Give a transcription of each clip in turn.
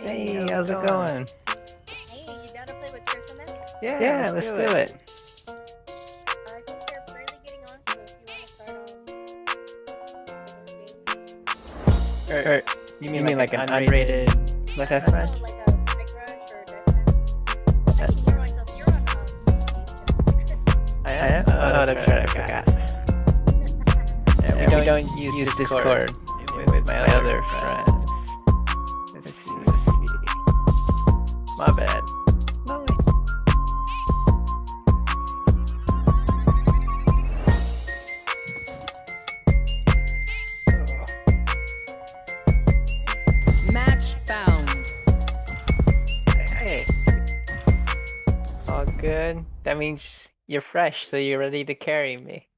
Hey, how's it going? Hey, you down to play with Tristan then? Yeah, let's do it. I think they're barely getting on, so if you want to start Or, you mean like an unrated Left 4 like Dead? a Spike Rush or Deathmatch. I can hear myself. You're on I am? Oh, that's right, I forgot. Yeah, we don't use Discord with my other friends. Let's see. My bad. Nice. Match found. Hey. All good. That means you're fresh, so you're ready to carry me.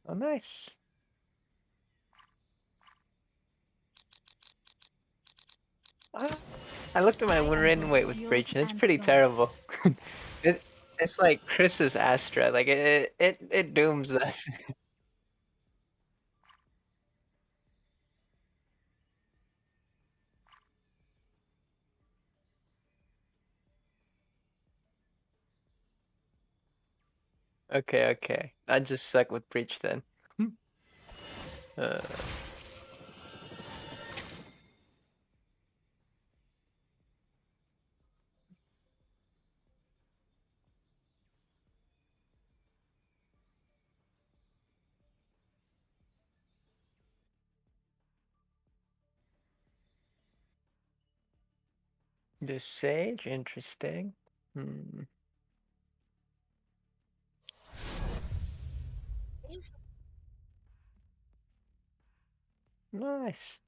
Oh, nice. I looked at my win rate with Breach, and it's pretty terrible. It's like Chris's Astra, like it dooms us. Okay. I just suck with Breach then. uh, the Sage, interesting. Nice.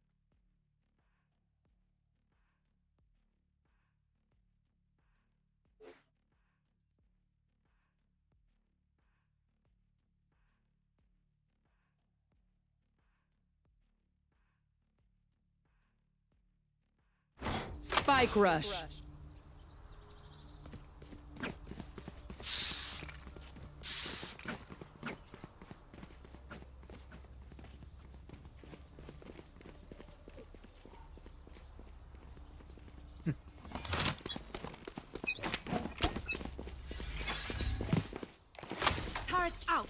Spike Rush. Turret out.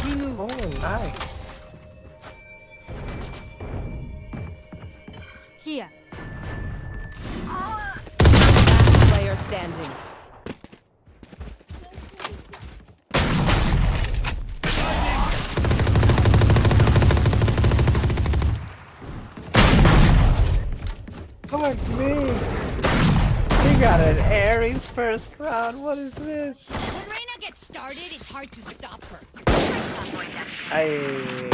Remove. Oh, nice. Here. Last player standing. Fuck me. We got an Ares first round. What is this? When Reyna gets started, it's hard to stop her. I.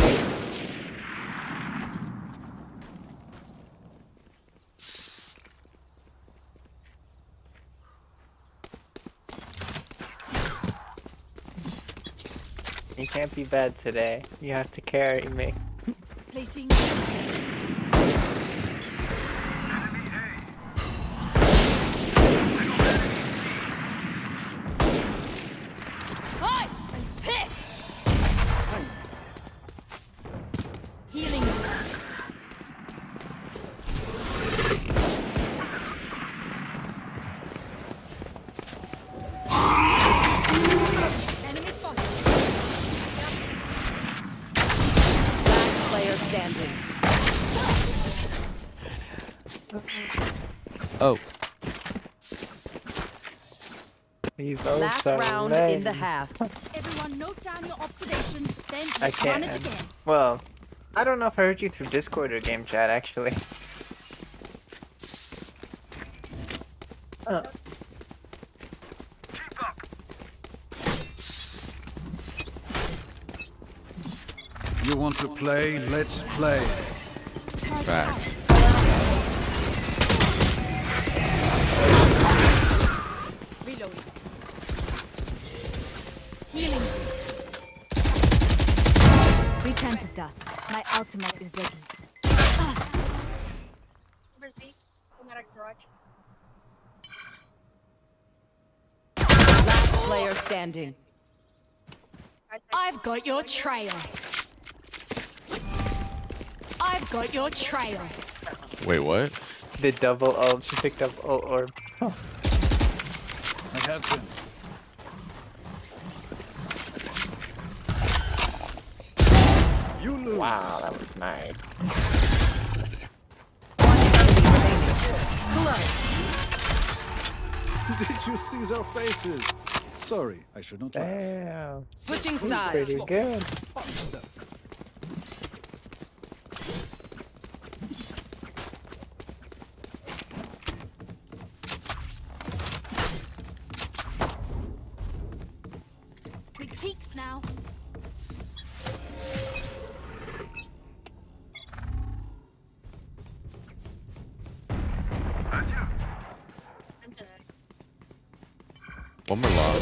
You can't be bad today. You have to carry me. Placing. Hi! I'm pissed! Healing. Enemy spotted. Last player standing. Oh, These Last ults are round lame. in the half. Everyone note down your observations, then I let's run can't. it again. Well, I don't know if I heard you through Discord or game chat actually. You want to play? Let's play. facts. Reloading. Healing. Turn to dust. My ultimate is ready. Frisbee. I'm at a garage. Last player standing. I've got your trail. I've got your trail. Wait, what? The double ult. She picked up ult orb. I have them. You lose. Wow, that was nice. Did you see their faces? Sorry, I should not laugh. Damn. Switching That's sides. pretty good. Big peaks now. I'm just. One more long.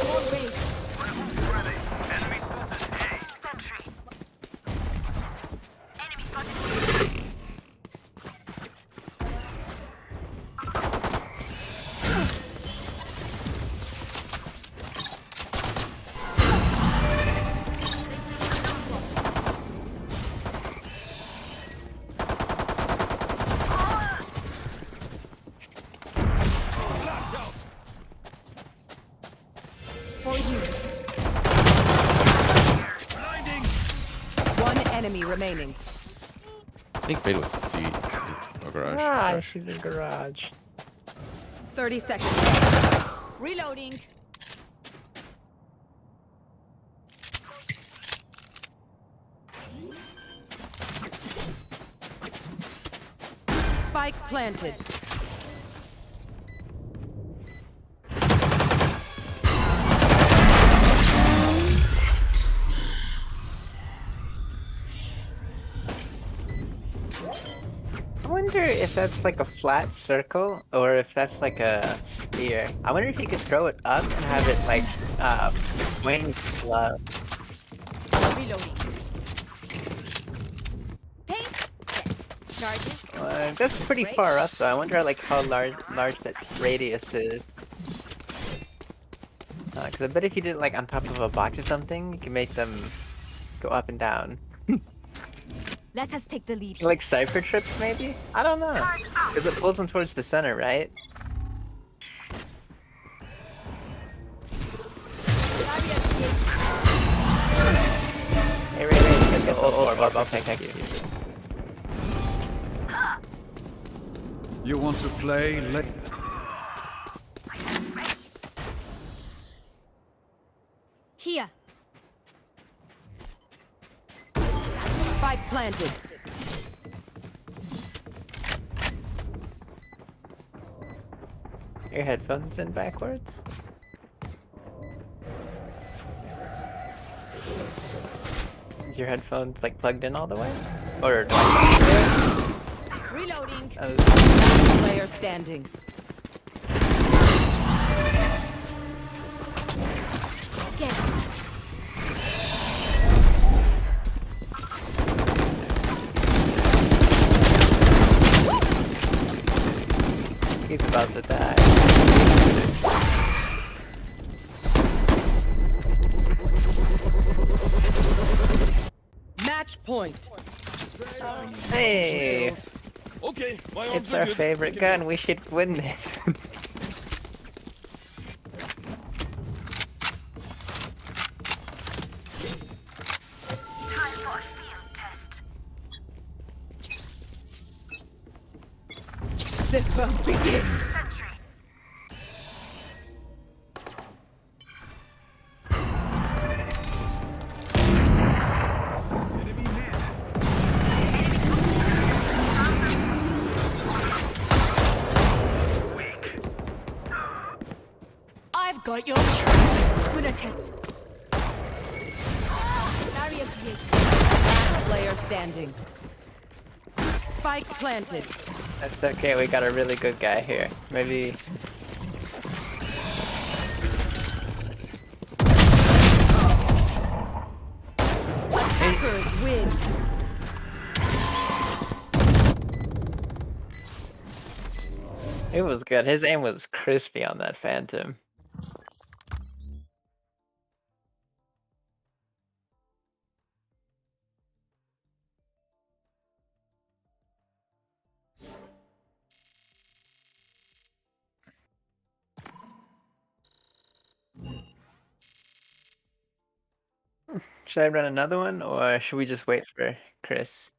One enemy remaining. I think Fade was C. Oh, garage. Ah, she's in garage. 30 seconds. Reloading. Spike planted. I wonder if that's like a flat circle or if that's like a sphere. I wonder if you could throw it up and have it like wing flow. Reloading. Pink. Charges. That's pretty far up though. I wonder like how large that radius is. Because I bet if you did it like on top of a box or something, you can make them go up and down. Let us take the lead. Like cipher trips maybe? I don't know. Because it pulls them towards the center, right? Hey, Ray, get the orb. Okay, thank you. You want to play? Let. Here. Spike planted. Your headphones in backwards? Is your headphones like plugged in all the way? Or do I Reloading. Last player standing. Get. He's about to die. Match point. Hey! Okay, my arms It's are our good. favorite gun. We should win this. The fun begins. Enemy mid. I've got your trail. Good attempt. Barrier created. Last player standing. Spike planted. That's okay, we got a really good guy here. Maybe... Attackers win. It was good. His aim was crispy on that Phantom. Should I run another one, or should we just wait for Chris?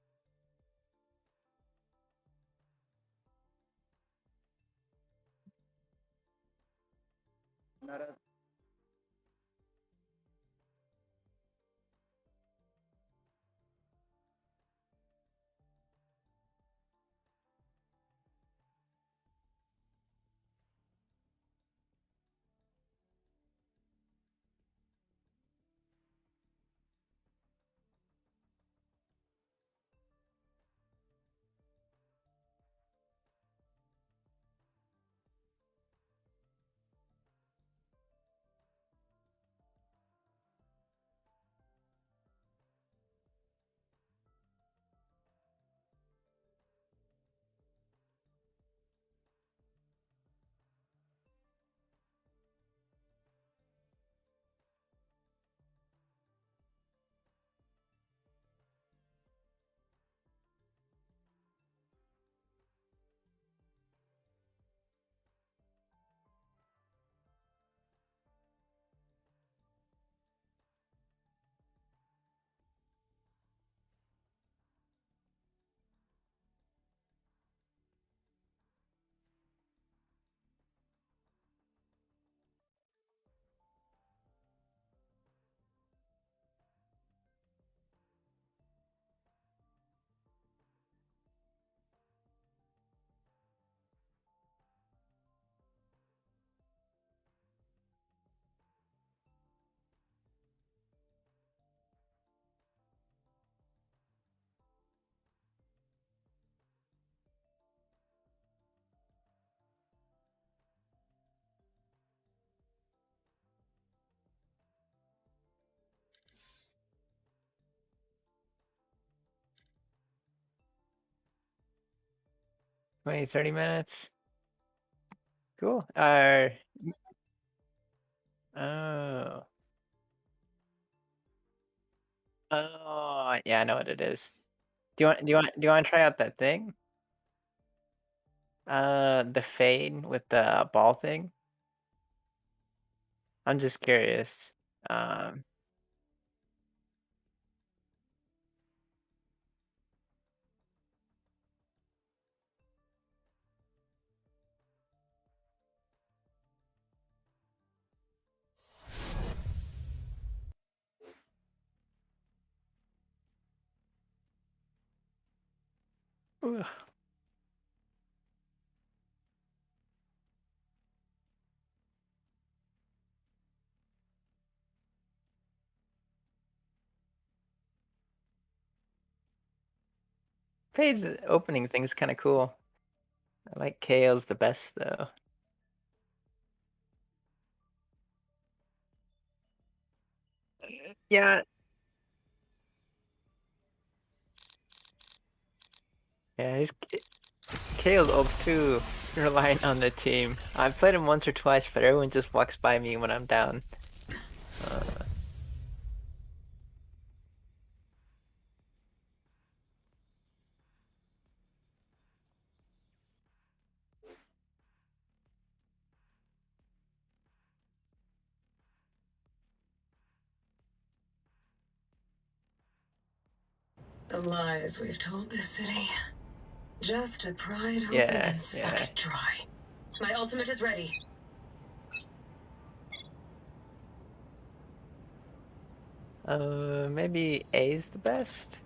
Wait, 30 minutes. Cool. Oh. Oh, yeah, I know what it is. Do you want to try out that thing? The fade with the ball thing. I'm just curious. Um, ugh. Fade's opening thing's kind of cool. I like KO's the best though. Yeah, yeah, he's KO's ults too reliant on the team. I've played him once or twice, but everyone just walks by me when I'm down. Uh, The lies we've told this city. Just to pry it open yeah, and suck yeah. it dry. My ultimate is ready. Maybe A's the best.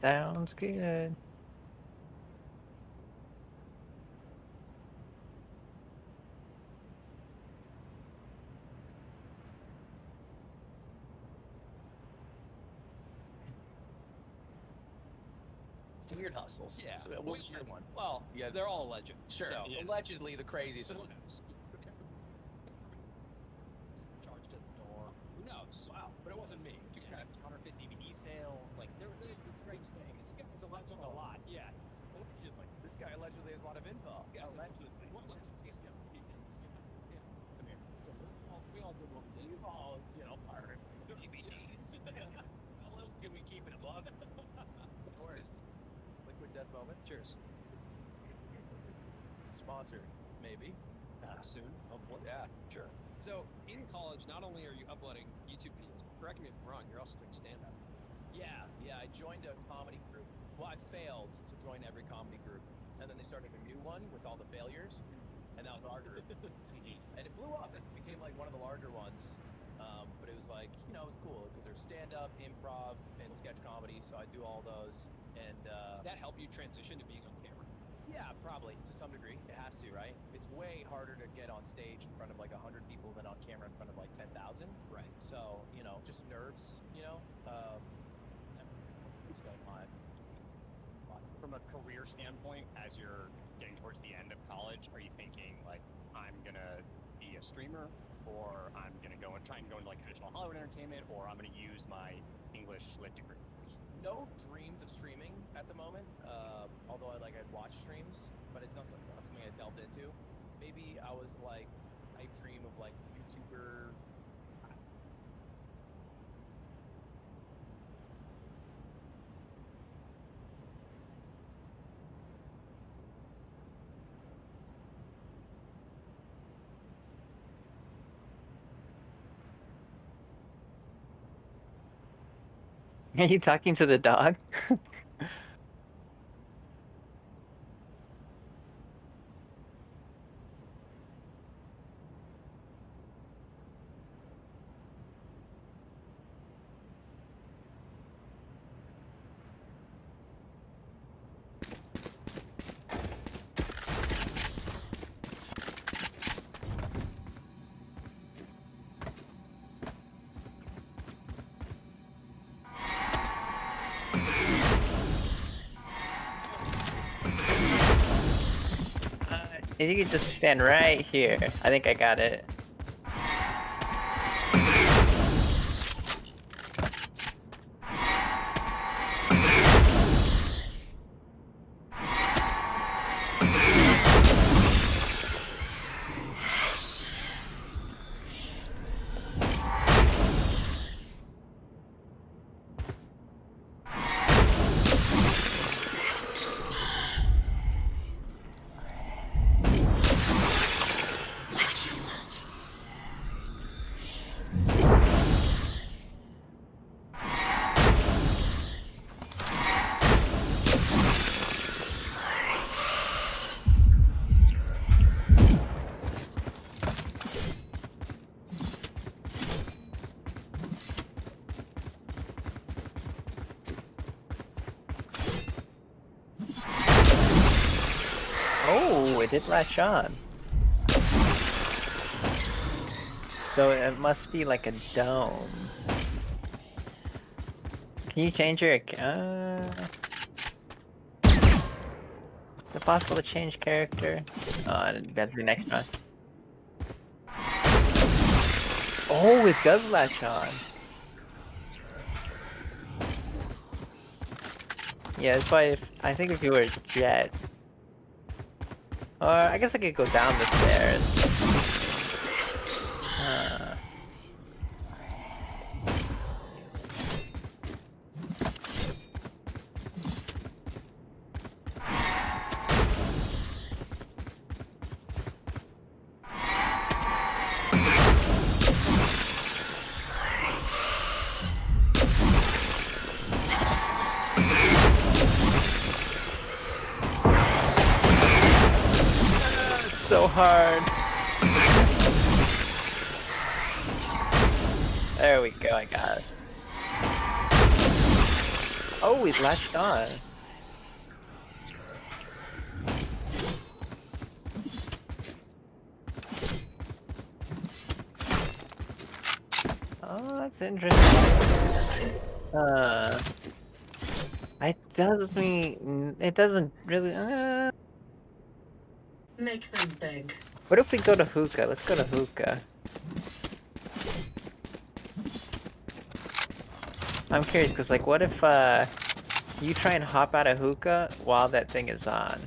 Sounds good. It's weird hustles. Yeah. So, what was your one? Well, Yeah. they're all alleged. Sure. So, Allegedly the craziest so who one. knows? Charged at the door. Who knows? Wow. But it wasn't me. You kind of counterfeit DVD sales. Like there's some strange things. This guy's alleged a lot. Yeah. He's allegedly. This guy allegedly has a lot of info. Yeah, allegedly. What allegedly? Yeah. Yeah. Come here. So we all did what we did. We all, pirated DVDs. How else can we keep it above? Of course. Liquid Death moment. Cheers. Sponsored, maybe. Soon, hopefully. Yeah, sure. So in college, not only are you uploading YouTube videos, correct me if I'm wrong, you're also doing stand-up. Yeah, I joined a comedy group. Well, I failed to join every comedy group, and then they started a new one with all the failures, and that was our group. And it blew up. It became like one of the larger ones. But it was like, it was cool because there's stand-up, improv, and sketch comedy. So I do all those, and Did that help you transition to being on camera? yeah, probably to some degree. It has to, right? It's way harder to get on stage in front of like 100 people than on camera in front of like 10,000. Right. So, just nerves, what's going on? From a career standpoint, as you're getting towards the end of college, are you thinking like, I'm gonna be a streamer, or I'm gonna try and go into like traditional Hollywood entertainment, or I'm gonna use my English lit degree? No dreams of streaming at the moment. Although I watch streams, but it's not something I delved into. Maybe I was like, I dream of like YouTuber. Are you talking to the dog? If you could just stand right here, I think I got it. Oh, it did latch on. So it must be like a dome. Can you change your Is it possible to change character? Oh, that's be next round. Oh, it does latch on. Yeah, that's why I think if you were Jet. Or I guess I could go down the stairs. It's so hard. There we go, I got it. Oh, he latched on. Oh, that's interesting. It doesn't really. Make them beg. What if we go to hookah? Let's go to hookah. I'm curious, cause like, what if you try and hop out of hookah while that thing is on?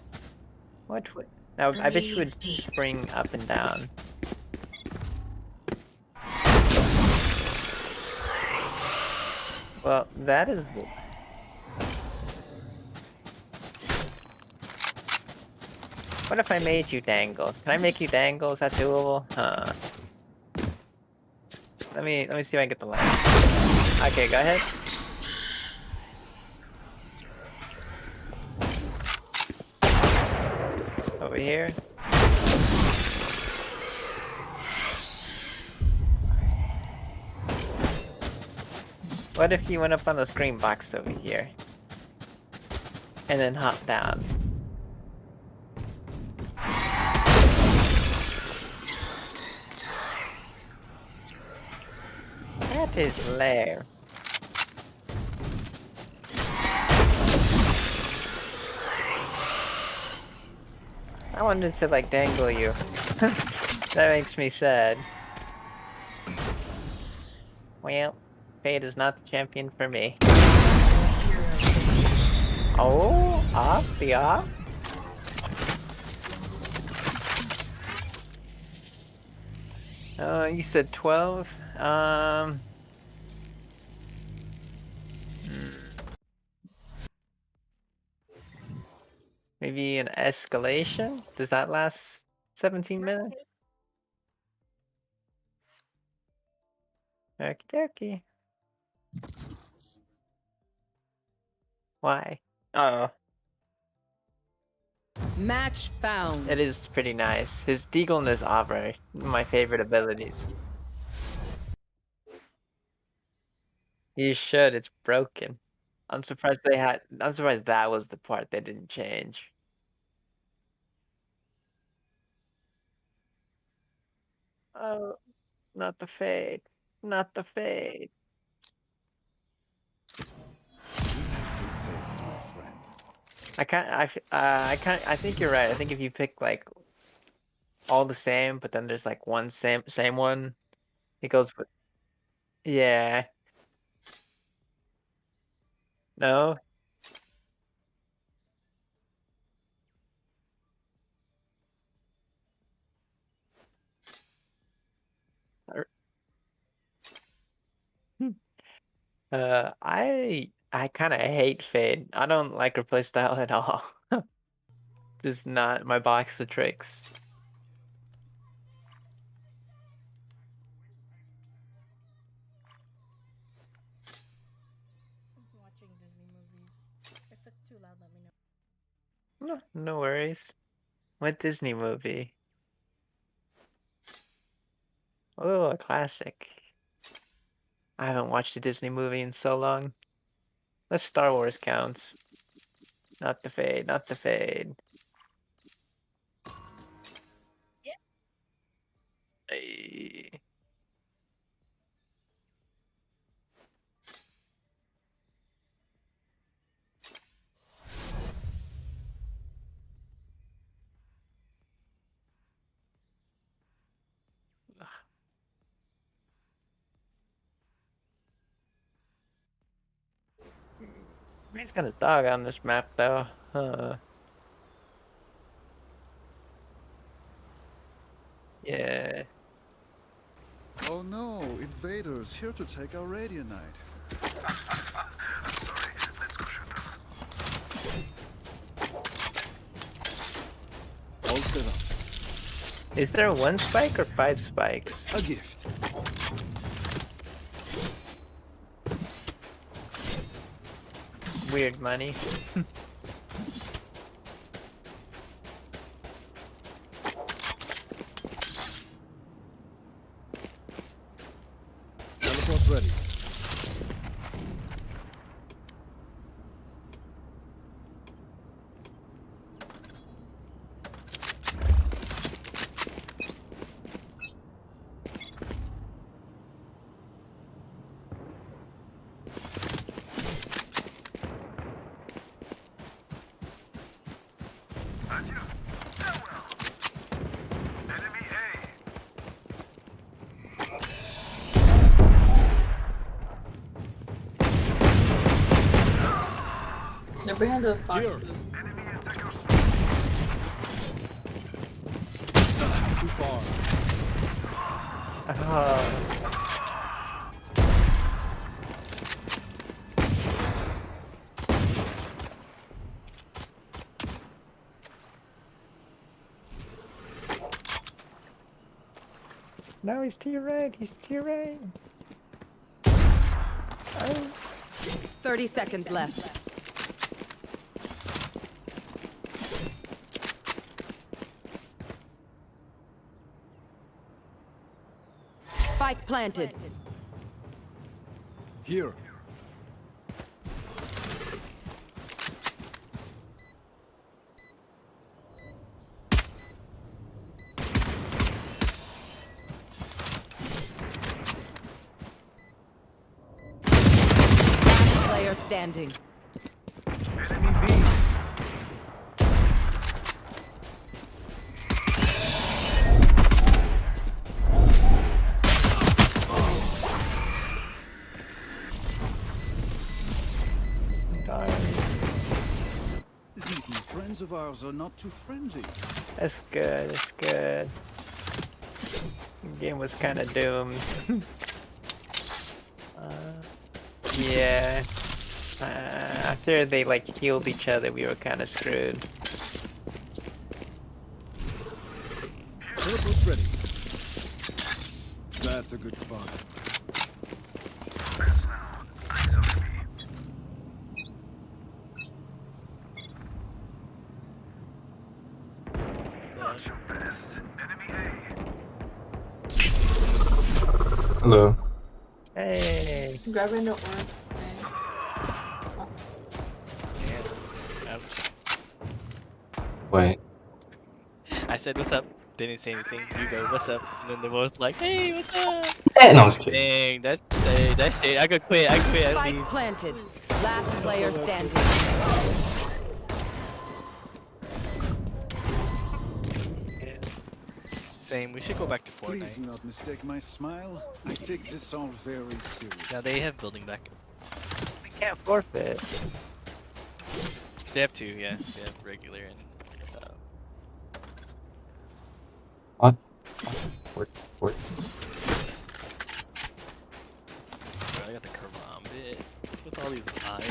What would? Now, I bet you would spring up and down. Well, that is. What if I made you dangle? Can I make you dangle? Is that doable? Huh. Let me see if I can get the light. Okay, go ahead. Over here. What if you went up on the screen box over here? And then hop down. That is lair. I wanted to like dangle you. That makes me sad. Well, Fade is not the champion for me. Oh, off the off. You said 12. Maybe an escalation? Does that last 17 minutes? Okie dokie. Why? Oh, Match found. it is pretty nice. His Deagle and his Aubrey, my favorite abilities. You should, it's broken. I'm surprised that was the part they didn't change. Oh, not the fade. Not the fade. I think you're right. I think if you pick like all the same, but then there's like one same one, it goes with. Yeah. No. I kind of hate Fade. I don't like her playstyle at all. Just not my box of tricks. I'm watching Disney movies. If it's too loud, let me know. No worries. What Disney movie? Oh, a classic. I haven't watched a Disney movie in so long. Unless Star Wars counts. Not the Fade, not the Fade. Yeah. Hey. He's got a dog on this map though. Yeah. Oh no, invaders here to take our Radiant All set up. Is there one spike or 5 spikes? A gift. Weird money. Teleport's ready. They're bringing those boxes. Too far. No, he's to your right. He's to your right. 30 seconds left. Spike planted. Here. Player standing. Enemy B. These new friends of ours are not too friendly. That's good. That's good. The game was kind of doomed. Yeah. After they like healed each other, we were kind of screwed. Teleport's ready. That's a good spot. Hello. Hey. Grabbing the orb. Wait. I said, what's up? They didn't say anything. You go, what's up? And then they both like, hey, what's up? No, I was kidding. Dang, that shit. I could quit. I quit. I Spike leave. planted. Last player standing. Same. We should go back to Please Fortnite. do not mistake my smile. I take this all very serious. Yeah, they have building back. We can't forfeit. They have two, yeah. They have regular and. What? Bro, I got the Karambit with all these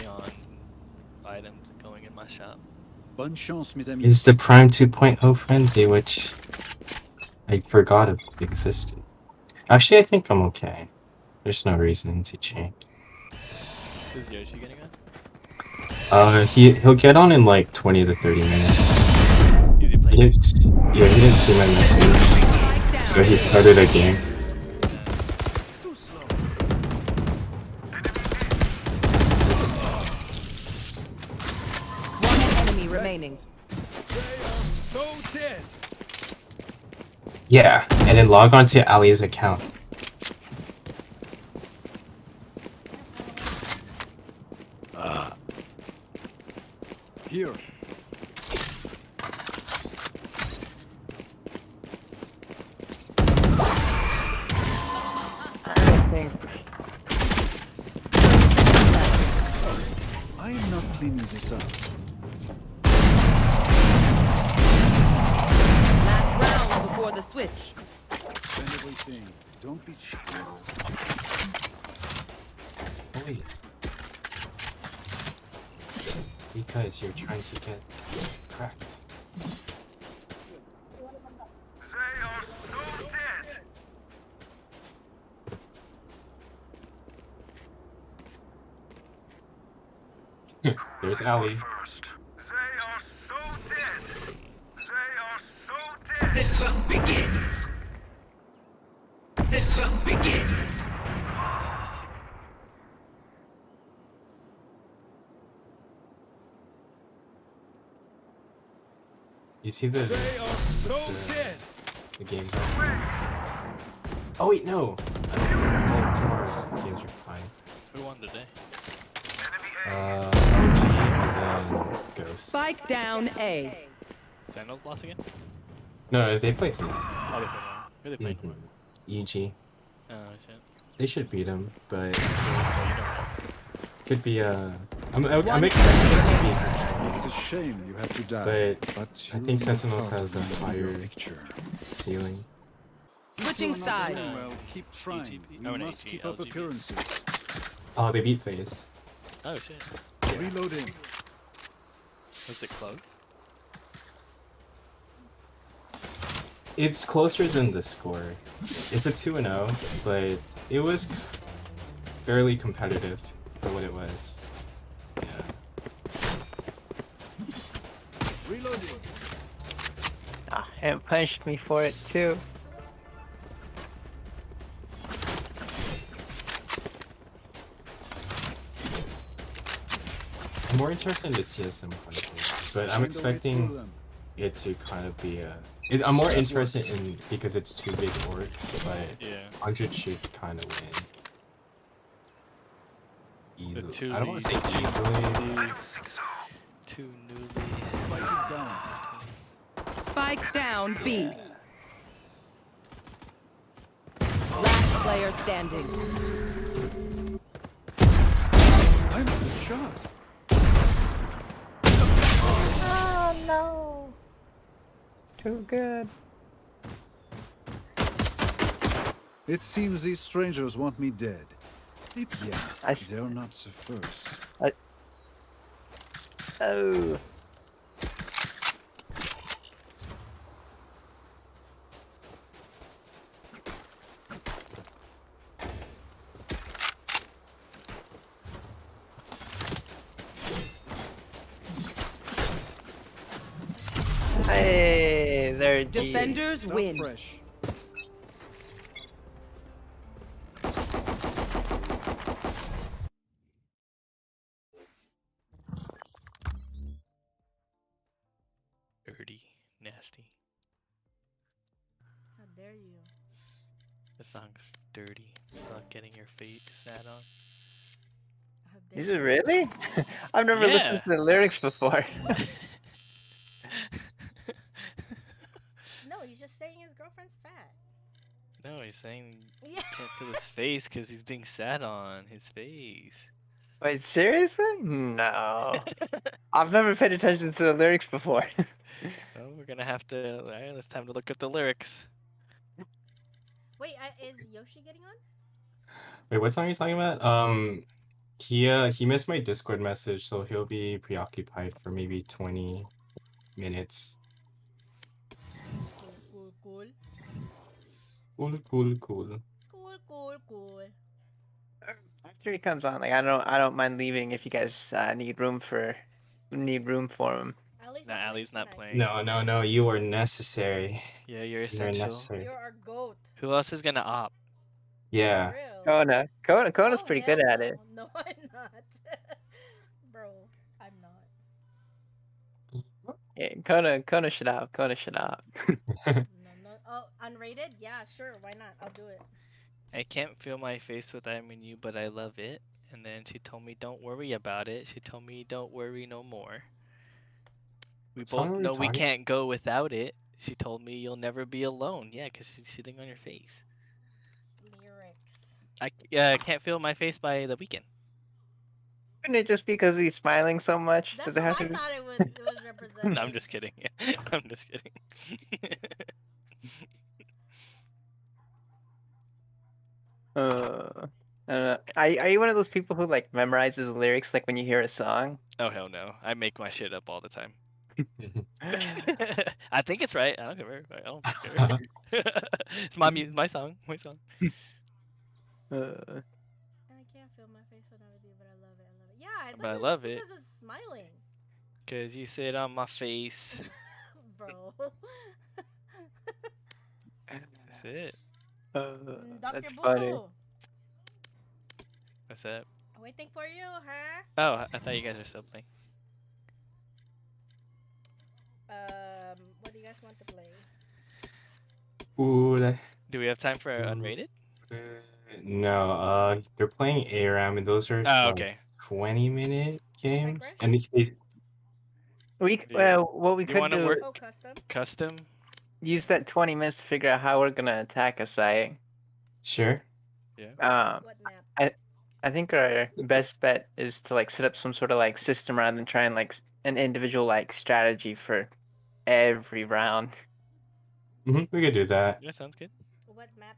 ion items going in my shop. Bonne chance, mes amis. Is the Prime 2.0 Frenzy, which I forgot it existed. Actually, I think I'm okay. There's no reason to change. Is Yoshi getting on? He'll get on in like 20 to 30 minutes. Is he playing? He didn't see my message, so he started a game. Too slow. One enemy remaining. They are so dead. Yeah, and then log on to Ali's account. Here. I think I am not cleaning this up. Last round before the switch. Spend everything. Don't be cheap. Wait. Because you're trying to get cracked. They are so dead. There's Ali. They are so dead. They are so dead. The hunt begins. The hunt begins. You see the They are so dead. the games are. Oh wait, no. Tomorrow's games are fine. Who won today? OG and then Ghost. Spike down A. Sandals lost again? No, they played tomorrow. Oh, they played tomorrow. Who they played? EG. Oh, shit. They should beat him, but Oh, you know. could be I'm One expecting it to be, It's a shame you have to die. but I you think will Sentinels part has a of the bigger higher picture. ceiling. Switching Still not doing sides. Well, keep trying. EGP. We Oh, an must AG, keep up LGB. appearances. Oh, they beat FaZe. Oh shit. Reloading. Was it close? It's closer than the score. It's a 2-0, but it was fairly competitive for what it was. Yeah. Reloading. Ah, it punished me for it too. I'm more interested in the TSM punching, but I'm Find a way expecting through them. it to kind of be a. I'm more interested in because it's two big orcs, but Yeah. 100 should kind of win. Easily. two I don't want to say leads, easily. Two newly. Spike is down. Spike down B. Last player standing. I'm a good shot. Oh no. Too good. It seems these strangers want me dead. They I s- dare not so first. Oh. Hey, they're deep. Defenders Start win. fresh. Dirty. Nasty. How dare you? The song's dirty. It's not getting your fate sat on. How dare Is it really? I've never listened to the lyrics before. No, he's just saying his girlfriend's fat. No, he's saying Yeah. can't feel his face because he's being sat on. His face. Wait, seriously? No. I've never paid attention to the lyrics before. Oh, we're gonna have to. Alright, it's time to look up the lyrics. Wait, is Yoshi getting on? Wait, what song are you talking about? He missed my Discord message, so he'll be preoccupied for maybe 20 minutes. Cool, cool, Cool, cool, cool. cool, cool, cool. After he comes on, like I don't mind leaving if you guys need room for him. Nah, Ali's not playing. No, you are necessary. Yeah, you're You're essential. necessary. You're our goat. Who else is gonna opt? Yeah. For real. Kona's Oh, pretty hell good at no. it. No, I'm not. Bro, I'm not. Yeah, Kona should opt. Kona should opt. No. Oh, unrated? Yeah, sure. Why not? I'll do it. I can't feel my face with I'm in you, but I love it. And then she told me don't worry about it. She told me don't worry no more. We What song both are we know we talking- can't go without it. She told me you'll never be alone. Yeah, because she's sitting on your face. Lyrics. I can't feel my face by The Weeknd. Couldn't it just because he's smiling so much? That's Does it have how to I be? thought it was represented. No, I'm just kidding. I'm just kidding. I don't know. Are you one of those people who like memorizes the lyrics like when you hear a song? Oh hell no! I make my shit up all the time. I think it's right. I don't care. I don't care. It's my song. My song. And I can't feel my face when I would do, but I love it. I love it. Yeah, I, But I thought it was love just it. because it's smiling, Cause you sit on my face. bro. That's it. Dr. That's funny. Buku, What's that? waiting for you, huh? Oh, I thought you guys are still playing. What do you guys want to play? Ooh, Do we have time for unrated? no, they're playing ARAM, and those are Oh, like, okay. 20-minute games. Rush? And What we You could wanna do work- Oh, custom. Custom. use that 20 minutes to figure out how we're gonna attack a site. sure. Yeah. What map? I think our best bet is to like set up some sort of like system rather than try and like an individual like strategy for every round. We could do that. Yeah, sounds good. What map?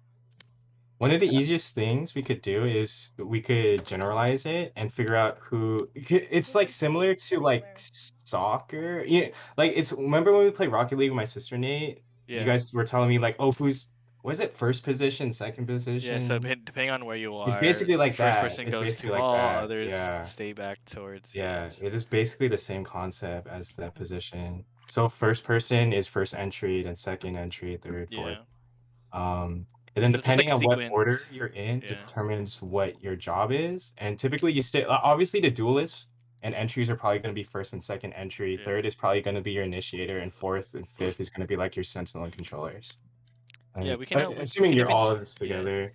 One of the easiest things we could do is we could generalize it and figure out who. It's like similar to like soccer. Yeah, like it's. Remember when we played Rocket League with my sister Nate? You Yeah. guys were telling me like, oh, who's was it first position, second position? Yeah, so depending on where you are, It's basically like first that. person It's goes basically to like ball, that. others Yeah. stay back towards. Yeah, it is basically the same concept as that position. So first person is first entry, then second entry, third, fourth. And then So just, like, depending on what sequence. order you're in Yeah. determines what your job is. And typically you stay obviously the duelists and entries are probably going to be first and second entry. Third is probably going to be your initiator, and fourth and fifth is going to be like your sentinel and controllers. Yeah, Like, we can. We assuming can you're even, all of this yeah. together.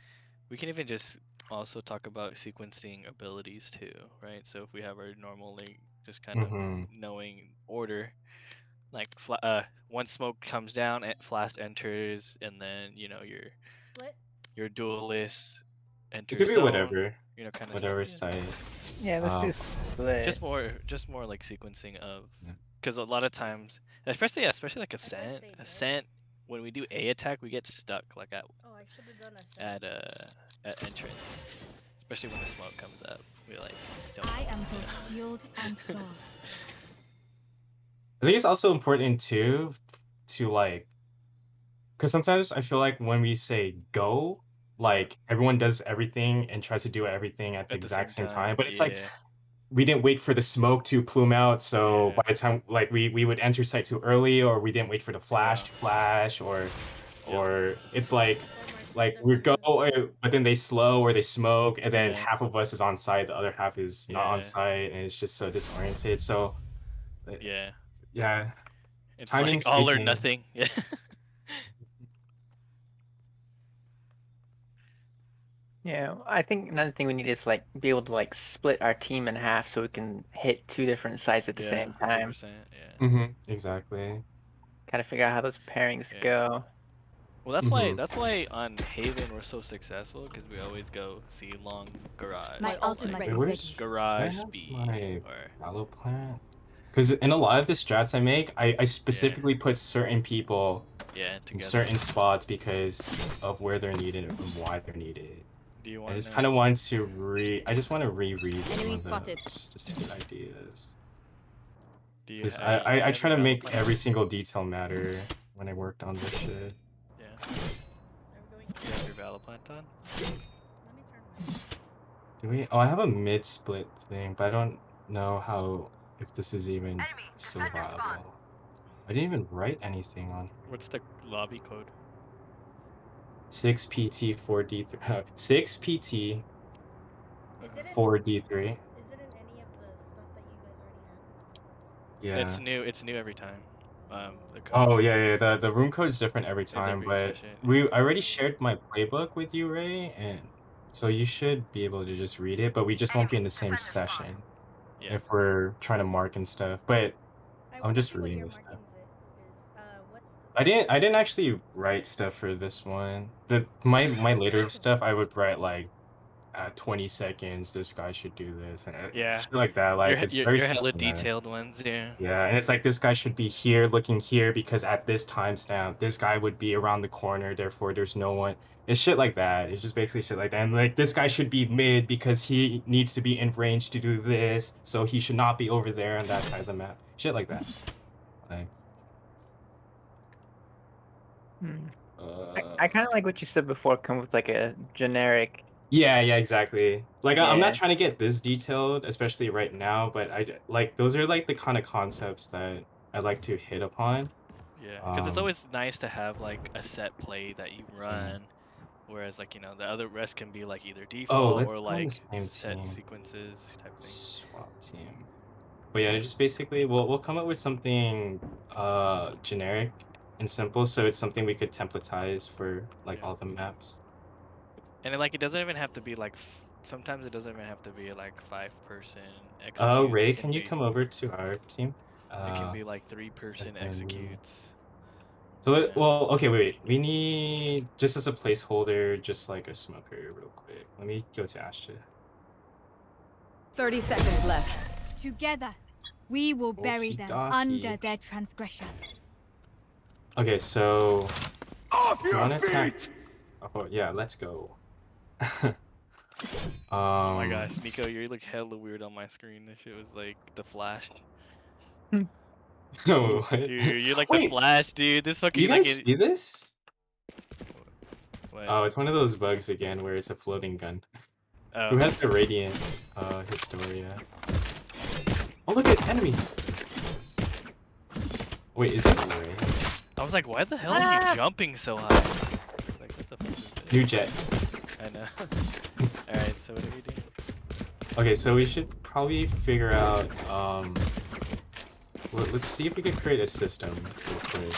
We can even just also talk about sequencing abilities too, right? So if we have our normal like just kind of knowing order, like once smoke comes down, flash enters, and then your Split? your duelist It enters could be zone, whatever. kind of Whatever stuff. side. Yeah, let's do split. Just more like sequencing of, because a lot of times, especially like ascent, when we do A attack, we get stuck like at Oh, I should have done a at entrance, especially when the smoke comes up. We like don't. I am both shield and sword. I think it's also important too to like, because sometimes I feel like when we say go, like everyone does everything and tries to do everything at the exact same time, but it's like we didn't wait for the smoke to plume out, so by the time like we would enter site too early, or we didn't wait for the flash to flash, or it's like we go, but then they slow or they smoke, and then half of us is on site, the other half is not on site, and it's just so disoriented. So yeah, It's timing, like all or spacing. nothing. Yeah. Yeah, I think another thing we need is like be able to like split our team in half so we can hit two different sides at the same time. 100%, yeah. Exactly. Kind of figure out how those pairings go. Well, that's why on Haven we're so successful, because we always go see long garage. My ultimate Wait, where's garage I have B my or fallow plant? Because in a lot of the strats I make, I specifically put certain people in together. certain spots because of where they're needed and why they're needed. Do you I want just kind of want to I just want to reread some Enemy of spotted. those just to get ideas. Do you 'Cause have, I try to any make valid every single detail matter when I worked on this shit. Yeah. You have your valid plant on? Do we? Oh, I have a mid split thing, but I don't know how if this is even still viable. I didn't even write anything on What's the lobby code? 6 PT 4D3 6 PT Is it 4D3. Is it in any of the stuff that you guys already Yeah. It's new every time. The code. Oh yeah. The room code is different every time, every but session, I already shared my playbook with you, Ray, and so you should be able to just read it. But we just won't be in the same session if we're trying to mark and stuff. But I'm just reading this stuff. I didn't actually write stuff for this one. My later stuff I would write like 20 seconds. This guy should do this and shit like that. Like it's your very hella systematic. detailed ones, yeah. Yeah, and it's like this guy should be here, looking here, because at this timestamp, this guy would be around the corner. Therefore, there's no one. It's shit like that. It's just basically shit like that. And like this guy should be mid because he needs to be in range to do this, so he should not be over there on that side of the map. Shit like that. Like. I kind of like what you said before. Come with like a generic. Yeah, exactly. Like I'm Yeah. not trying to get this detailed, especially right now, but like those are like the kind of concepts that I like to hit upon. Yeah, because it's always nice to have like a set play that you run, whereas like the other rest can be like either default let's or go on like the same set team. sequences type thing. Swap team. But yeah, just basically we'll come up with something generic and simple, so it's something we could templatize for like all the maps. And like it doesn't even have to be like. Sometimes it doesn't even have to be like 5-person executes. Oh, Ray, It can you be- come over to our team? It can be like 3-person executes. So well, okay, wait. We need just as a placeholder, just like a smoker, real quick. Let me go to Astra. 30 seconds left. Together, we will bury them Okey-dokey. under their transgressions. Okay, so Off your one feet! attack. Oh yeah, let's go. Oh my gosh, Nico, you look hella weird on my screen. This shit was like the Flash. Oh, what? Dude, you're like the Wait, Flash, dude. This fucking you like guys see this? What? Oh, it's one of those bugs again where it's a floating gun. Oh. Who has the Radiant Historia? Oh, look at enemy! Wait, is it Ray? I was like, why the hell are you jumping so high? Like, what the fuck is this? New jet. I know. Alright, so what do we do? Okay, so we should probably figure out, let's see if we can create a system real quick.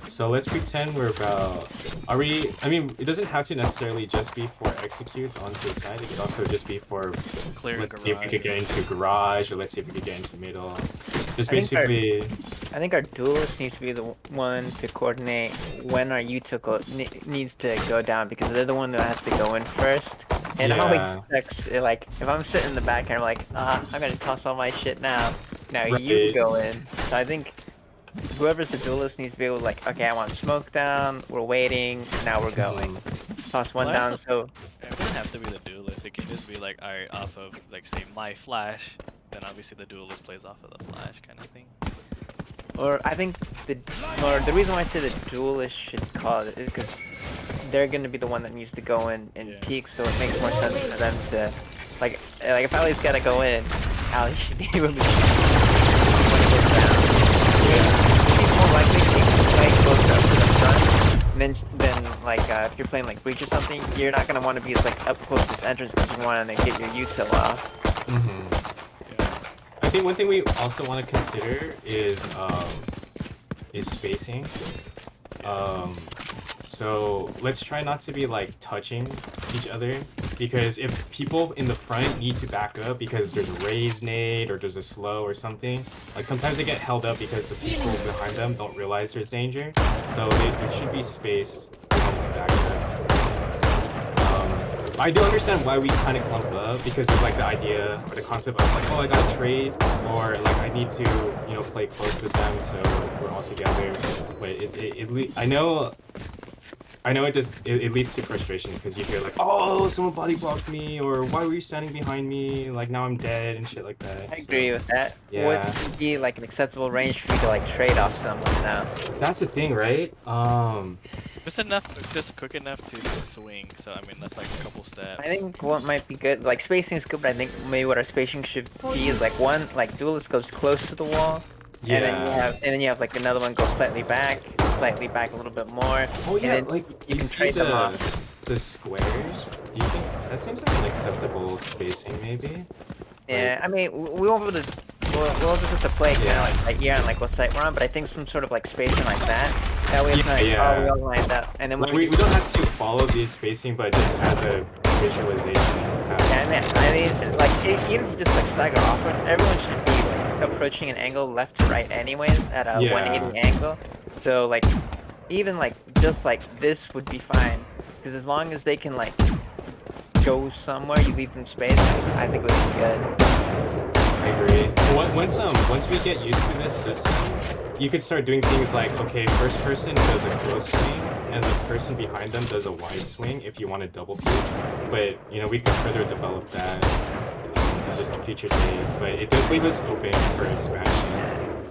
So let's pretend we're about, I mean, it doesn't have to necessarily just be for executes onto the side, it could also just be for, Clear let's garage. see if we could get into garage, or let's see if we could get into middle. Just basically, I think our duelist needs to be the one to coordinate when our util needs to go down, because they're the one that has to go in first. And it always affects, like, if I'm sitting in the back and I'm like, I'm gonna toss all my shit now. Now you go in. So I think whoever's the duelist needs to be able to, like, okay, I want smoke down, we're waiting, now we're going. Toss one down, so... It doesn't have to be the duelist, it can just be like, alright, off of, like, say, my flash, then obviously the duelist plays off of the flash kind of thing. Or I think the reason why I say the duelist should call it is because they're gonna be the one that needs to go in and peek, so it makes more sense for them to, like if Ali's gotta go in, Ali should be able to shoot when it goes down. He's more likely to play closer up to the front. Then like if you're playing like breach or something, you're not gonna want to be as like up close to this entrance because you want to get your util off. I think one thing we also want to consider is spacing. So let's try not to be like touching each other, because if people in the front need to back up because there's a raise nade or there's a slow or something, like sometimes they get held up because the people behind them don't realize there's danger. So there should be space for them to back up. I do understand why we kind of clump up, because of like the idea or the concept of like, oh, I gotta trade, or like I need to, you know, play close with them so we're all together. But I know it leads to frustration, because you hear like, oh, someone body blocked me, or why were you standing behind me? Like now I'm dead and shit like that. I agree with that. Yeah. What would be like an acceptable range for you to like trade off someone now? That's the thing, right? Just quick enough to swing, so I mean that's like a couple steps. I think what might be good, like spacing is good, but I think maybe what our spacing should be is like one, like duelist goes close to the wall, Yeah. and then you have like another one go slightly back a little bit more. Oh yeah, and then like you can trade them off. the squares. Do you think that seems like an acceptable spacing, maybe? Yeah, I mean we won't be able to. We'll just have to play kind of like on like what site we're on, but I think some sort of like spacing like that. That way it's not like, oh, we all lined up, and then like, we we don't have to follow the spacing, but just as a visualization. Yeah, I mean, like even if you just like stagger offwards, everyone should be like approaching an angle left to right, anyways, at a 180 angle. So like, even like just like this would be fine, because as long as they can like go somewhere, you leave them space. I think it would be good. I agree. Once we get used to this system, you could start doing things like, okay, first person does a close swing, and the person behind them does a wide swing if you want to double peek. But, you know, we could further develop that at a future date. But it does leave us open for expansion.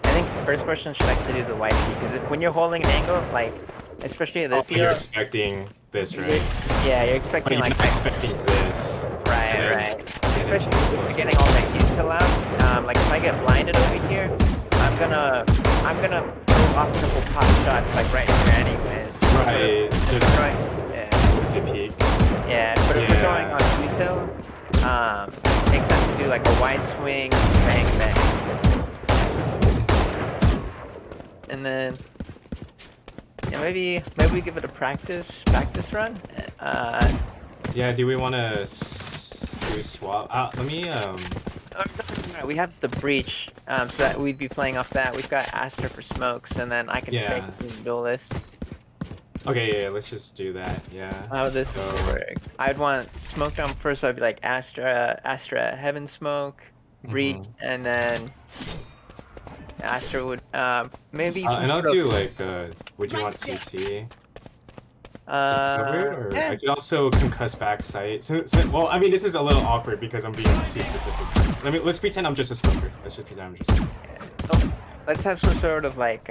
I think first person should actually do the wide peek, because when you're holding an angle, like, especially this you're expecting this, right? Yeah, you're expecting but like... you're not expecting this. Right. Especially if you're getting all that util out. Like if I get blinded over here, I'm gonna throw optical pop shots like right here anyways. Right. Just a peek. Yeah, but if we're going on util, makes sense to do like a wide swing, bang bang. And then maybe we give it a practice run. Yeah, do we want to do swap? Let me we have the breach, so that we'd be playing off that. We've got Aster for smokes, and then I can fake the duelist. Okay, yeah, let's just do that. Yeah. How would this So- work? I'd want smoke down first, so I'd be like Astra, Heaven Smoke, Breach, and then Astra would maybe some and I'll sort of- do like would you want CT? Or yeah. I could also concuss backside. Well, I mean, this is a little awkward because I'm being too specific. Let's pretend I'm just a smoker. Let's just pretend I'm just. Oh, let's have some sort of like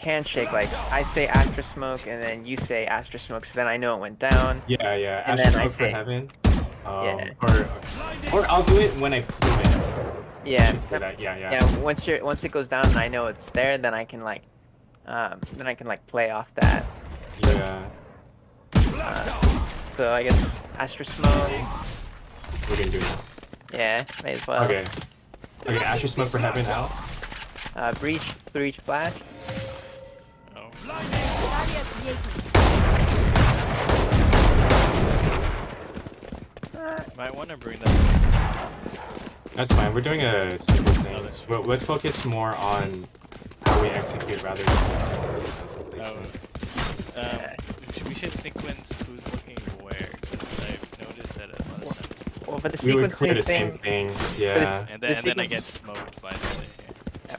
handshake. Like I say Astra Smoke, and then you say Astra Smoke, so then I know it went down. Yeah, yeah. And Astra then I Smoke for say- Heaven. Yeah. Or I'll do it when I plume it. Yeah. I should say that. Yeah. Yeah. Once it goes down, and I know it's there, then I can play off that. Yeah. So I guess Astra Smoke. We're gonna do that. Yeah, may as well. Okay. Okay, Astra Smoke for Heaven out. Breach Flash. Oh. Might want to bring that. That's fine. We're doing a simple thing. Well, let's focus more on how we execute rather than just We should sequence who's looking where, because I've noticed that a lot of times. Well, but the we would sequencing clear the thing. same thing. Yeah. And then I get smoked by the way.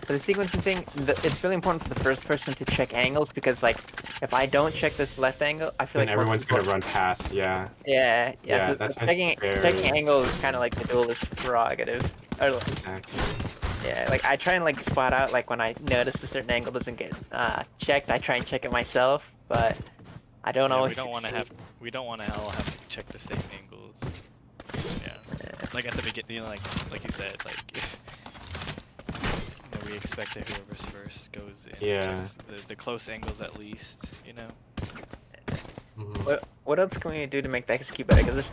For the sequencing thing, it's really important for the first person to check angles because, like, if I don't check this left angle, I feel And like everyone's gonna run past. Yeah. Yeah. Yeah, So that's checking angle is kind of like the duelist prerogative. Or, like, Exactly. yeah, like I try and like spot out like when I notice a certain angle doesn't get checked. I try and check it myself, but I don't always. We don't want to all have to check the same angles. Yeah. Like at the beginning, like you said, like if we expect that whoever's first goes in. Yeah. The close angles at least, you know. What else can we do to make the execute better? Because it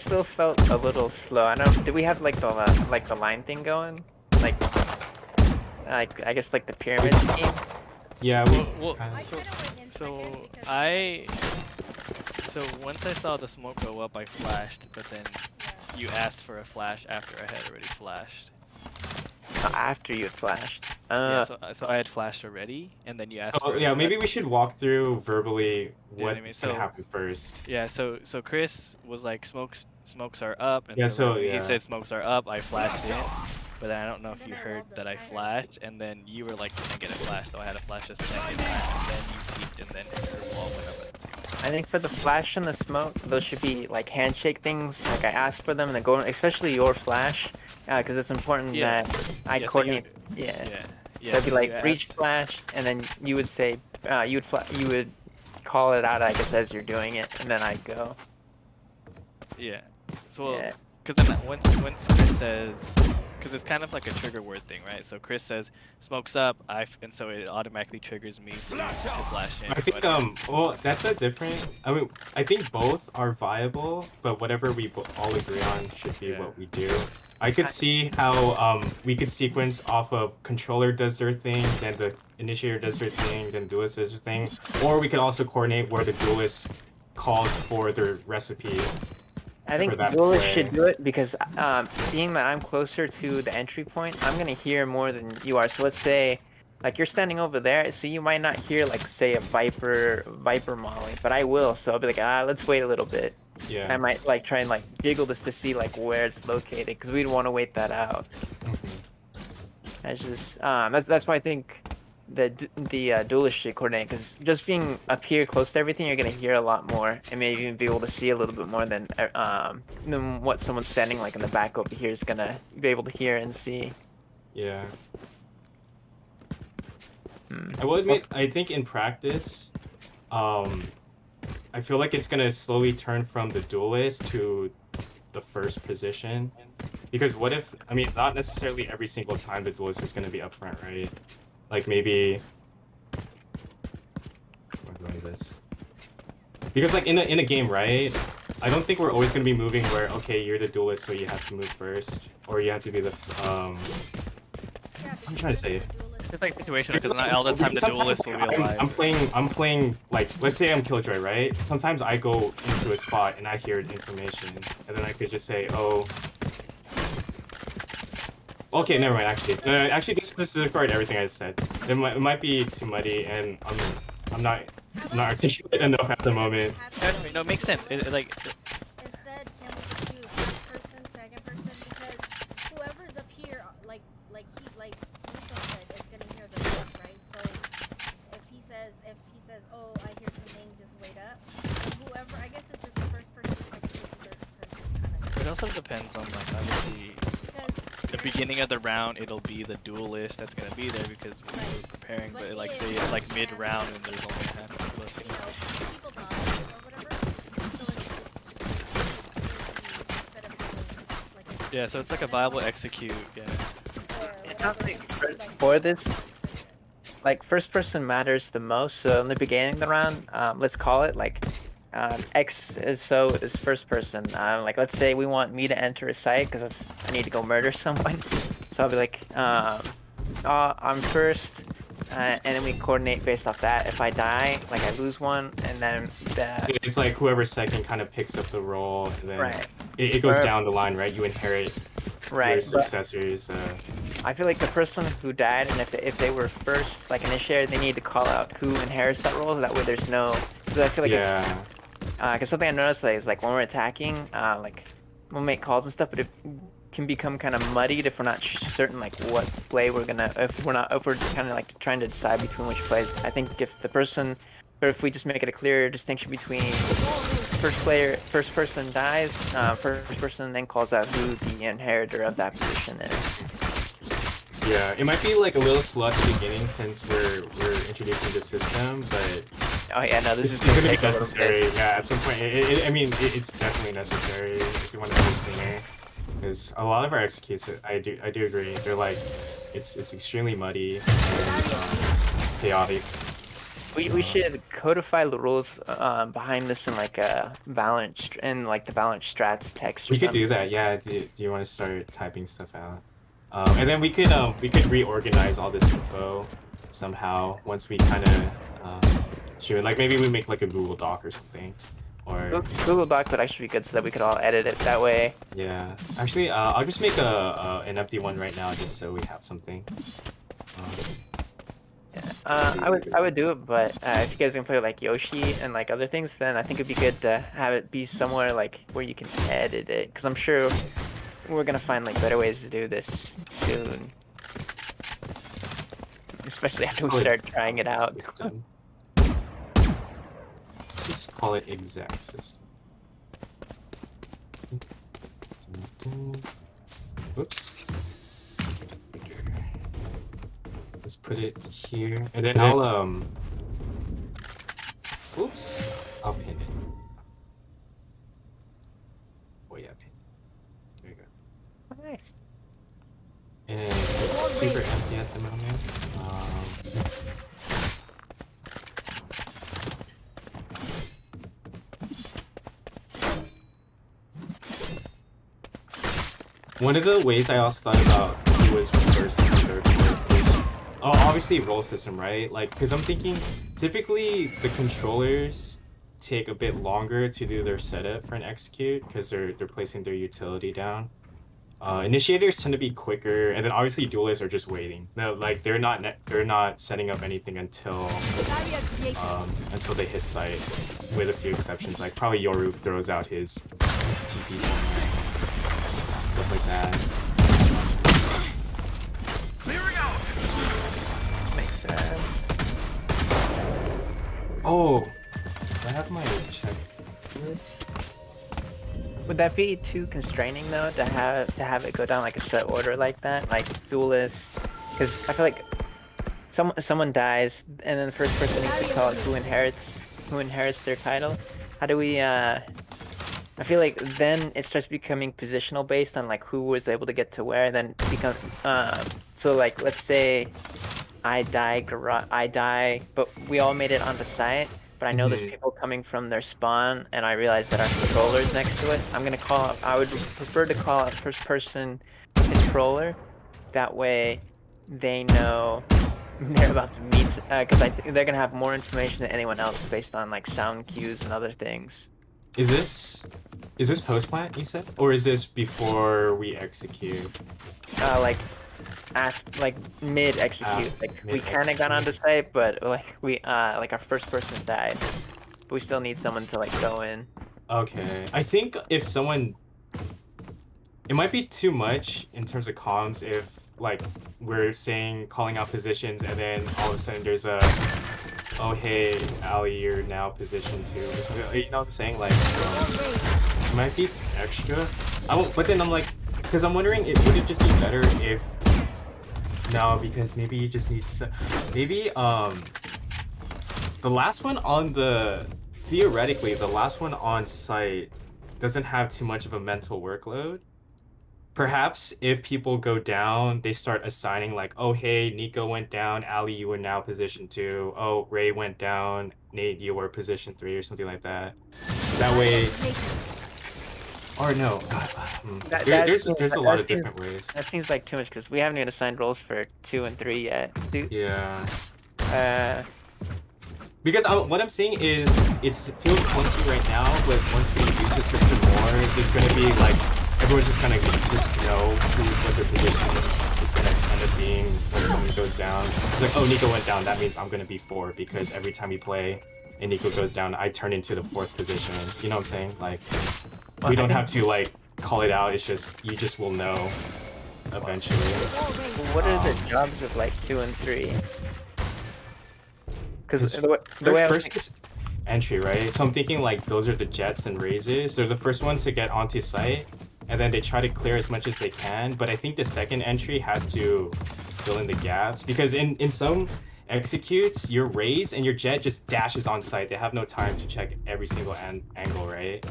still felt a little slow. I don't. Did we have like the line thing going? Like I guess like the pyramid scheme. Yeah. So once I saw the smoke go up, I flashed, but then you asked for a flash after I had already flashed. After you had flashed. Yeah, so I had flashed already, and then you asked. Oh, for yeah, a maybe we should walk through verbally what's gonna So- happen first. Yeah, so Chris was like smokes are up, and Yeah, so so, when yeah. he said smokes are up, I flashed in, but then I don't know if you heard that I flashed, and then you were like, "Can I get a flash?" So I had a flash a second time, and then you peeked, and then your wall went up at the same time. I think for the flash and the smoke, those should be like handshake things. Like I asked for them, and then go, especially your flash, because it's important Yeah. that I Yeah, so coordinate. you- Yeah. Yeah. So it'd be so like you breach asked- flash, and then you would say, you would call it out, I guess, as you're doing it, and then I'd go. Yeah. So, Yeah. because then once Chris says, because it's kind of like a trigger word thing, right? So Chris says smokes up, and so it automatically triggers me to flash in. I think well, that's a different. I mean, I think both are viable, but whatever we all agree on should be what we do. I could see how we could sequence off of controller does their thing, then the initiator does their thing, then duelist does their thing, or we could also coordinate where the duelist calls for their recipe. I think duelists should do it because being that I'm closer to the entry point, I'm gonna hear more than you are. So let's say, like you're standing over there, so you might not hear like say a Viper molly, but I will. So I'll be like, let's wait a little bit. Yeah. And I might like try and like jiggle this to see like where it's located because we'd want to wait that out. That's just that's why I think the duelist should coordinate because just being up here close to everything, you're gonna hear a lot more and maybe even be able to see a little bit more than what someone standing like in the back over here is gonna be able to hear and see. Yeah. I will admit, I think in practice, I feel like it's gonna slowly turn from the duelist to the first position. Because what if, I mean, not necessarily every single time the duelist is gonna be up front, right? Like maybe, I'm doing this. Because like in a game, right? I don't think we're always gonna be moving where, okay, you're the duelist, so you have to move first, or you have to be the, I'm trying to say it. It's like situational because not all the time the duelist will be alive. I'm playing like, let's say I'm Killjoy, right? Sometimes I go into a spot and I hear information, and then I could just say, oh. Okay, never mind. Actually, actually, just disregard everything I said. It might be too muddy, and I'm not articulate enough at the moment. No, it makes sense. Like Instead, can we just do first person, second person? Because whoever's up here, like Nico said, is gonna hear the stuff, right? So if he says, oh, I hear something, just wait up. And whoever, I guess it's just the first person, second person, third person kind of. it also depends on like obviously the beginning of the round. It'll be the duelist that's gonna be there because we're preparing. But like say it's like mid round and there's only a handful of us. You know, people die or whatever. So instead of doing like a Yeah, so it's like a viable execute. Yeah. It sounds like for this, like first person matters the most. So in the beginning of the round, let's call it like X is first person. Like let's say we want me to enter a site because I need to go murder someone. So I'll be like, I'm first, and then we coordinate based off that. If I die, like I lose one, and then it's like whoever's second kind of picks up the role, and then right. it goes down the line, right? You inherit right. your successors. I feel like the person who died, and if they were first, like initiator, they need to call out who inherits that role. That way, there's no. Because I feel like because something I noticed like, is like when we're attacking, like we'll make calls and stuff, but it can become kind of muddied if we're not certain like what play we're gonna. If we're kind of like trying to decide between which plays. I think if the person, or if we just make it a clear distinction between first person dies, first person then calls out who the inheritor of that position is. Yeah, it might be like a little slow at the beginning since we're introducing the system, but oh yeah, no, this is gonna be necessary. Yeah, at some point, I mean, it's definitely necessary if you want to be a cleaner. Because a lot of our executes, I do agree. They're like, it's extremely muddy and chaotic. We should codify the rules behind this in like a the Valorant strats text. We could do that. Yeah. Do you want to start typing stuff out? And then we could reorganize all this info somehow once we kind of show it. Like maybe we make like a Google Doc or something. Or Google Doc would actually be good so that we could all edit it that way. Yeah. Actually, I'll just make an empty one right now just so we have something. I would do it, but if you guys can play like Yoshi and like other things, then I think it'd be good to have it be somewhere like where you can edit it, because I'm sure we're gonna find like better ways to do this soon, especially after we start trying it out. Let's just call it exec system. Oops. Let's put it here, and then I'll oops, I'll pin it. Oh yeah, pin. There you go. Nice. And it's super empty at the moment. One of the ways I also thought about who was first and third was obviously role system, right? Like, because I'm thinking typically the controllers take a bit longer to do their setup for an execute because they're placing their utility down. Initiators tend to be quicker, and then obviously duelists are just waiting. They're not setting up anything until they hit site, with a few exceptions. Like probably Yoru throws out his TP somewhere. Stuff like that. Clearing out. Makes sense. Oh, I have my check. Would that be too constraining though to have it go down like a set order like that, like duelist? Because I feel like someone dies and then the first person needs to call it who inherits their title. How do we? I feel like then it starts becoming positional based on like who was able to get to where. Then become so like let's say I die, but we all made it onto site. But I know there's people coming from their spawn, and I realize that our controller is next to it. I would prefer to call it first person controller. That way, they know they're about to meet, because they're gonna have more information than anyone else based on like sound cues and other things. Is this post plant you said, or is this before we execute? Like like mid execute. Like we kind of got onto site, but like we like our first person died. But we still need someone to like go in. Okay. I think if someone, it might be too much in terms of comms if like we're saying calling out positions and then all of a sudden there's a, oh hey Ali, you're now position 2 or something. You know what I'm saying? Like it might be extra. But then I'm like, because I'm wondering, would it just be better if, no, because maybe you just need to, maybe the last one on the, theoretically the last one on site doesn't have too much of a mental workload. Perhaps if people go down, they start assigning like, oh hey, Nico went down, Ali, you were now position 2. Oh, Ray went down, Nate, you were position 3 or something like that. That way, or no, there's a lot of different ways. That seems like too much because we haven't even assigned roles for 2 and 3 yet. Dude. Yeah. Because what I'm saying is, it feels clunky right now, but once we use the system more, there's gonna be like, everyone's just gonna just know what their position is gonna end up being when someone goes down. It's like, oh, Nico went down, that means I'm gonna be 4 because every time we play and Nico goes down, I turn into the 4th position. You know what I'm saying? Like, we don't have to like call it out. It's just, you just will know eventually. What are the jobs of like 2 and 3? Because the way first is entry, right? So I'm thinking like those are the jets and razors. They're the first ones to get onto site, and then they try to clear as much as they can. But I think the second entry has to fill in the gaps because in some executes, your raise and your jet just dashes on site. They have no time to check every single angle, right?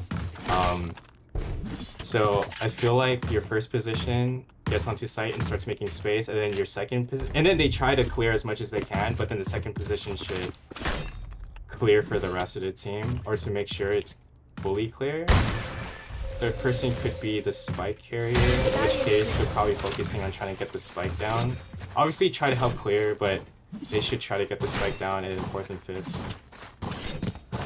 So I feel like your first position gets onto site and starts making space, and then your second position, and then they try to clear as much as they can, but then the second position should clear for the rest of the team, or to make sure it's fully clear. Third person could be the spike carrier, in which case they're probably focusing on trying to get the spike down. Obviously try to help clear, but they should try to get the spike down in 4th and 5th.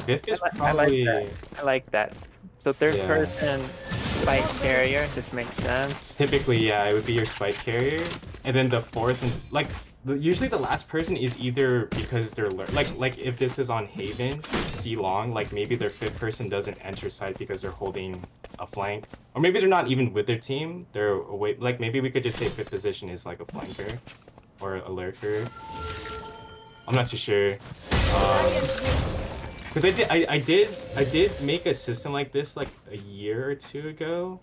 5th is probably... I like that. So third person spike carrier, this makes sense. Typically, yeah, it would be your spike carrier, and then the 4th and like usually the last person is either because they're like if this is on Haven, C long, like maybe their 5th person doesn't enter site because they're holding a flank, or maybe they're not even with their team. They're away. Like maybe we could just say 5th position is like a flanker or a lurker. I'm not too sure. Because I did make a system like this like a year or 2 ago,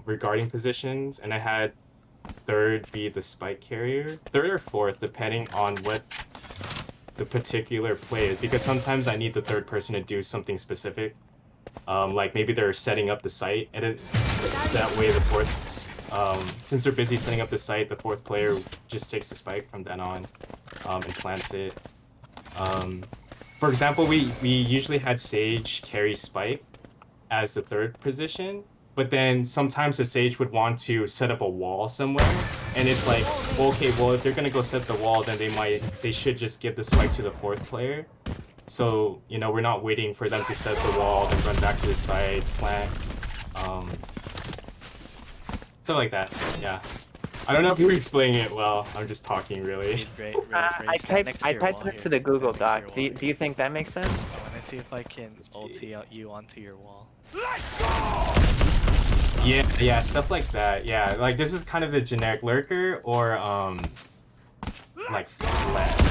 regarding positions, and I had 3rd be the spike carrier, 3rd or 4th depending on what the particular play is, because sometimes I need the 3rd person to do something specific, like maybe they're setting up the site, and that way the 4th, since they're busy setting up the site, the 4th player just takes the spike from then on, and plants it. For example, we usually had Sage carry Spike as the 3rd position, but then sometimes the Sage would want to set up a wall somewhere, and it's like, okay, well if they're gonna go set the wall, then they should just give the Spike to the 4th player. So, you know, we're not waiting for them to set the wall, then run back to the side, plant, stuff like that, yeah. I don't know if you were explaining it well. I'm just talking, really. I typed it to the Google Doc. Do you think that makes sense? I want to see if I can ulti you onto your wall. Yeah, stuff like that. Yeah, like this is kind of the generic lurker or like flat.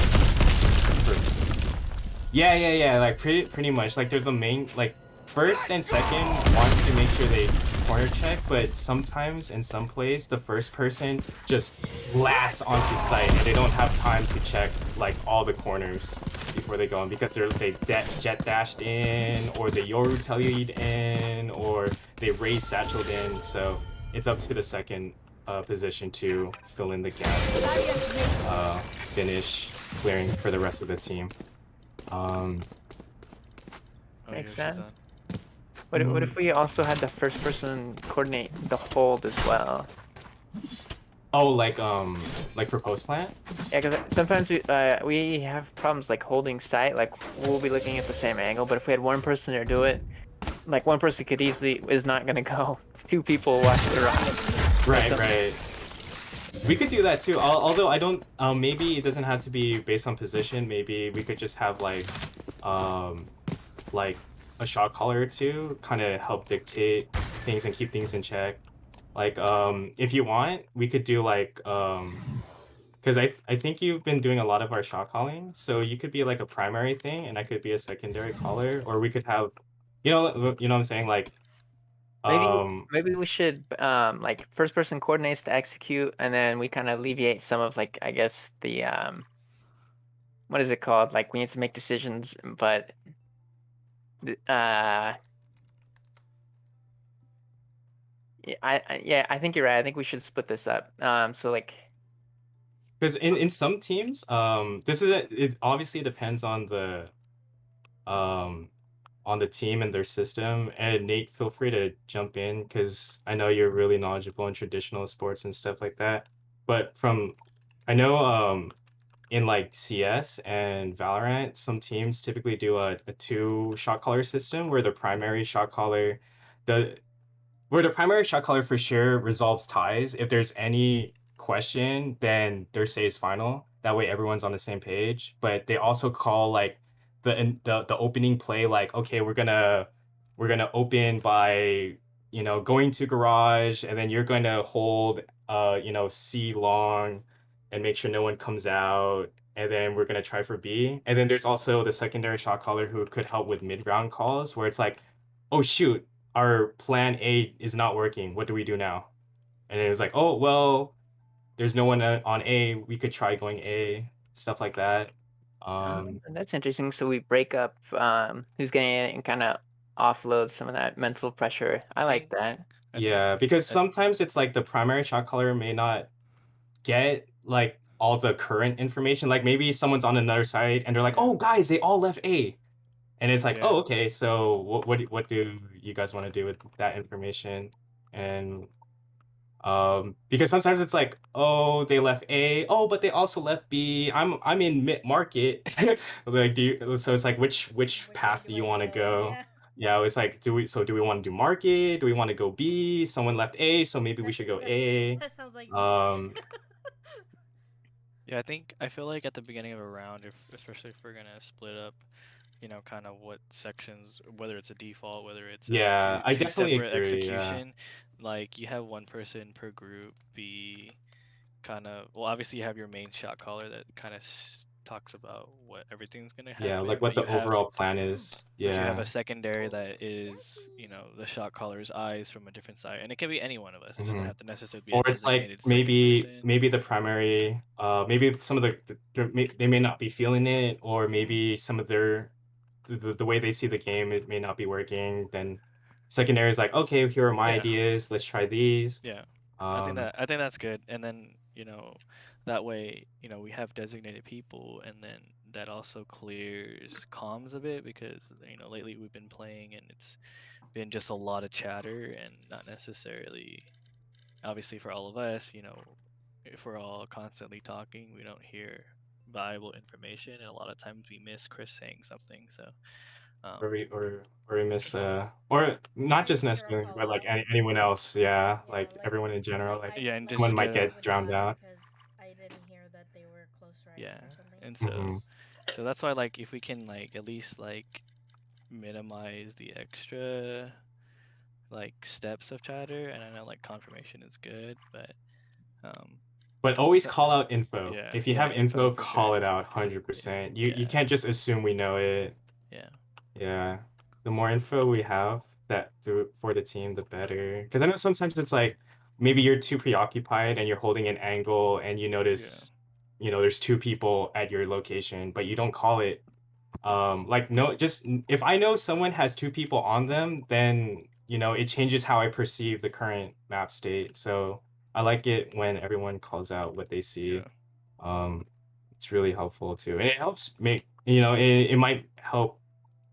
Yeah, like pretty much. Like they're the main, like first and second want to make sure they corner check, but sometimes in some plays the first person just blasts onto site and they don't have time to check like all the corners before they go in, because they jet dashed in, or they Yoru Tellied in, or they raise satcheled in. So it's up to the second position to fill in the gaps, finish clearing for the rest of the team. Makes sense. What if we also had the first person coordinate the hold as well? Oh, like for post plant? Yeah, because sometimes we have problems like holding sight. Like we'll be looking at the same angle, but if we had one person to do it, like one person is not gonna go. 2 people watch the ride. Right. We could do that too. Although I don't. Maybe it doesn't have to be based on position. Maybe we could just have like a shot caller or two, kind of help dictate things and keep things in check. Like if you want, we could do like because I think you've been doing a lot of our shot calling, so you could be like a primary thing, and I could be a secondary caller, or we could have, you know what I'm saying, like. Maybe we should like first person coordinates to execute, and then we kind of alleviate some of like I guess the what is it called? Like we need to make decisions, but yeah, I think you're right. I think we should split this up. So like because in some teams, it obviously depends on the team and their system. And Nate, feel free to jump in because I know you're really knowledgeable in traditional sports and stuff like that. But I know in like CS and Valorant, some teams typically do a 2 shot caller system where the primary shot caller for sure resolves ties. If there's any question, then their say is final. That way everyone's on the same page. But they also call like the opening play, like, okay, we're gonna open by, going to garage, and then you're going to hold C long and make sure no one comes out, and then we're gonna try for B. And then there's also the secondary shot caller who could help with mid-round calls, where it's like, oh shoot, our plan A is not working. What do we do now? And it was like, oh well, there's no one on A. We could try going A, stuff like that. That's interesting. So we break up who's getting it and kind of offload some of that mental pressure. I like that. Yeah, because sometimes it's like the primary shot caller may not get like all the current information. Like maybe someone's on another side and they're like, "Oh, guys, they all left A," and it's like, "Oh, okay. So what do you guys want to do with that information?" And because sometimes it's like, "Oh, they left A. Oh, but they also left B. I'm in mid market." Like, so it's like which path do you want to go? Yeah, it's like, do we want to do market? Do we want to go B? Someone left A, so maybe we should go A. That sounds like Yeah, I feel like at the beginning of a round, especially if we're gonna split up, kind of what sections, whether it's a default, whether it's I two definitely separate agree. Yeah. execution, like you have one person per group be kind of, well, obviously you have your main shot caller that kind of talks about what everything's gonna happen. Yeah, like what the overall plan is. You have Yeah. a secondary that is, the shot caller's eyes from a different side, and it can be any one of us. It doesn't have to necessarily be a Or it's like designated second person. maybe the primary, maybe some of they may not be feeling it, or maybe some of the way they see the game, it may not be working. Then secondary is like, okay, here are my ideas. Let's try these. Yeah, I think that's good. And then that way we have designated people, and then that also clears comms a bit, because lately we've been playing and it's been just a lot of chatter and not necessarily, obviously for all of us, if we're all constantly talking, we don't hear valuable information, and a lot of times we miss Chris saying something. So or we miss or not just necessarily, but like anyone else. Yeah, like everyone in general. Like and just someone might get drowned out. I didn't hear that they were close, right? Yeah, or something. and so that's why, like, if we can at least minimize the extra steps of chatter, and I know confirmation is good, but always call out info. Yeah, If you have info, for call sure. it out 100%. You can't just assume we know it. Yeah. The more info we have for the team, the better. Because I know sometimes it's like maybe you're too preoccupied and you're holding an angle and you notice, there's 2 people at your location, but you don't call it. Just if I know someone has 2 people on them, then it changes how I perceive the current map state. So I like it when everyone calls out what they see. It's really helpful too, and it helps make it might help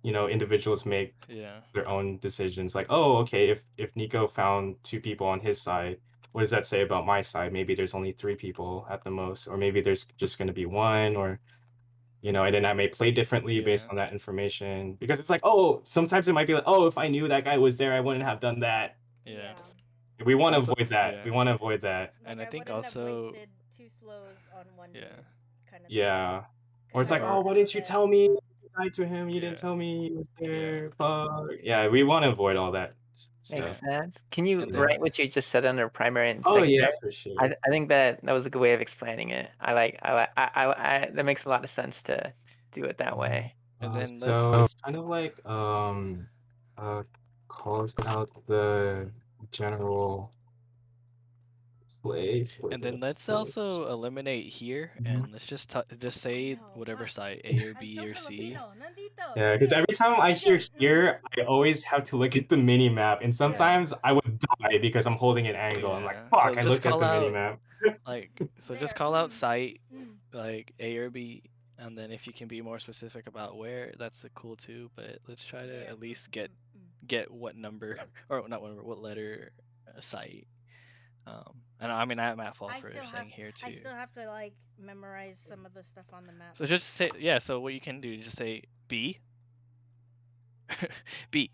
individuals make their own decisions. Like, oh, okay, if Nico found 2 people on his side, what does that say about my side? Maybe there's only 3 people at the most, or maybe there's just going to be 1, or and then I may play differently based on that information, because it's like, oh, sometimes it might be like, oh, if I knew that guy was there, I wouldn't have done that. We want to Also- avoid that. yeah. We want to avoid that. Like, And I think wouldn't also- have wasted 2 slows on one Yeah. dude, kind of. Yeah. Or it's like, Or- oh, why didn't you tell me? You lied to him. You didn't Yeah. tell me he was there. Fuck. Yeah, we want to avoid all that Makes stuff. sense. Can you And then- write what you just said under primary and Oh secondary? yeah, for sure. I think that was a good way of explaining it. That makes a lot of sense to do it that way. And then so it's kind of like calls out the general play. for And the then let's players. also eliminate here, and let's just say whatever site, A or B or C. Yeah, because every time I hear here, I always have to look at the mini map, and sometimes I would die because I'm holding an angle. I'm like, Yeah. fuck! So I just looked at call the mini out- map. Like, so just call out site, like A or B, and then if you can be more specific about where, that's cool too. But let's try to at least get what number or not what number, what letter site. And I mean I'm at fault for saying here too. I still have to like memorize some of the stuff on the map. So just say So what you can do, just say B, B,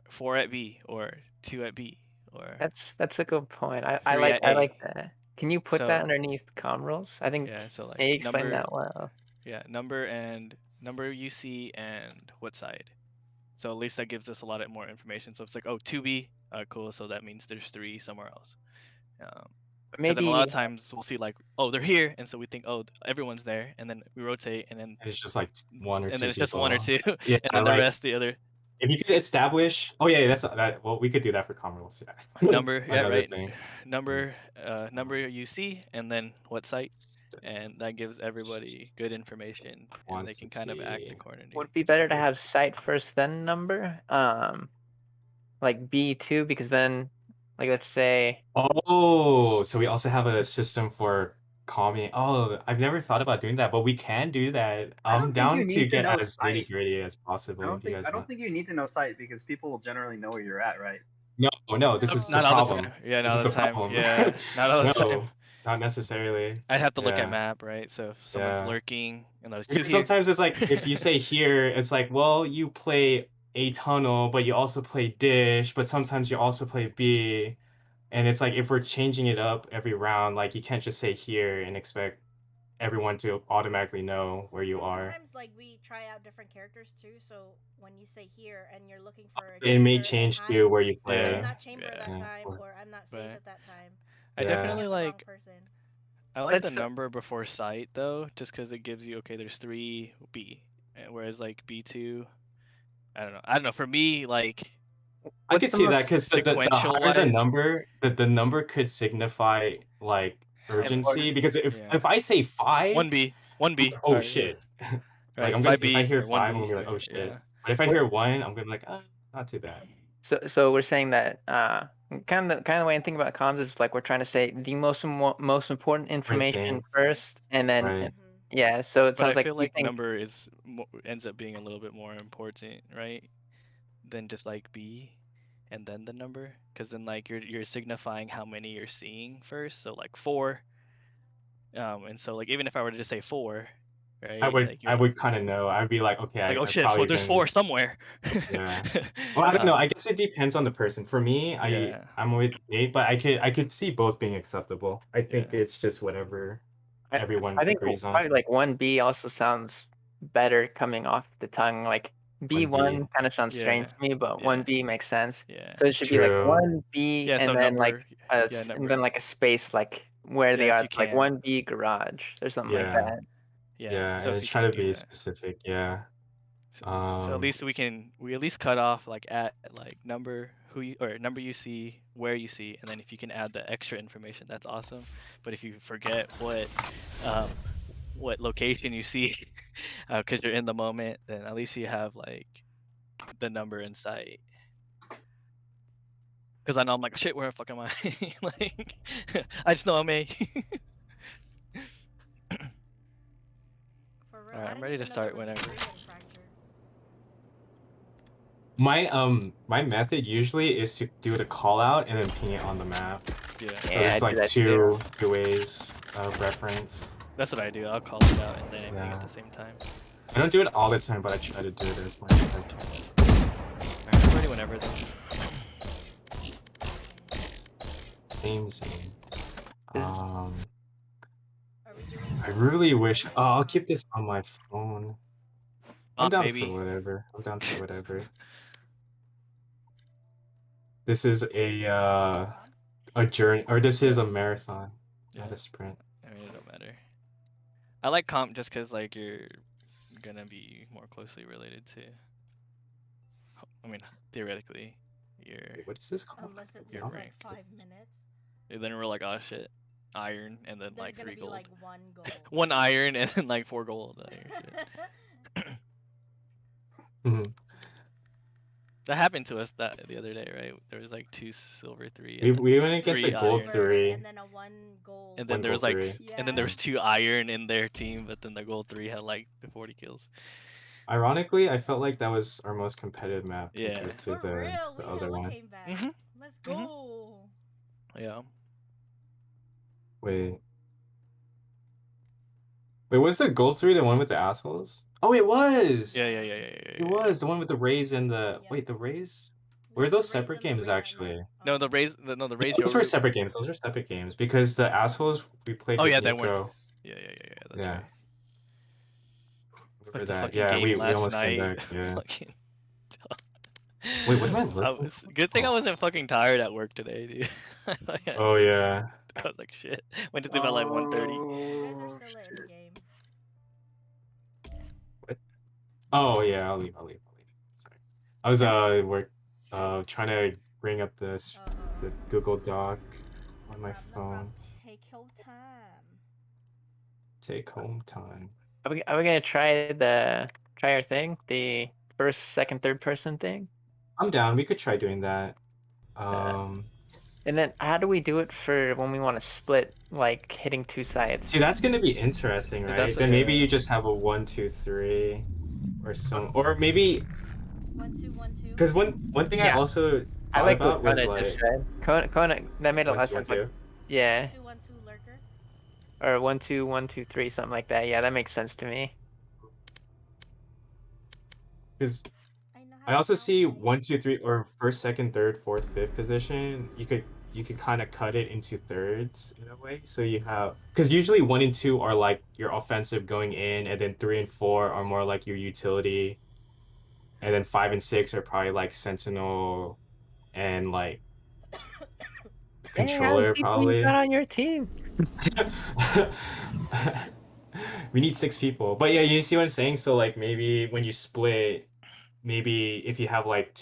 4 at B or 2 at B or. That's a good point. I 3 at A. like that. Can you put that So- underneath com rules? I think Yeah, so like A explained number- that well. Yeah, number UC and what side. So at least that gives us a lot more information. So it's like, oh, 2B, cool. So that means there's 3 somewhere else. 'Cause then Maybe a lot of times we'll see like, oh, they're here, and so we think, oh, everyone's there, and then we rotate, and then And it's just like one or two. and then it's just 1 or 2, Yeah, and then the like, rest the other If you could establish, oh yeah, that's that. Well, we could do that for comm rules. Yeah. number. Yeah, Another right. thing. Number UC, and then what site, and that gives everybody good information, and they can kind of act Quantity. accordingly. would it be better to have site first then number? Like B2 because then like let's say Oh, so we also have a system for calming. Oh, I've never thought about doing that, but we can do that. I don't I'm think you down need to to get know as site. nitty gritty as possible. I don't if you think guys I don't want. think you need to know site because people will generally know where you're at, right? No, this is the Not all the problem. time. Yeah, This not is all the the time. problem. Yeah, not all the No, time. not necessarily. I'd have to look Yeah. at map, right? So if someone's Yeah. lurking, and those Because sometimes it's like if you say here, it's like, well, you play a tunnel, but you also play dish, but sometimes you also play B. And it's like if we're changing it up every round, like you can't just say here and expect everyone to automatically know where you And are. sometimes like we try out different characters too, so when you say here and you're looking for a It may character change and to where you I'm play. not chamber at that Yeah. time or I'm not sage Right. at that time. I Yeah. definitely Get the wrong like person. I like Let's- the number before site though, just because it gives you okay. There's 3 B, whereas like B2, I don't know. For me, like I could see that because the higher the sequential-wise- number, the number could signify like urgency. Because if Yeah. if I say 5, 1B, 1B. oh or- shit. Right, Like I'm gonna, if 5B I hear or 5, I'm 1B, gonna be like, right, oh shit. yeah. But if I hear 1, I'm gonna be like, not too bad. so we're saying that kind of the way I think about comms is like we're trying to say the most important information thing. first and then Right. yeah, so it But sounds I like feel we like think number ends up being a little bit more important, right? Than just like B, and then the number, because then like you're signifying how many you're seeing first. So like 4, and so like even if I were to just say 4, right? I would like, I would kind of know. I'd be like, okay, like I oh shit, probably there's been- 4 somewhere. Yeah. Well, I don't know. Um, I guess it depends on the person. For me, Yeah. I'm with Nate, but I could see both being acceptable. I think it's just whatever everyone I think agrees on. probably like 1B also sounds better coming off the tongue. Like B1 kind of sounds strange Yeah, to me, but 1B makes sense. Yeah. So it should be like True. 1B Yeah, and so then like number- a yeah, and number. then like a space like where they Yeah, are, if you like can. 1B garage or something like Yeah. that. Yeah, so if and you try can to do be that. specific. Yeah. So at Um, least we at least cut off like at like number number you see, where you see, and then if you can add the extra information, that's awesome. But if you forget what location you see, because you're in the moment, then at least you have like the number in sight. Because I know I'm like shit. Where the fuck am I? Like I just know I'm A. For real, Alright, I I'm didn't ready to even know start there was a whenever. Korean fracture. my method usually is to do the call out and then ping it on the map. Yeah. So Yeah, I it's do like that too. two ways of reference. That's what I do. I'll call it out and then I ping Yeah. at the same time. I don't do it all the time, but I try to do it as much as I can. Alright, I'm ready whenever then. same. Is- Are we doing I really wish. Oh, I'll keep this on my phone. I'm down maybe. for whatever. I'm down for whatever. This is a journey, or this is a marathon, not a sprint. I mean, it don't matter. I like comp just because like you're gonna be more closely related to. I mean, theoretically, you're. Wait, what is this called? unless it You're takes right. like 5 minutes? And then we're like, oh shit, iron, and then There's like gonna 3 be gold. like 1 gold. 1 iron and then like 4 gold. Mhm. That happened to us the other day, right? There was like 2 silver 3. We And then we went against 3 a gold iron. 3. And then a 1 gold. And then 1 there was gold like, 3. and then there was 2 iron in their team, but then the gold 3 had like the 40 kills. Ironically, I felt like that was our most competitive map Yeah. compared to For real, the we other hella one. came back. Mhm. Let's go. Yeah. Wait, was the gold 3 the one with the assholes? Oh, it was. Yeah. It was the one with the Rays and the. Yeah. Wait, the Rays? Were those separate games actually? No, the raise, the raise. Those were separate games. Those were separate games because the assholes we played. Oh with yeah, they were. Nico. Yeah. That's Yeah. right. Remember Like the that? fucking Yeah, game we last almost came night. back. Yeah. Fucking- Wait, what am I looking? Good thing I wasn't fucking tired at work today, dude. Oh yeah. I was like, shit. Went to sleep at like 1:30. You guys are still in the game. Oh yeah, I'll leave. Sorry. I was trying to bring up the Google Doc on my phone. Take your time. Take home time. Are we gonna try our thing? The first, second, third person thing? I'm down. We could try doing that. And then how do we do it for when we want to split, like hitting 2 sides? See, that's gonna be interesting, right? That's Then okay. maybe you just have a 1, 2, 3, or some, or maybe 1, 2, 1, 2. because one thing I Yeah. also I thought like about what was Kona like just said. Kona, that made a lot of 1, sense. 2, 1, Like, yeah, 2, 1, 2 lurker. or 1, 2, 1, 2, 3, something like that. Yeah, that makes sense to me. because I know I how also to see count. 1, 2, 3, or first, second, third, fourth, fifth position. You could kind of cut it into thirds in a way. So you have, because usually 1 and 2 are like your offensive going in, and then 3 and 4 are more like your utility, and then 5 and 6 are probably like sentinel and like controller probably. Not on your team. We need 6 people. But yeah, you see what I'm saying? So like maybe when you split, maybe if you have like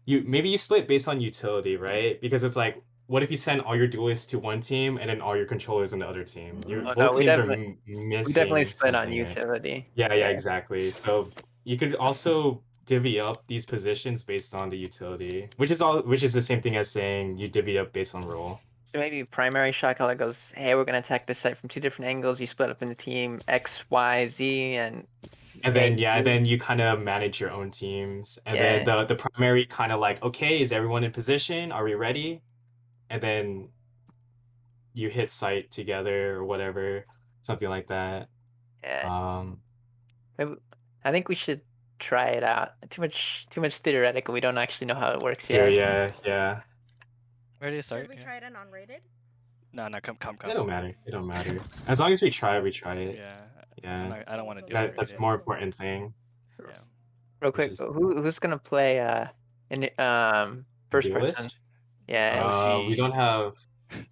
maybe you split based on utility, right? Because it's like, what if you send all your duelists to one team and then all your controllers on the other team? Oh, Both no, we teams are definitely- missing. We definitely split on something, right? utility. Yeah, exactly. So you could also divvy up these positions based on the utility, which is the same thing as saying you divvy up based on role. So maybe primary shot caller goes, hey, we're gonna attack this site from 2 different angles. You split up into team X, Y, Z, and then A, B. then you kind of manage your own teams, and then the primary kind of like, okay, is everyone in position? Are we ready? And then you hit site together or whatever, something like that. Yeah. I think we should try it out. Too much theoretical. We don't actually know how it works yet. Yeah. Ready to start? Should we try it on unrated? No, come. It don't matter. It don't matter. As long as we try it. Yeah. Yeah. I don't want to do That's the it. more important thing. Yeah. Real quick, who's gonna play in first Duelist? person? Yeah. We don't have.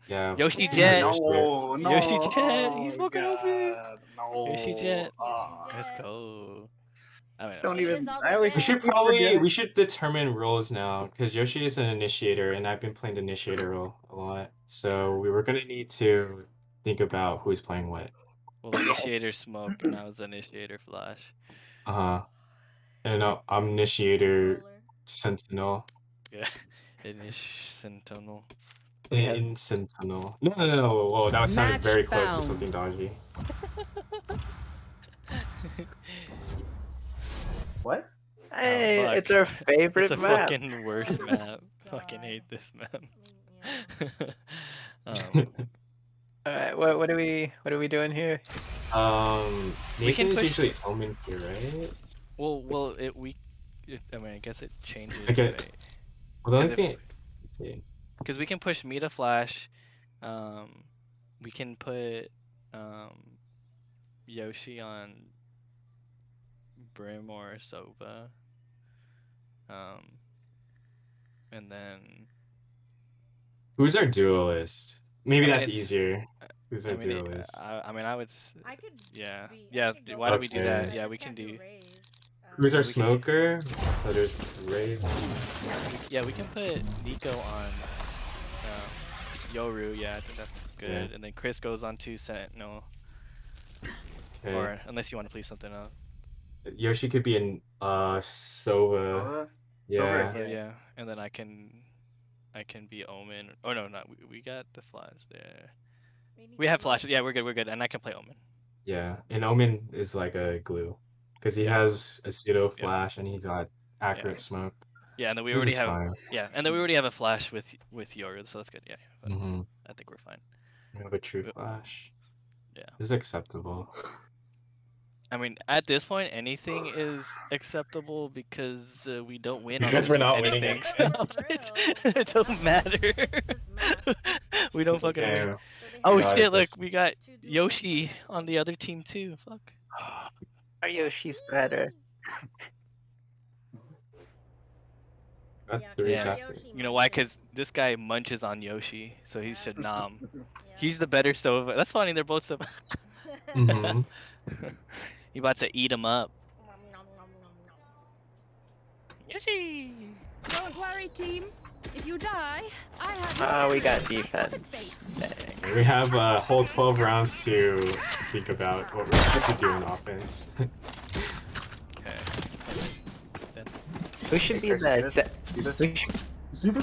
Yeah. Yoshi Yeah. Jet. No, Yoshi Jet. oh He's my fucking over. God, No. Yoshi Jet. Ah. Let's go. I mean, Don't It even. is all I always. the We should determine roles now because Yoshi is an initiator and I've been playing the initiator role a lot. So we were gonna need to think about who's playing what. well, the initiator smoke, and I was the initiator flash. And I'm initiator Controller. sentinel. Yeah. Sentinel. In sentinel. No. Whoa, that sounded Match very close to found. something dodgy. What? Hey, fuck. it's our favorite It's a map. fucking worst Oh map. my Fucking God. hate this map. Yeah. All right, what are we doing here? We can Nathan is push- usually Omen here, right? well, I mean, I guess it changes. Okay. Right? Well, the only Because thing, because we can push Mita Flash. We can put Yoshi on Brim or Sova. And then Who's our duelist? Maybe I mean, that's it's- easier. Who's our I mean, duelist? I mean, I would. I could. Yeah. be- I Yeah. could go Why do with we do Okay. that? I Yeah, just we can can't do. Raze. Who's our we can do- smoker? So there's Raze. Yeah, we can put Nico on Yoru. Yeah, I think that's good. Yeah. And then Chris goes on to Sentinel. Okay. Or unless you want to play something else. Yoshi could be in Sova. Yeah. Sova, Yeah. And then I can be Omen. Oh no, not we got the flash there. We have flashes. Yeah, we're good. We're good. And I can play Omen. Yeah. And Omen is like a glue. Because he has a pseudo flash and he's got accurate smoke. Yeah, and then we This already is have. fine. Yeah, and then we already have a flash with Yoru, so that's good. Yeah. But Mhm. I think we're fine. We have a true flash. Yeah. This is acceptable. I mean, at this point, anything is acceptable because we don't win. Because on we're not anything. winning It don't matter. We don't It's fucking okay. win. So they Oh got shit! it Look, this- we got two duelists. Yoshi on the other team too. Fuck. Our Yoshi's better. Got Yeah, 3 Yeah. chapters. Yoshi You know why? munches. Cause this guy munches on Yoshi, so he should nom. Yeah. He's the better Sova. That's funny. They're both Sova. Mhm. You about to eat him up. Nom, nom, nom, nom, nom. Yoshi. Don't worry, team. If you die, I have. We got defense. Dang. We have a whole 12 rounds to think about what we're supposed to do in offense. Okay. Then Who should be Chris, the see se- this?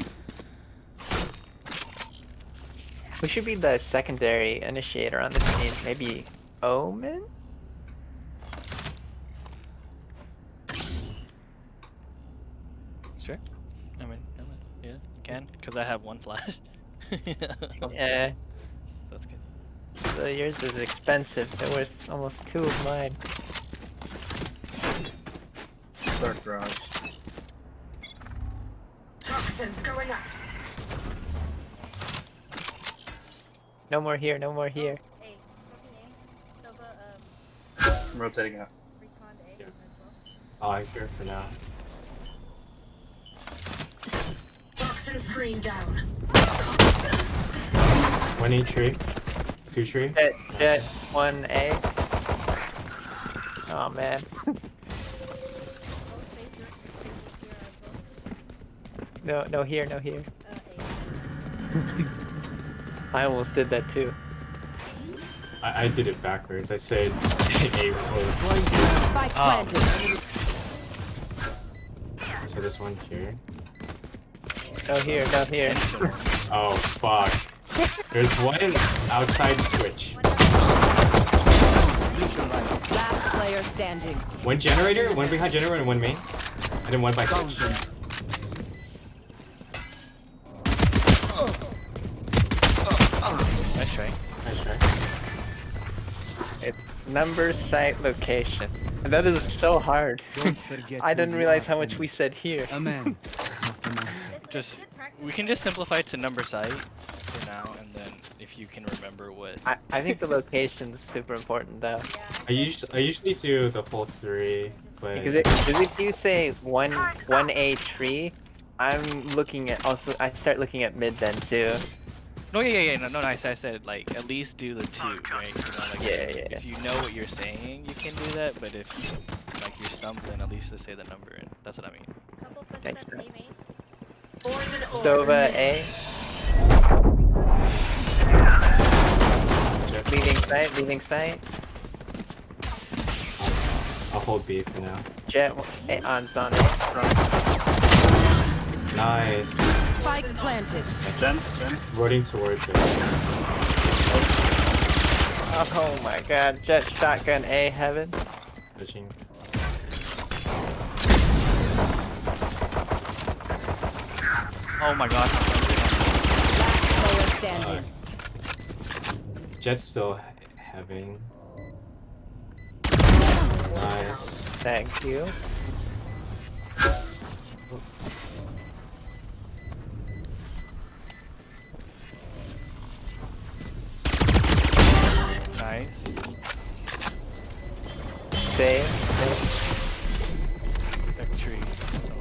who should be the secondary initiator on this team? Maybe Omen? Sure. I mean, yeah, you can, cause I have one flash. Yeah. That's good. So yours is expensive. They're worth almost 2 of mine. Dark garage. Toxins going up. No more here, no more here. Hey, smoking A. Sova, I'm rotating out. recon A Yeah. as well. I like her for now. Toxin screen down. 1 A tree. 2 tree. Jet 1A. Oh man. Oh, save your here as well. No here, no here. A. I almost did that too. I did it backwards. I said A was. Spike planted. So this one here. No here, no here. Oh fuck. There's one outside switch. Last player standing. 1 generator, 1 behind generator, and 1 main. And then 1 by switch. Nice try. Nice try. Number, site, location. And that is so hard. Don't forget I who didn't you realize are, how much Henry. we said here. A man, not a monster. Just we can just simplify it to number site for now, and then if you can remember what. I think the location's super important though. I usually do the full 3, but Because if you say one A tree, I'm looking at I start looking at mid then too. No, yeah, no. I said like at least do the 2, right? You know, like Yeah. if you know what you're saying, you can do that. But if like you're stumbling, at least to say the number, and that's what I mean. Couple Makes footsteps, A sense. main. Ores in order. Sova A. Leaving site. I'll hold B for now. Jet A on zone A. Nice. Spike planted. Jen? Rotating towards it. Oh my god, Jet shotgun A heaven. Switching. Oh my god. Player standing. Jet's still having. Nice. Thank you.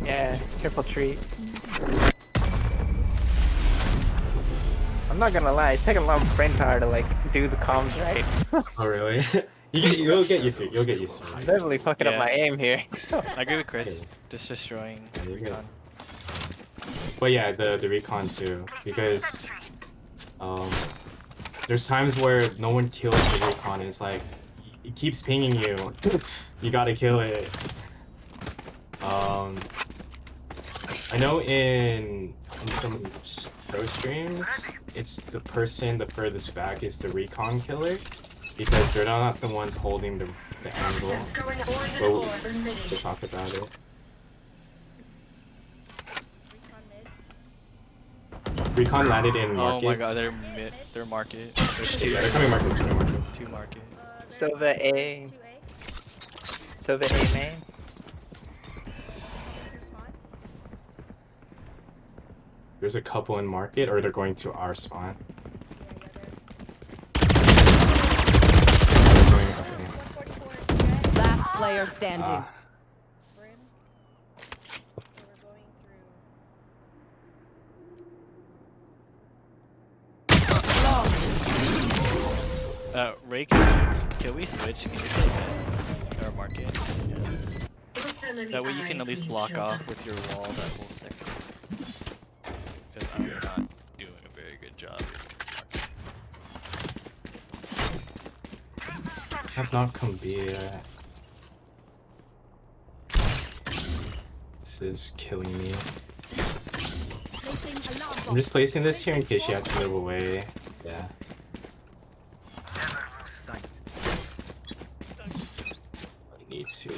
Yeah, careful tree. I'm not gonna lie, it's taking a lot of brain power to like do the comms right. Oh really? You'll get used to it. You'll get used to I'm it. definitely fucking up Yeah. my aim here. I agree with Chris. Just destroying you're good. recon. But yeah, the recon too, because there's times where no one kills the recon. And it's like it keeps pinging you. You gotta kill it. I know in some pro streams, it's the person the furthest back is the recon killer, because they're not the ones holding the angle. We'll talk about it. Recon landed in market. Oh my god, they're mid. They're market. There's two. Yeah, they're coming market. They're coming market. Two market. So the A. So the A main. There's a couple in market, or they're going to our spawn. Last player standing. Ray, can we switch? Can you play mid or market? Yeah. That way you can at least block off with your wall that whole sector. Because I'm not doing a very good job. Have not come B yet. This is killing me. I'm just placing this here in case she had to move away. Yeah. I need to.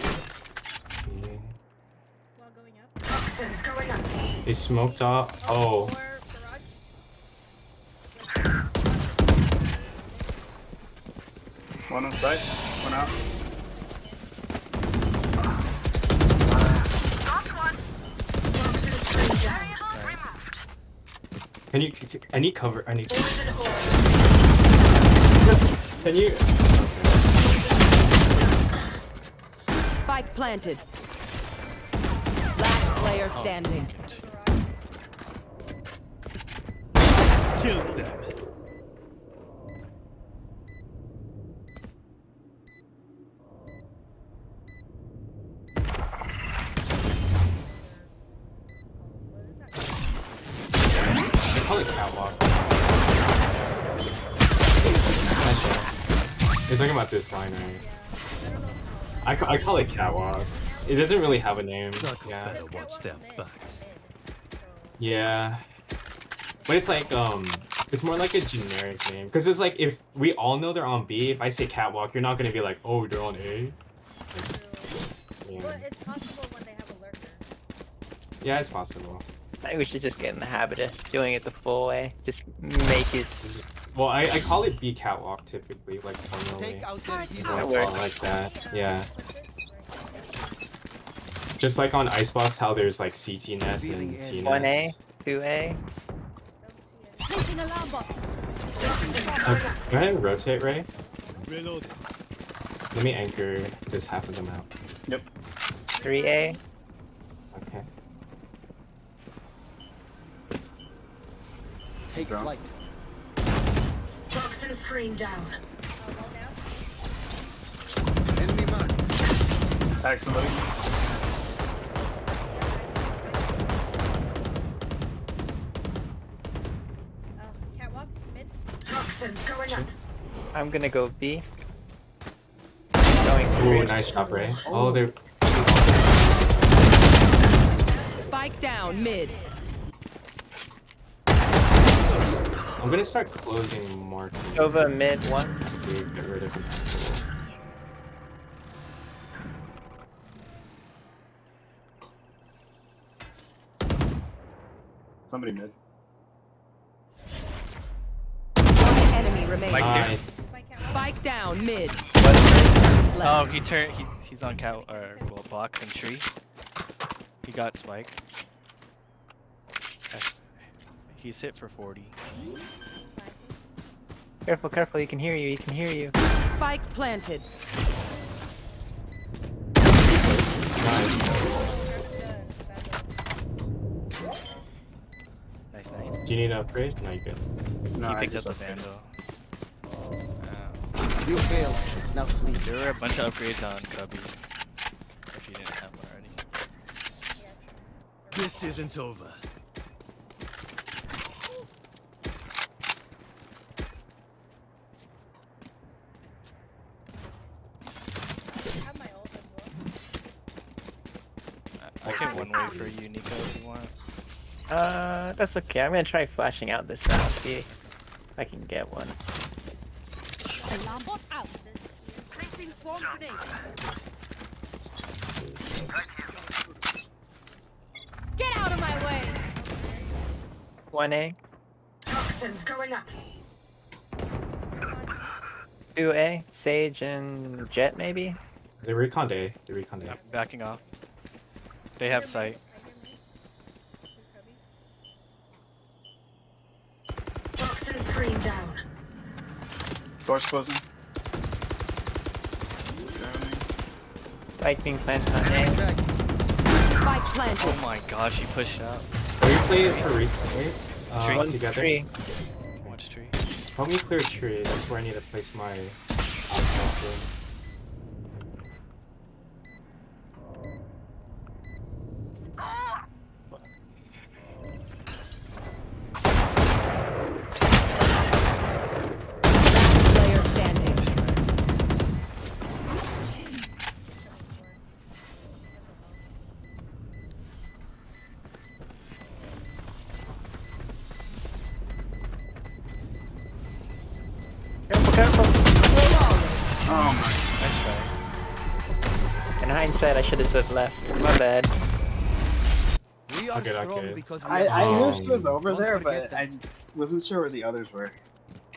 They smoked off. Oh. One on site, one out. Can you? I need cover. I need. Can you? Spike planted. Last player standing. Kill them. They call it catwalk. You're talking about this line, right? I call it catwalk. It doesn't really have a name. Yeah. Better watch their backs. Yeah. But it's like, it's more like a generic name. Because it's like, if we all know they're on B, if I say catwalk, you're not going to be like, oh, they're on A. Yeah. But it's possible when they have a lurker. Yeah, it's possible. I think we should just get in the habit of doing it the full way. Just make it. Well, I call it B catwalk typically, like formally. Take out their I hero. call it like that, yeah. Just like on Icebox, how there's like CT nest and T nest. 1A, 2A. Placing alarm bot. Go ahead and rotate, Ray. Reload. Let me anchor this half of them out. Yep. 3A. Okay. Take flight. Toxin screen down. Enemy mark. Tag somebody. Catwalk, mid. Toxins going up. I'm gonna go B. Going Ooh, three. nice job, Ray. Oh, they're. Spike down mid. I'm gonna start closing market. Nova mid 1. Just to get rid of it. Somebody mid. One enemy remaining. Nice. Spike down mid. Oh, he turned. He's on cow or well, box and tree. He got spike. He's hit for 40. Careful, careful. He can hear you. He can hear you. Spike planted. Nice. Do you need an upgrade? No, you good. No, He I picked up just the upgraded. Vandal. You failed. Now sleep. There were a bunch of upgrades on Cubby. If you didn't have one already. This isn't over. I have my ult as well. I can one way for you, Nico, if you want. That's okay. I'm gonna try flashing out this round. See if I can get one. Alarm bot out. Placing swarm grenade. Get out of my way. 1A, Toxins going up. 2A, Sage and Jet maybe. They reconned A. They reconned A. Yep, backing off. They have sight. Toxin screen down. Door's closing. Spike being planted on A. Spike planted. Oh my gosh, he pushed out. Can we play it for reset? Tree. Together. Tree. Watch tree. Help me clear tree. That's where I need to place my outcast. Player standing. Careful, careful. Oh my. Nice try. In hindsight, I should have said left. My bad. We are Okay, strong okay. because we I are knew she was over Don't there, forget but I wasn't sure where the others were.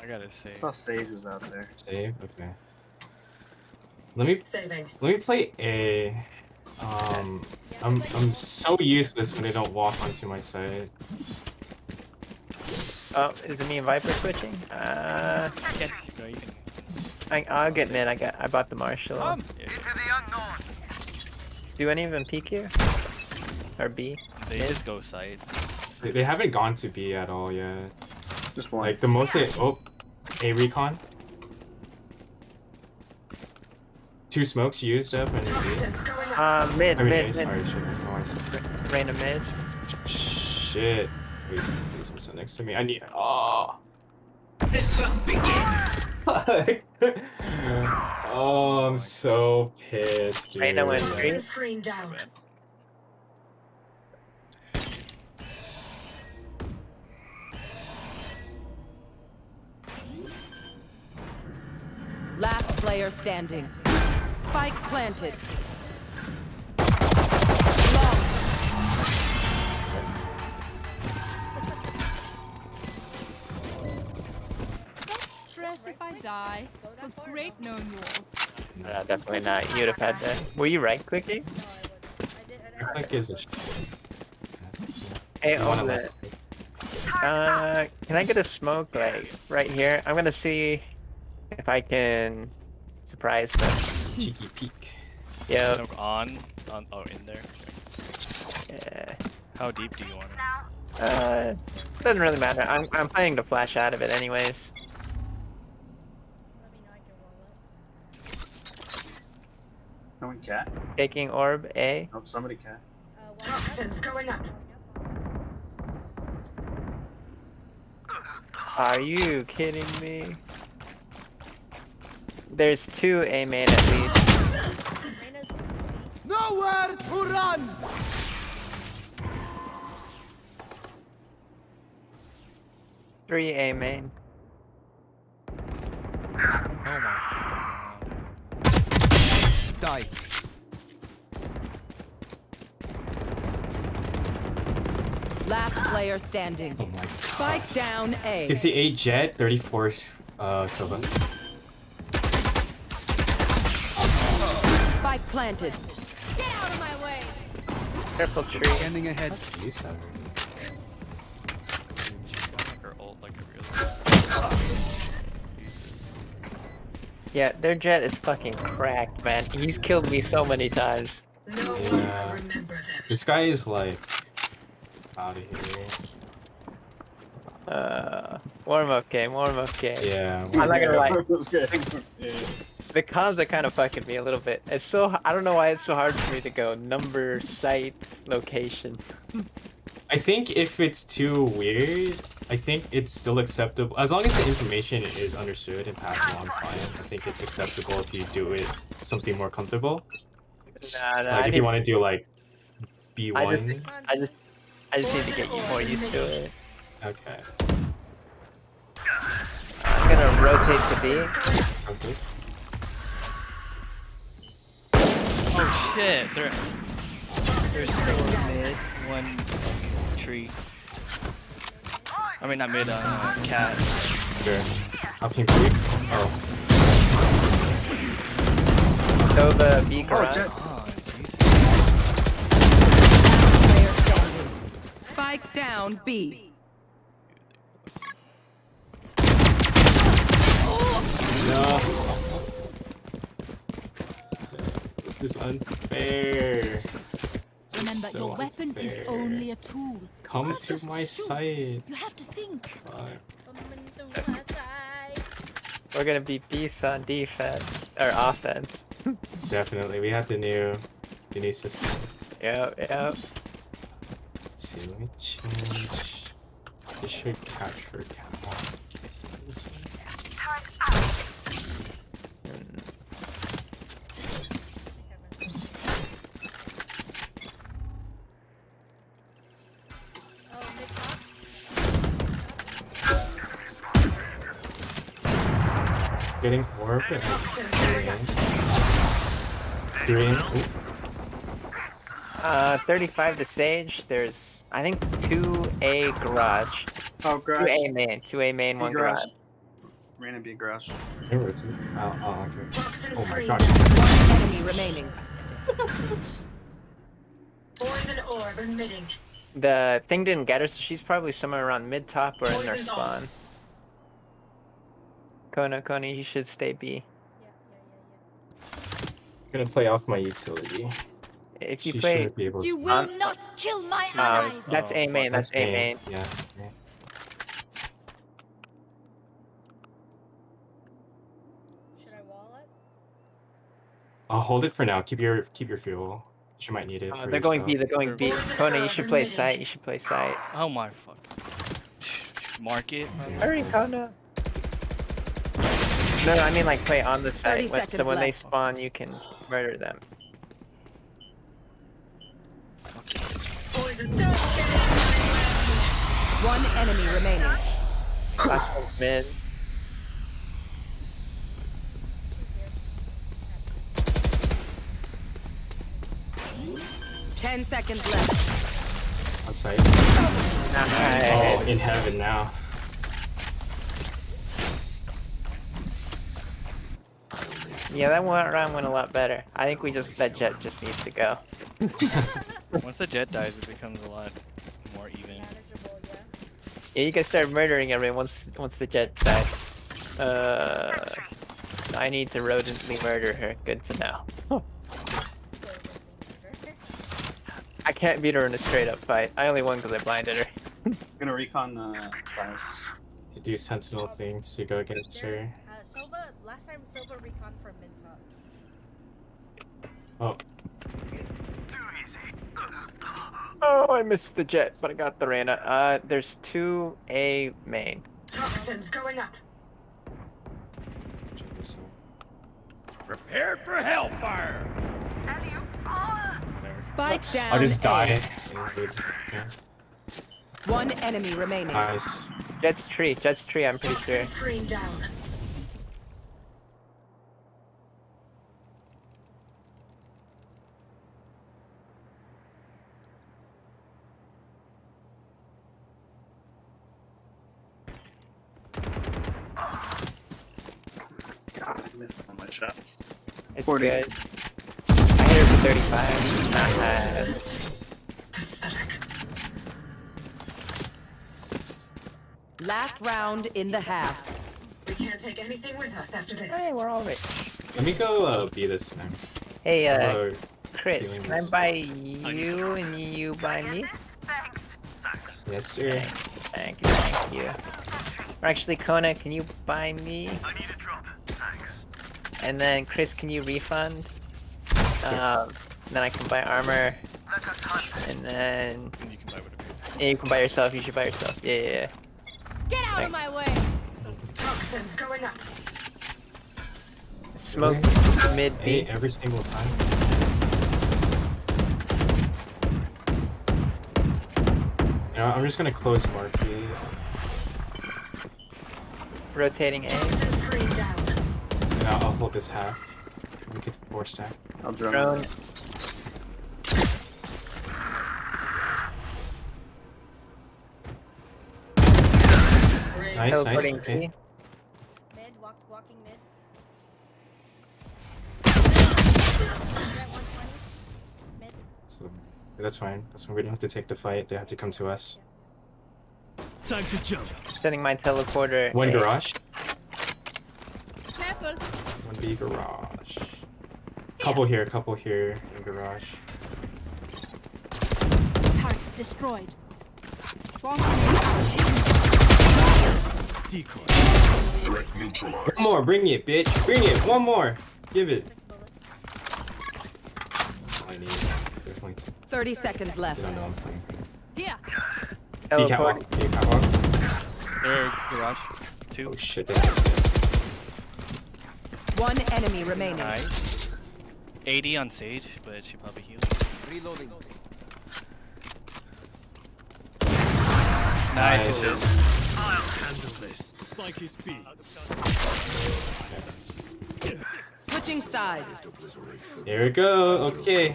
I gotta say. I saw Sage was out there. Save. Okay. Let Saving. me play A. I'm so useless when they don't walk onto my side. Oh, is it me and Viper switching? No, you can. I'll get mid. I bought the Marshall. Yeah. Into the unknown. Do any of them peek here? Or B? They Mid? just go sides. They haven't gone to B at all yet. Just one. Like the most A recon. 2 smokes used up and Toxins going up. Mid, I mean, mid, A, mid. sorry, shit. No, I said- Reyna mid. Shit. Wait, please, so next to me. I need. Oh. The hunt begins. Oh, I'm so pissed, dude. Reyna went Toxin green. screen down. Last player standing. Spike planted. Long. Don't stress if I die. It was great knowing you all. Definitely not. You would have had that. Were you right clicking? Like is a Hey, You wanna Omen. Can I get a smoke like right here? I'm gonna see if I can surprise them. cheeky peek. Yep. Smoke on, oh, in there. Yeah. How deep do you want it? Doesn't really matter. I'm planning to flash out of it anyways. Let me know I can roll it. No one cat. Taking orb A. Oh, somebody cat. Toxins going up. Are you kidding me? There's 2 A main at least. Reyna's Nowhere to run. 3 A main. Oh my. Die. Last player standing. Oh my god. Spike down A. 68 Jet, 34 Silva. Spike planted. Get out of my way. Careful tree. Standing ahead. Use that. Her ult like a real. Yeah, their jet is fucking cracked, man. He's killed me so many times. No one will Yeah. remember them. This guy is like out of here. Warm up game, warm up game. Yeah. I'm not gonna lie. Okay. Yeah. The comms are kind of fucking me a little bit. It's so I don't know why it's so hard for me to go number, site, location. I think if it's too weird, I think it's still acceptable. As long as the information is understood and passed along fine, I think it's acceptable if you do it something more comfortable. Nah, Like if you want to do like B1. I just need to get you more used to it. Okay. I'm gonna rotate to B. Okay. Oh shit! There's four mid, one tree. I mean not mid, cat. Sure. Option 3? Oh. Throw the B garage. Player standing. Spike down B. No. This is unfair. Remember, So your weapon is unfair. only a tool. Come Just to my shoot. side. You have to think. We're gonna be beasts on defense or offense. Definitely, we have the new system. Yep, yep. Let's see, let me change. This should capture camera. Okay, so this one. Getting orb and 3 in. 35 to Sage. There's, I think, 2A garage. Oh, garage. 2A main. 2A main, one garage. Random B garage. Remember, it's me. Oh, okay. Oh my gosh. One enemy remaining. Poison orb emitting. The thing didn't get her, so she's probably somewhere around mid top or in their Poison's off. spawn. Kona, you should stay B. I'm gonna play off my utility. If you She play, shouldn't be able to. You will not kill my allies. that's A main. That's A main. Yeah. Should I wall it? I'll hold it for now. Keep your fuel. She might need it. for They're going B. yourself. They're going B. Kona, you should play site. You should play site. Oh my fuck. Mark it. Hurry, Kona. No, I mean like play on the 30 site. So seconds when they left. spawn, you can murder them. Poison. One enemy remaining. Last one's mid. She's 10 seconds left. On site. Nice. Oh, in heaven now. Yeah, that one round went a lot better. I think that jet just needs to go. Once the jet dies, it becomes a lot more even. Manageable, yeah. Yeah, you can start murdering everyone once the jet dies. So I need to rodently murder her. Good to know. I can't beat her in a straight up fight. I only won because I blinded her. I'm gonna recon the class. You do sentinel things to go against her. Silva, last time Silva recon from mid top. Oh, Oh, I missed the jet, but I got the Reyna. There's 2A main. Toxins going up. check this out. Prepare for hellfire. Spike down. I'll just A. die. Yeah. One enemy remaining. Nice. Jet's tree, I'm pretty sure. Toxin screen down. God, I missed all my shots. It's 40. good. I hit her for 35. Not bad. Last round in the half. We can't take anything with us after this. Hey, we're all rich. Let me go B this time. Hey, Hello, Chris, feeling can I this. buy you and you buy me? Yes, sir. Thank you, thank you. Or actually, Kona, can you buy me? I need a drop. Thanks. And then Chris, can you refund? Then I can buy armor. Let us hunt. And then You can buy whatever. yeah, you can buy yourself. You should buy yourself. Yeah. Get out of my way! Toxins going up. Smoke mid Hey, B. every single time. You know, I'm just gonna close marquee. Rotating A. Toxin screen down. And I'll hold this half. We could 4-stack. I'll drone. Drone. Nice, nice. Teleporting Okay. B. Mid, walking mid. Jet 120. Mid. So, that's fine. That's when we don't have to take the fight. They have to come to us. Time to jump. Setting my teleporter. One A. garage. Careful! One B garage. Couple here in garage. Targets destroyed. Swarm Decoy. Threat neutralized. One more, bring it, bitch. Bring it. One more. Give it. 6 bullets. I need. There's like 30 seconds left. I don't know. I'm playing. Here! B Teleport. catwalk. B catwalk. There, garage. 2. Oh shit, they missed it. One enemy remaining. Nice. 80 on Sage, but she probably healed. Reloading. Nice. I'll handle this. Spike is B. Switching sides. Here we go. Okay.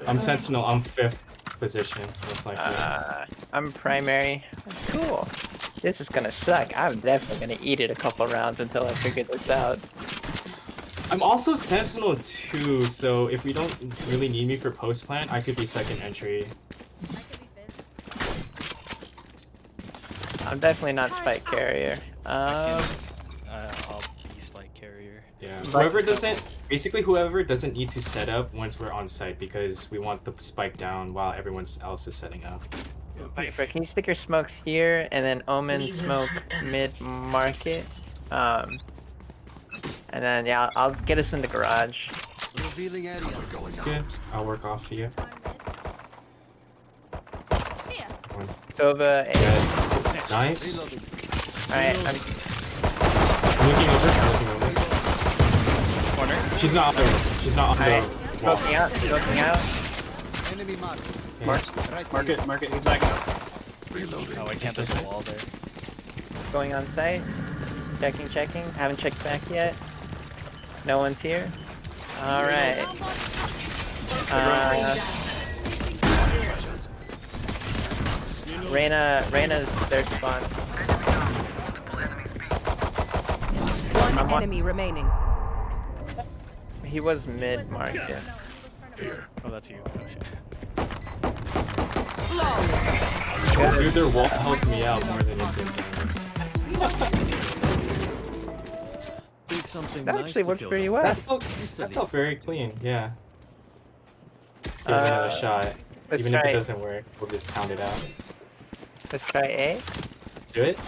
I'm Sentinel. I'm 5th position. Most likely. I'm primary. Cool. This is gonna suck. I'm definitely gonna eat it a couple rounds until I figure this out. I'm also Sentinel too, so if we don't really need me for post plant, I could be second entry. I could be fifth. I'm definitely not spike carrier. I'll be spike carrier. Yeah. But- Whoever doesn't need to set up once we're on site because we want the spike down while everyone else is setting up. Viper, can you stick your smokes here and then Omen smoke mid market? And then yeah, I'll get us in the garage. Revealing area. Good. I'll work off you. Here! One. Sova, A. Good. Nice. Reloading. Alright, I'm I'm looking over. corner. She's not on the. She's not on Alright, the wall. smoking out, smoking out. Enemy mark. Okay. Right Market, market, he's backing up. Oh, I can't touch the wall there. Going on site. Checking. Haven't checked back yet. No one's here. Alright. Reyna's their spawn. Multiple enemies B. One I'm on- enemy remaining. He was mid market. No, he was front of us. Oh, that's you. Oh, shit. Dude, their wall helped me out more than it did. Think something That nice actually to worked kill pretty them. well. That felt very clean, yeah. Let's give it another shot. Let's Even if try it it. doesn't work, we'll just pound it out. Let's try A. Let's do it.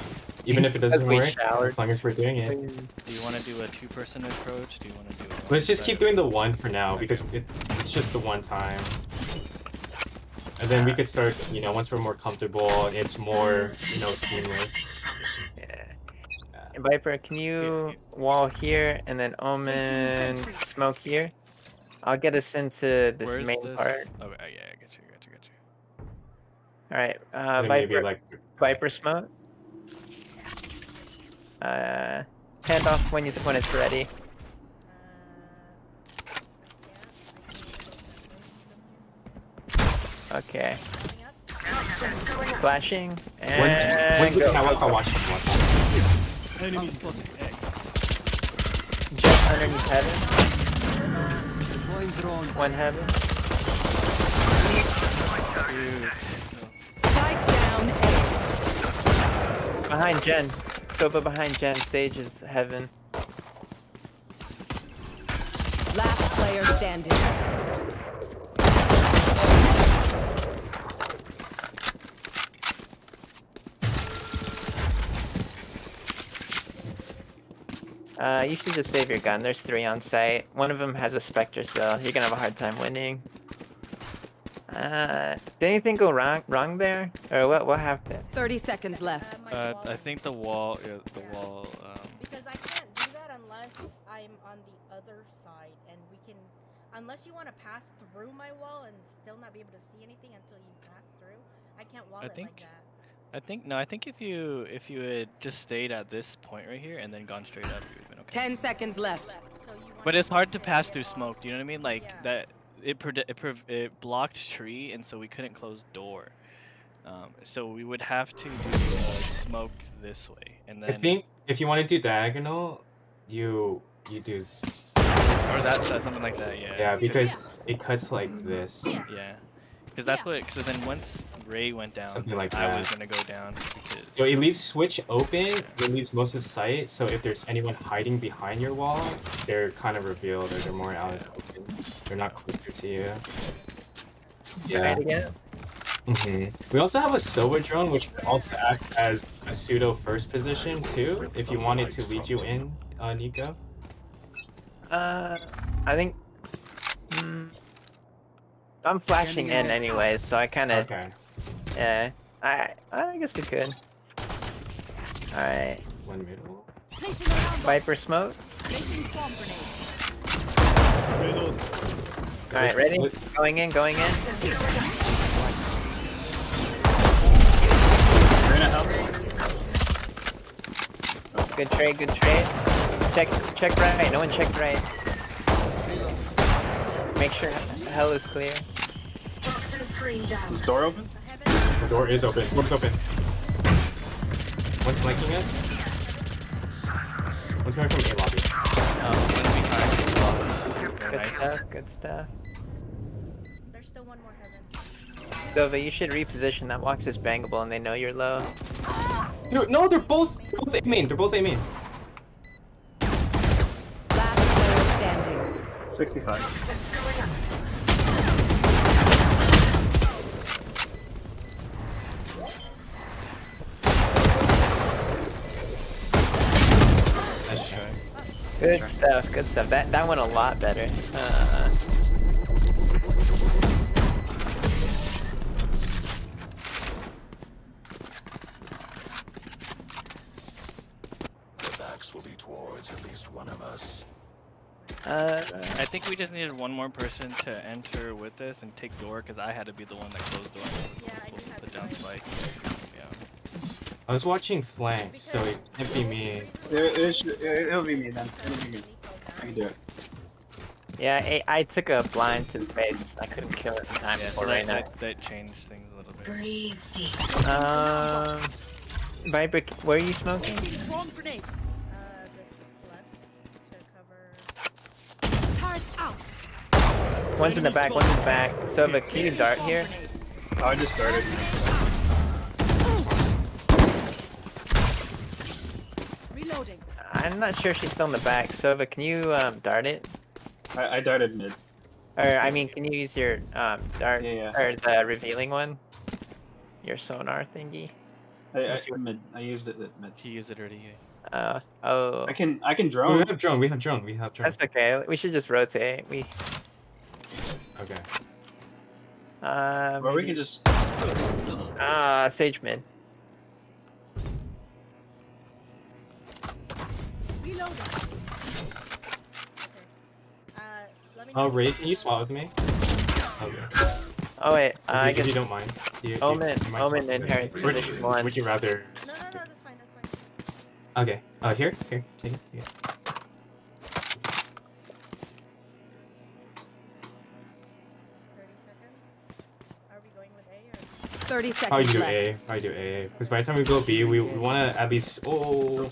Even if it doesn't Because we work, showered. as long as we're doing it. Do you want to do a 2-person approach? Do you want to do a Let's just keep one-sided? doing the one for now, because it's just the one time. And then we could start, once we're more comfortable, it's more, seamless. Yeah. And Viper, can you wall here and then Omen smoke here? I'll get us into this Where's main this? part. Oh, yeah, I got you. Alright, And then maybe Viper, like, Viper smoke. Hand off when it's ready. Okay. Flashing and When's the go. I'll watch it. Enemy spotted. A. Just underneath heaven. Deploying drone. One heaven. Spike down. Behind Jen. Sova behind Jen. Sage is heaven. Last player standing. You should just save your gun. There's 3 on site. One of them has a Spectre, so you're gonna have a hard time winning. Did anything go wrong there? Or what happened? 30 seconds left. I think the wall, Because I can't do that unless I'm on the other side, and we can, unless you want to pass through my wall and still not be able to see anything until you pass through. I can't wall it like that. I think if you had just stayed at this point right here and then gone straight up, you would have been okay. 10 seconds left. So you want But it's hard to pass through smoke. Do you know what I mean? Like that, it blocked tree, and so we couldn't close door. So we would have to do smoke this way, and then. I think if you want to do diagonal, you do. Or that side, something like that, yeah. Yeah, because it cuts like this. Yeah. Because that's what. So then once Ray went down, Something like I that. was gonna go down because. So it leaves switch open, it leaves most of sight, so if there's anyone hiding behind your wall, they're kind of revealed or they're more out in the open. They're not closer to you. Yeah. We also have a Sova drone, which can also act as a pseudo first position too, if you wanted to lead you in, Nico. I think I'm flashing in anyways, so I kind of. Okay. Yeah. I guess we could. All right. One middle. Viper smoke. Reload. All right, ready? Going in. Gonna help. Good trade. Check right. No one checked right. Make sure hell is clear. Is the door open? The door is open. Door's open. One's flanking us. One's coming from A lobby. Good stuff. There's still one more heaven. Sova, you should reposition. That box is bangable and they know you're low. No, they're both A main. They're both A main. Last player standing. 65. Good stuff. That went a lot better. The backs will be towards at least one of us. I think we just needed one more person to enter with us and take door, because I had to be the one that closed door. Yeah, I just had Put to down do it. spike. Yeah. I was watching flank, so it can't be me. It'll be me then. It'll be me. I can do it. Yeah, I took a blind to the face. I couldn't kill it in time Yeah, for so right now. that changed things a little bit. Breathe deep. Viper, where are you smoking? This left to cover. Turret out. One's in the back. Sova, can you dart here? Oh, I just started. Reloading. I'm not sure if she's still in the back. Sova, can you dart it? I darted mid. Or I mean, can you use your dart or the revealing one? Your sonar thingy. I used it at mid. He used it already. Oh. I can drone. We have drone. That's okay. We should just rotate. Okay. Or we can just. Sage mid. Reloading. Oh, Ray, can you swap with me? Okay. Oh wait, I if guess you don't mind. Omen you might swap with me. inherits position 1. Would you rather? No, that's fine. Okay. Here. Take it. 30 seconds. Are we going with A or? 30 Probably seconds do left. A. Probably do A. Because by the time we go B, we want to at least. Oh.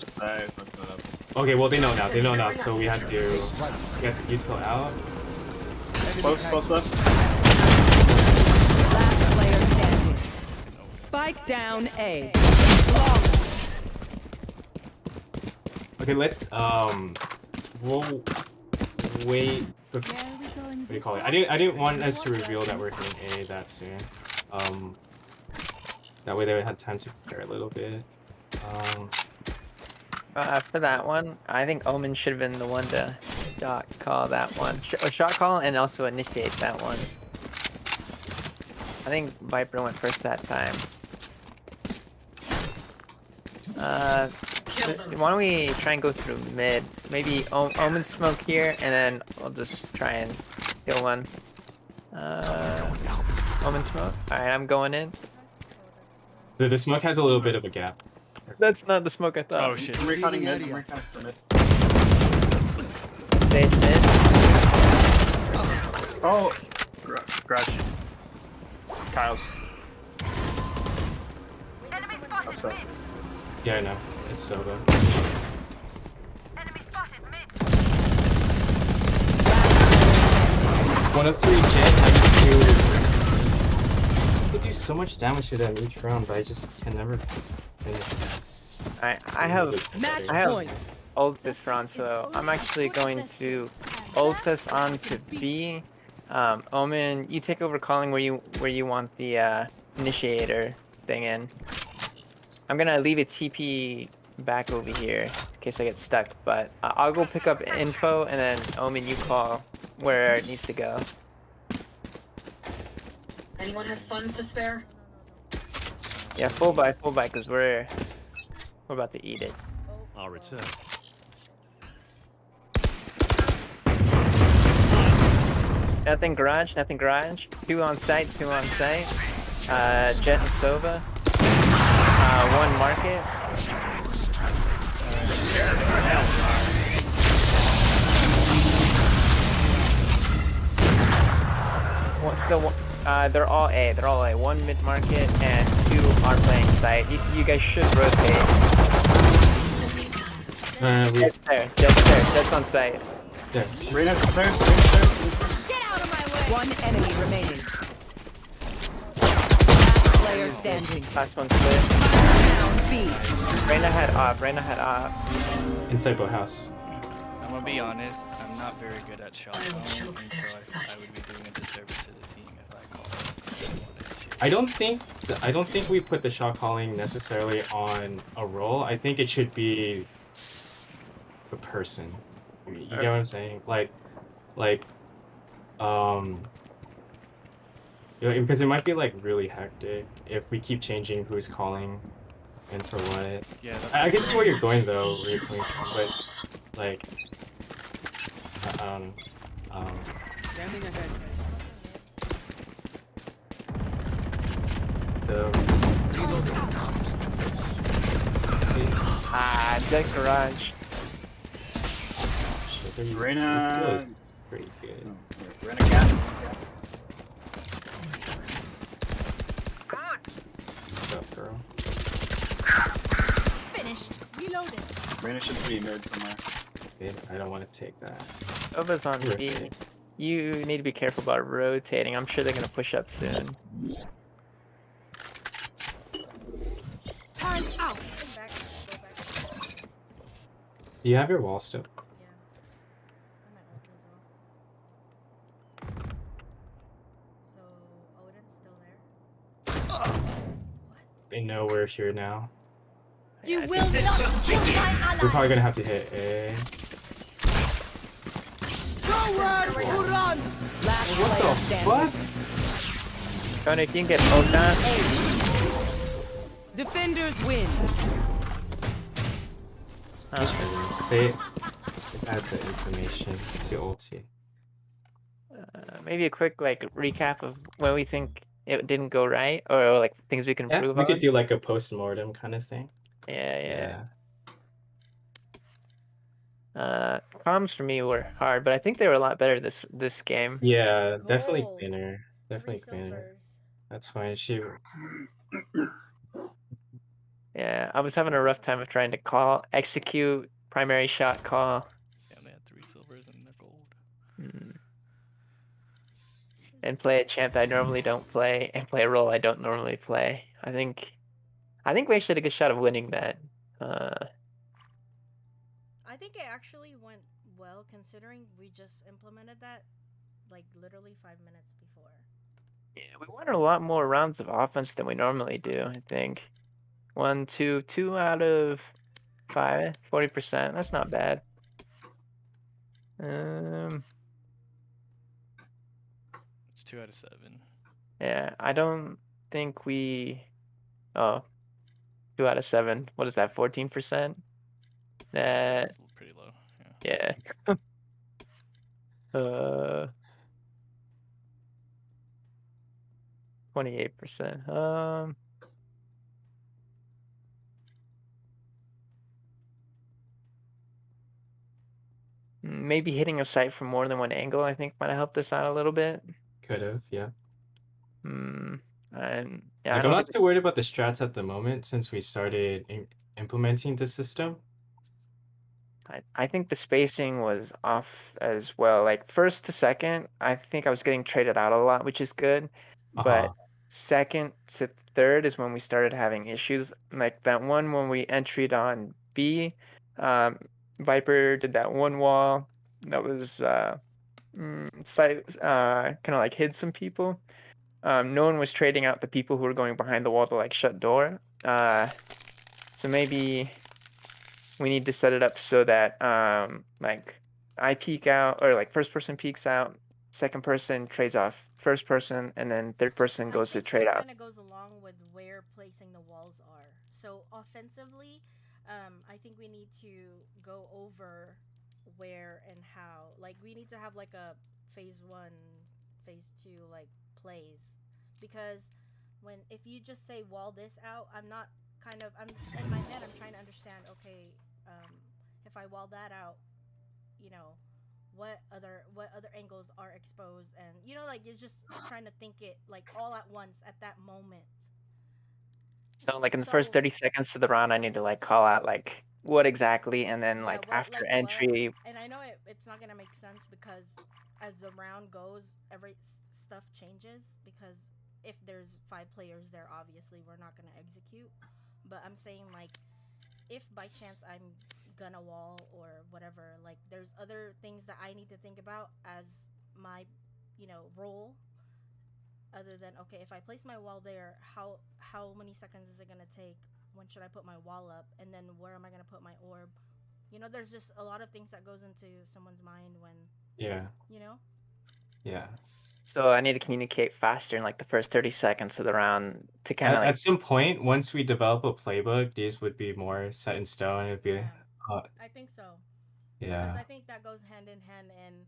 Okay. Well, they know now. So we have to get the util out. Close left. Last player standing. Spike down A. Okay. We'll wait. What do you call it? I didn't want us to reveal that we're hitting A that soon. That way they had time to prepare a little bit. For that one, I think Omen should have been the one to shot call that one. Or shot call and also initiate that one. I think Viper went first that time. Why don't we try and go through mid? Maybe Omen smoke here, and then we'll just try and kill one. Omen smoke. Alright, I'm going in. The smoke has a little bit of a gap. That's not the smoke I thought. Oh shit. I'm recutting mid. I'm recutting for mid. Sage mid. Oh, Crash. Kyle's. Upset. Yeah, I know. It's Sova. Enemy spotted mid. 103 Jet, 92. I could do so much damage to them each round, but I just can never finish it. I have ult this round, so I'm actually going to ult this onto B. Omen, you take over calling where you want the initiator thing in. I'm gonna leave a TP back over here in case I get stuck, but I'll go pick up info and then Omen, you call where it needs to go. Anyone have funds to spare? Yeah, full buy, because we're about to eat it. I'll return. Nothing garage. 2 on site. Jet and Sova. 1 market. They're all A. 1 mid market and 2 are playing site. You guys should rotate. Jet's there. Jet's on site. Yeah. Right upstairs. Get out of my way! One enemy remaining. Last player standing. Last one split. Down B. Reyna had op. Inside boat house. I'm gonna be honest, I'm not very good at shot calling, and so I would be doing a disservice to the team if I called. I don't think we put the shot calling necessarily on a role. I think it should be the person. You get what I'm saying? Because it might be like really hectic if we keep changing who's calling and for what. Yeah, I can see where you're going though, where you're coming from, but like, Standing ahead. Jet garage. Reyna. Pretty good. Reyna cat. What's up, girl? Finished. Reloaded. Reyna should be mid somewhere. I don't want to take that. Sova's on B. Rotate. You need to be careful about rotating. I'm sure they're gonna push up soon. Time out. Do you have your wall still? They know we're here now. You will not kill my ally. We're probably gonna have to hit A. Run! Last What player the standing. fuck? Tony, if you can get ult down. Defenders win. They add the information to ulti. Maybe a quick recap of when we think it didn't go right, or like things we can Yeah, improve we on. could do like a post-mortem kind of thing. Yeah. Comms for me were hard, but I think they were a lot better this game. Yeah, definitely cleaner. Definitely cleaner. That's fine. Yeah, I was having a rough time of trying to execute primary shot call. Yeah, they had 3 silvers and a gold. And play a champ that I normally don't play, and play a role I don't normally play. I think we actually had a good shot of winning that. I think it actually went well considering we just implemented that like literally 5 minutes before. Yeah, we won a lot more rounds of offense than we normally do, I think. 2 out of 40%. That's not bad. It's 2 out of 7. Yeah, I don't think we. Oh, 2 out of 7. What is that? 14%. That. It's pretty low. Yeah. 28%. Maybe hitting a site from more than one angle, I think, might have helped us out a little bit. Could have, yeah. And yeah, like, I'm not too worried about the strats at the moment since we started implementing the system. I think the spacing was off as well. Like first to second, I think I was getting traded out a lot, which is good. But second to third is when we started having issues. Like that one when we entered on B, Viper did that one wall that was kind of like hid some people. No one was trading out the people who were going behind the wall to like shut door. So maybe we need to set it up so that like I peek out, or like first person peeks out, second person trades off first person, and then third person goes to trade out. Kind of goes along with where placing the walls are. So offensively, I think we need to go over where and how. Like we need to have like a phase 1, phase 2 like plays, because if you just say wall this out, I'm in my head I'm trying to understand, okay, if I wall that out, you know, what other angles are exposed, and you know, like it's just trying to think it like all at once at that moment. So like in the first 30 seconds to the round, I need to like call out like what exactly, and then like after entry. And I know it's not gonna make sense because as the round goes, every stuff changes, because if there's 5 players there, obviously we're not gonna execute. But I'm saying like if by chance I'm gonna wall or whatever, like there's other things that I need to think about as my, you know, role, other than okay, if I place my wall there, how many seconds is it gonna take? When should I put my wall up? And then where am I gonna put my orb? You know, there's just a lot of things that goes into someone's mind when you know. Yeah. So I need to communicate faster in like the first 30 seconds of the round to kind of like... At some point, once we develop a playbook, these would be more set in stone. It'd be I think so. Yeah. Because I think that goes hand in hand. And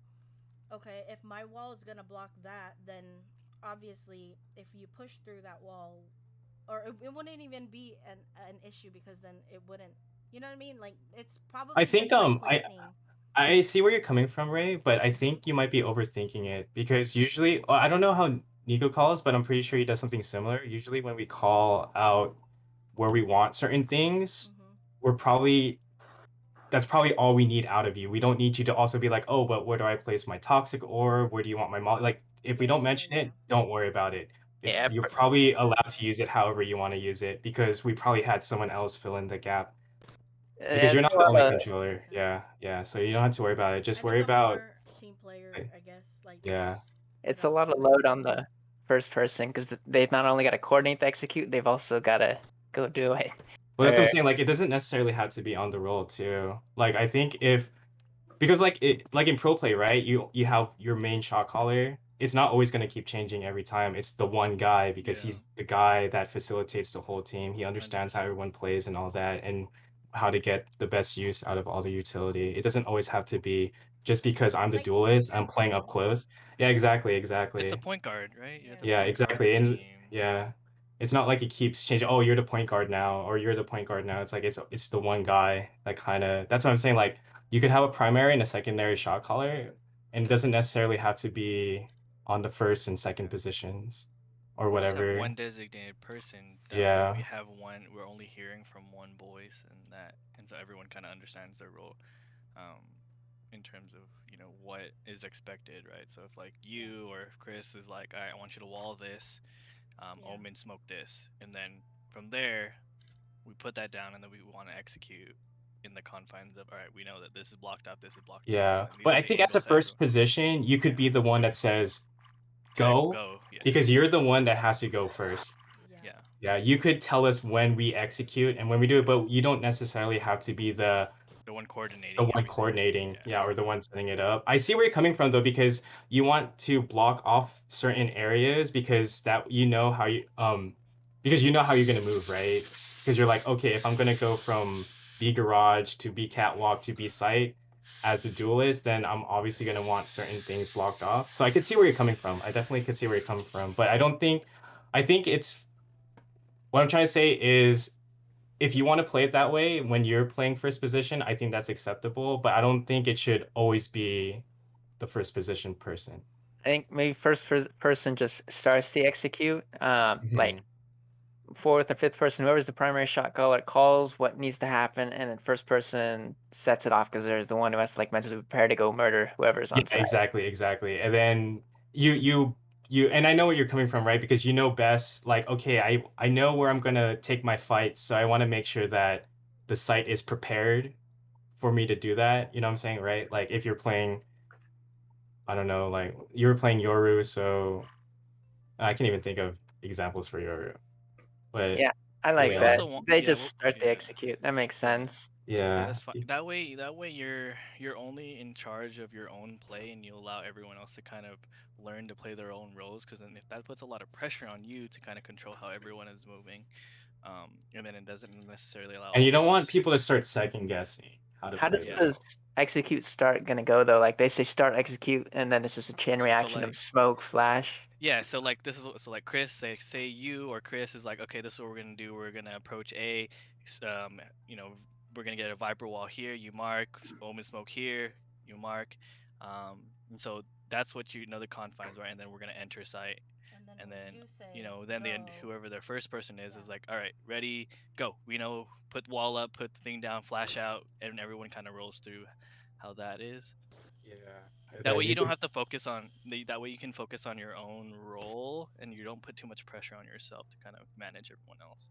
okay, if my wall is gonna block that, then obviously if you push through that wall, or it wouldn't even be an issue, because then it wouldn't, you know what I mean? Like it's probably I think I see where you're coming from, Ray, but I think you might be overthinking it, because usually, I don't know how Nico calls, but I'm pretty sure he does something similar. Usually when we call out where we want certain things, that's probably all we need out of you. We don't need you to also be like, oh, but where do I place my toxic orb? Where do you want my molly? Like, if we don't mention it, don't worry about it. You're probably allowed to use it however you want to use it, because we probably had someone else fill in the gap. Because you're not the only controller. Yeah. So you don't have to worry about it. Just worry about team player, I guess. Like it's a lot of load on the first person, because they've not only got to coordinate to execute, they've also got to go do it. Well, that's what I'm saying. Like, it doesn't necessarily have to be on the roll too. Like, I think because like in pro play, right? You have your main shot caller. It's not always going to keep changing every time. It's the one guy, because he's the guy that facilitates the whole team. He understands how everyone plays and all that, and how to get the best use out of all the utility. It doesn't always have to be just because I'm the duelist, I'm playing up close. Yeah, exactly. It's the point guard, right? Yeah, exactly. And it's not like it keeps changing. Oh, you're the point guard now, or you're the point guard now. It's like it's the one guy that kind of. That's what I'm saying. Like, you could have a primary and a secondary shot caller, and it doesn't necessarily have to be on the first and second positions, or whatever. Just have one designated person. We have one. We're only hearing from one voice, and so everyone kind of understands their role, in terms of what is expected, right? So if like you or if Chris is like, all right, I want you to wall this, Omen smoke this, and then from there, we put that down, and then we want to execute in the confines of, all right, we know that this is blocked out, this is blocked out. Yeah, but I think as a first position, you could be the one that says go, because you're the one that has to go first. Yeah, you could tell us when we execute and when we do it, but you don't necessarily have to be the one coordinating. The one coordinating, yeah, or the one setting it up. I see where you're coming from though, because you want to block off certain areas because that how you because you know how you're gonna move, right? Because you're like, okay, if I'm gonna go from B garage to B catwalk to B site as a duelist, then I'm obviously gonna want certain things blocked off. So I could see where you're coming from. I definitely could see where you're coming from, but I think it's what I'm trying to say is if you want to play it that way when you're playing first position, I think that's acceptable, but I don't think it should always be the first position person. I think maybe first person just starts the execute. Like fourth or fifth person, whoever's the primary shot caller, calls what needs to happen, and then first person sets it off because there's the one who has to like mentally prepare to go murder whoever's on site. Exactly. And then you and I know where you're coming from, right? Because you know best, like, okay, I know where I'm gonna take my fight, so I want to make sure that the site is prepared for me to do that. You know what I'm saying, right? Like if you're playing, I don't know, like you were playing Yoru, so I can't even think of examples for Yoru. But yeah, I like that. They just start the execute. That makes sense. Yeah, that's fine. That way you're only in charge of your own play, and you allow everyone else to kind of learn to play their own roles. Because then if that puts a lot of pressure on you to kind of control how everyone is moving, and then it doesn't necessarily allow. And you don't want people to start second guessing how does this execute start gonna go though? Like they say start execute, and then it's just a chain reaction of smoke, flash. Yeah, so like this is so like Chris, say you or Chris is like, okay, this is what we're gonna do. We're gonna approach A, we're gonna get a Viper wall here. You mark Omen smoke here. You mark, and so that's what the confines, right? And then we're gonna enter site, and then whoever their first person is like, all right, ready, go. We know, put wall up, put the thing down, flash out, and everyone kind of rolls through how that is. Yeah. That way you don't have to focus on that way you can focus on your own role and you don't put too much pressure on yourself to kind of manage everyone else.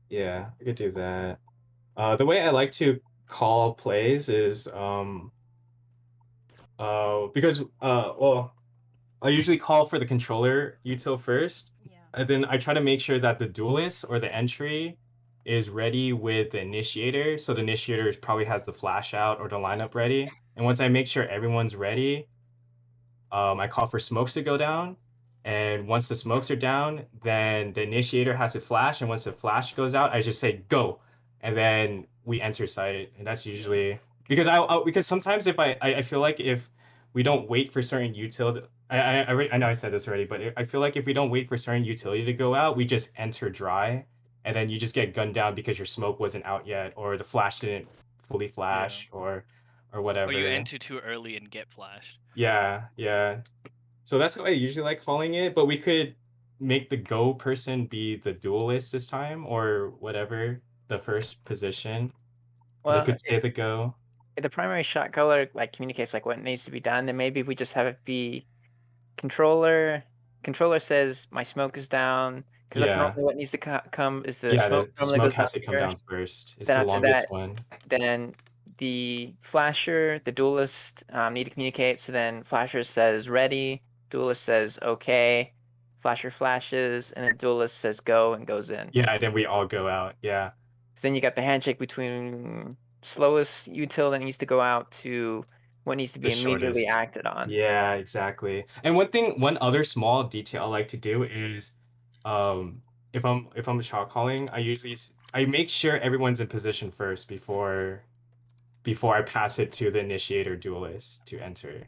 Yeah, I could do that. The way I like to call plays is because well, I usually call for the controller util first, and then I try to make sure that the duelist or the entry is ready with the initiator. So the initiator probably has the flash out or the lineup ready. And once I make sure everyone's ready, I call for smokes to go down. And once the smokes are down, then the initiator has to flash. And once the flash goes out, I just say go. And then we enter site. And that's usually because because sometimes if I feel like if we don't wait for certain utility, I know I said this already, but I feel like if we don't wait for certain utility to go out, we just enter dry. And then you just get gunned down because your smoke wasn't out yet, or the flash didn't fully flash, or whatever. Or you enter too early and get flashed. Yeah. So that's how I usually like calling it, but we could make the go person be the duelist this time, or whatever, the first position. Well, they could say the go. If the primary shot caller like communicates like what needs to be done, then maybe we just have it be controller. Controller says my smoke is down. Because that's normally what needs to come is the smoke. The smoke has to come down first. It's the longest one. Then the flasher, the duelist need to communicate. So then flasher says ready, duelist says okay, flasher flashes, and then duelist says go and goes in. Yeah, then we all go out. Yeah. So then you got the handshake between slowest util that needs to go out to what needs to be immediately acted on. Yeah, exactly. And one other small detail I like to do is if I'm shot calling, I make sure everyone's in position first before I pass it to the initiator duelist to enter.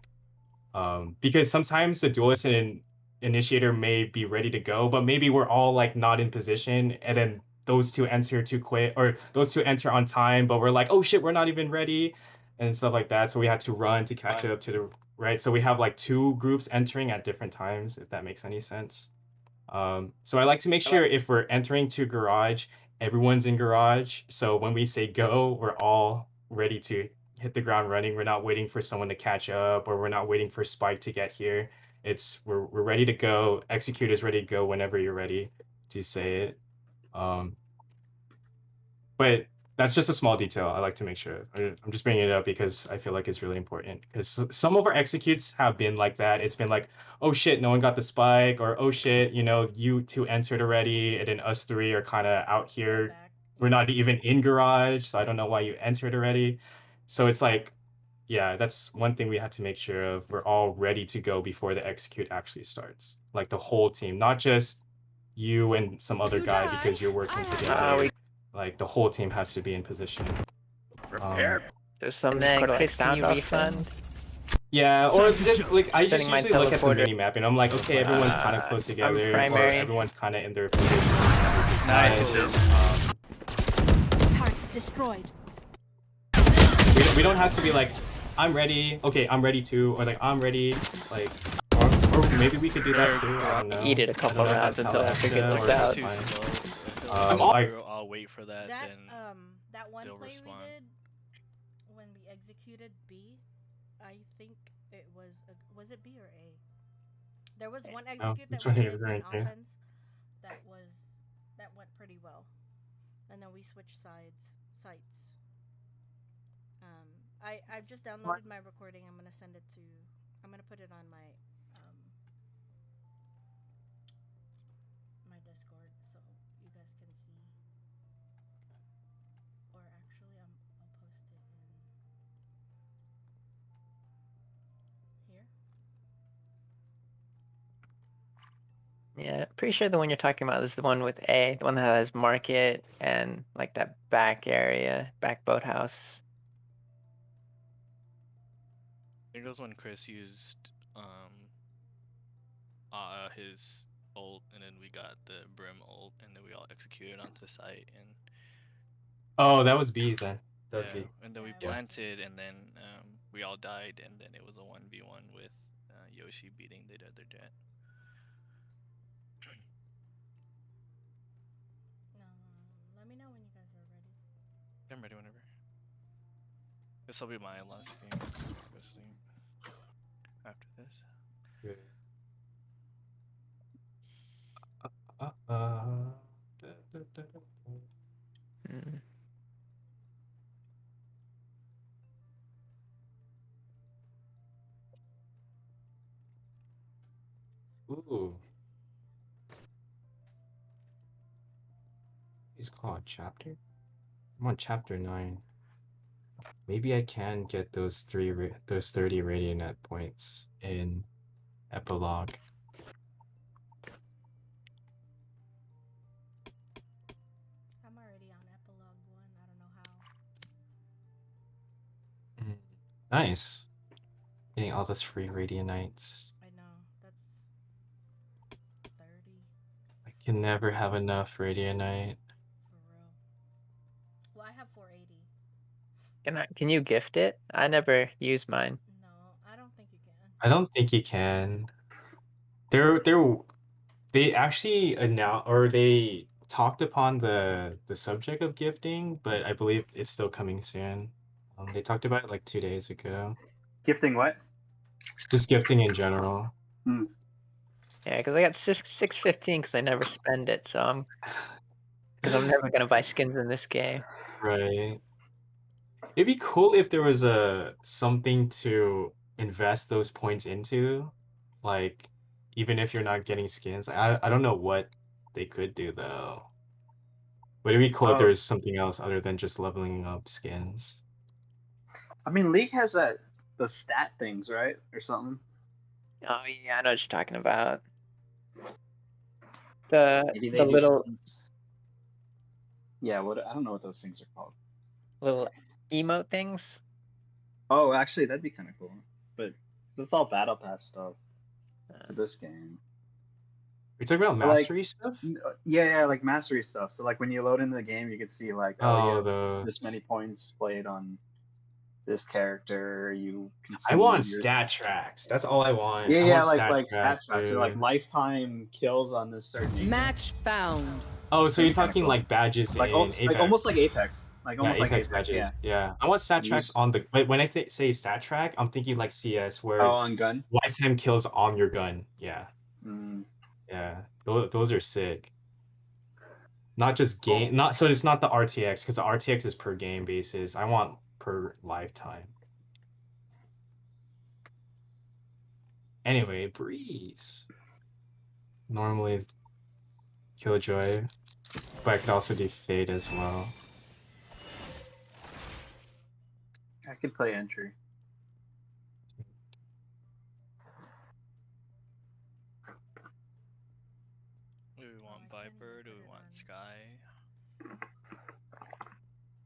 Because sometimes the duelist and initiator may be ready to go, but maybe we're all like not in position, and then those two enter too quick, or those two enter on time, but we're like, oh shit, we're not even ready, and stuff like that. So we have to run to catch up to the right. So we have like two groups entering at different times, if that makes any sense. So I like to make sure if we're entering to garage, everyone's in garage. So when we say go, we're all ready to hit the ground running. We're not waiting for someone to catch up, or we're not waiting for Spike to get here. We're ready to go. Execute is ready to go whenever you're ready to say it. But That's just a small detail I like to make sure. I'm just bringing it up because I feel like it's really important. Because some of our executes have been like that. It's been like, oh shit, no one got the spike, or oh shit, you know, you two entered already, and then us three are kind of out here. We're not even in garage, so I don't know why you entered already. So it's like, yeah, that's one thing we have to make sure of. We're all ready to go before the execute actually starts. Like the whole team, not just you and some other guy because you're working together. Like the whole team has to be in position. There's something like sound refund. Yeah, or just like I just Setting my usually look at the teleporter. mini map and I'm like, okay, everyone's kind of close together, or primary. everyone's kind of in their position. Targets destroyed. We don't have to be like, I'm ready. Okay, I'm ready too, or like I'm ready. Like, or maybe we could do that too. I don't know. Eat it a couple rounds until I figure it It's out. too slow. I'll wait for that. That then that one they'll play respond. we did when we executed B, I think it was it B or A? There was one execute that we did in offense that went pretty well, and then we switched sites. I've just downloaded my recording. I'm gonna put it on my my Discord so you guys can see. Or actually, I'll post it in here. Yeah, pretty sure the one you're talking about is the one with A, the one that has market and like that back area, back boathouse. I think it was when Chris used his ult, and then we got the Brim ult, and then we all executed onto site, and Oh, that was B then. That was B. and then we planted, and then we all died, and then it was a 1v1 with Yoshi beating the other jet. Let me know when you guys are ready. I'm ready whenever. This will be my last game. Go sleep after this. Good. Mm. Ooh. It's called chapter. I'm on chapter 9. Maybe I can get those 30 Radionet points in epilogue. I'm already on epilogue 1. I don't know how. Nice. Getting all those free Radionites. I know. That's 30 I can never have enough Radionite. for real. Well, I have 480. Can you gift it? I never use mine. No, I don't think you can. I don't think you can. They actually announced, or they talked upon the subject of gifting, but I believe it's still coming soon. They talked about it like 2 days ago. Gifting what? Just gifting in general. Yeah, because I got 615 because I never spend it, so I'm never gonna buy skins in this game. Right. It'd be cool if there was something to invest those points into, like even if you're not getting skins. I don't know what they could do though. But it'd be cool if there's something else other than just leveling up skins. I mean, League has those stat things, right, or something. Oh yeah, I know what you're talking about. The Maybe they the do little something. Yeah, I don't know what those things are called. little emote things. Oh, actually, that'd be kind of cool. But that's all battle pass stuff for this game. You're talking about But, like, mastery stuff? Yeah, like mastery stuff. So like when you load into the game, you can see like, this many points played on this character. You can see I want your... stat tracks. That's all I want. Yeah, I yeah, want like stat tracks or like dude. lifetime kills on this certain. Match found. Oh, so you're Kinda talking cool. like badges Like, in Apex. like almost like Apex. Like almost yeah, like Apex Apex. badges. Yeah. I want stat You tracks just- on the. But when I say stat track, I'm thinking like CS, where Oh, on gun. lifetime kills on your gun. Yeah, Mm. yeah. Those are sick. Not just game, not so it's not the RTX because the RTX is per game basis. I want per lifetime. Anyway, Breeze. Normally Killjoy, but I could also do Fade as well. I could play Entry. Do we want Viper? Do we want Sky?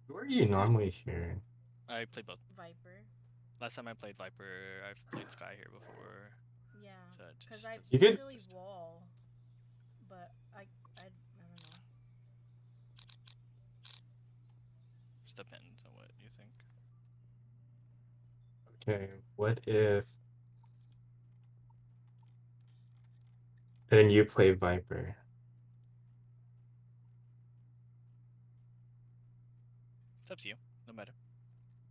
Who are you normally here? I played both. Viper. Last time I played Viper, I've played Sky here before. Yeah. So it Because just I doesn't- You could- usually wall, but I don't know. just depends on what you think. Okay, what if then you play Viper? It's up to you. No matter.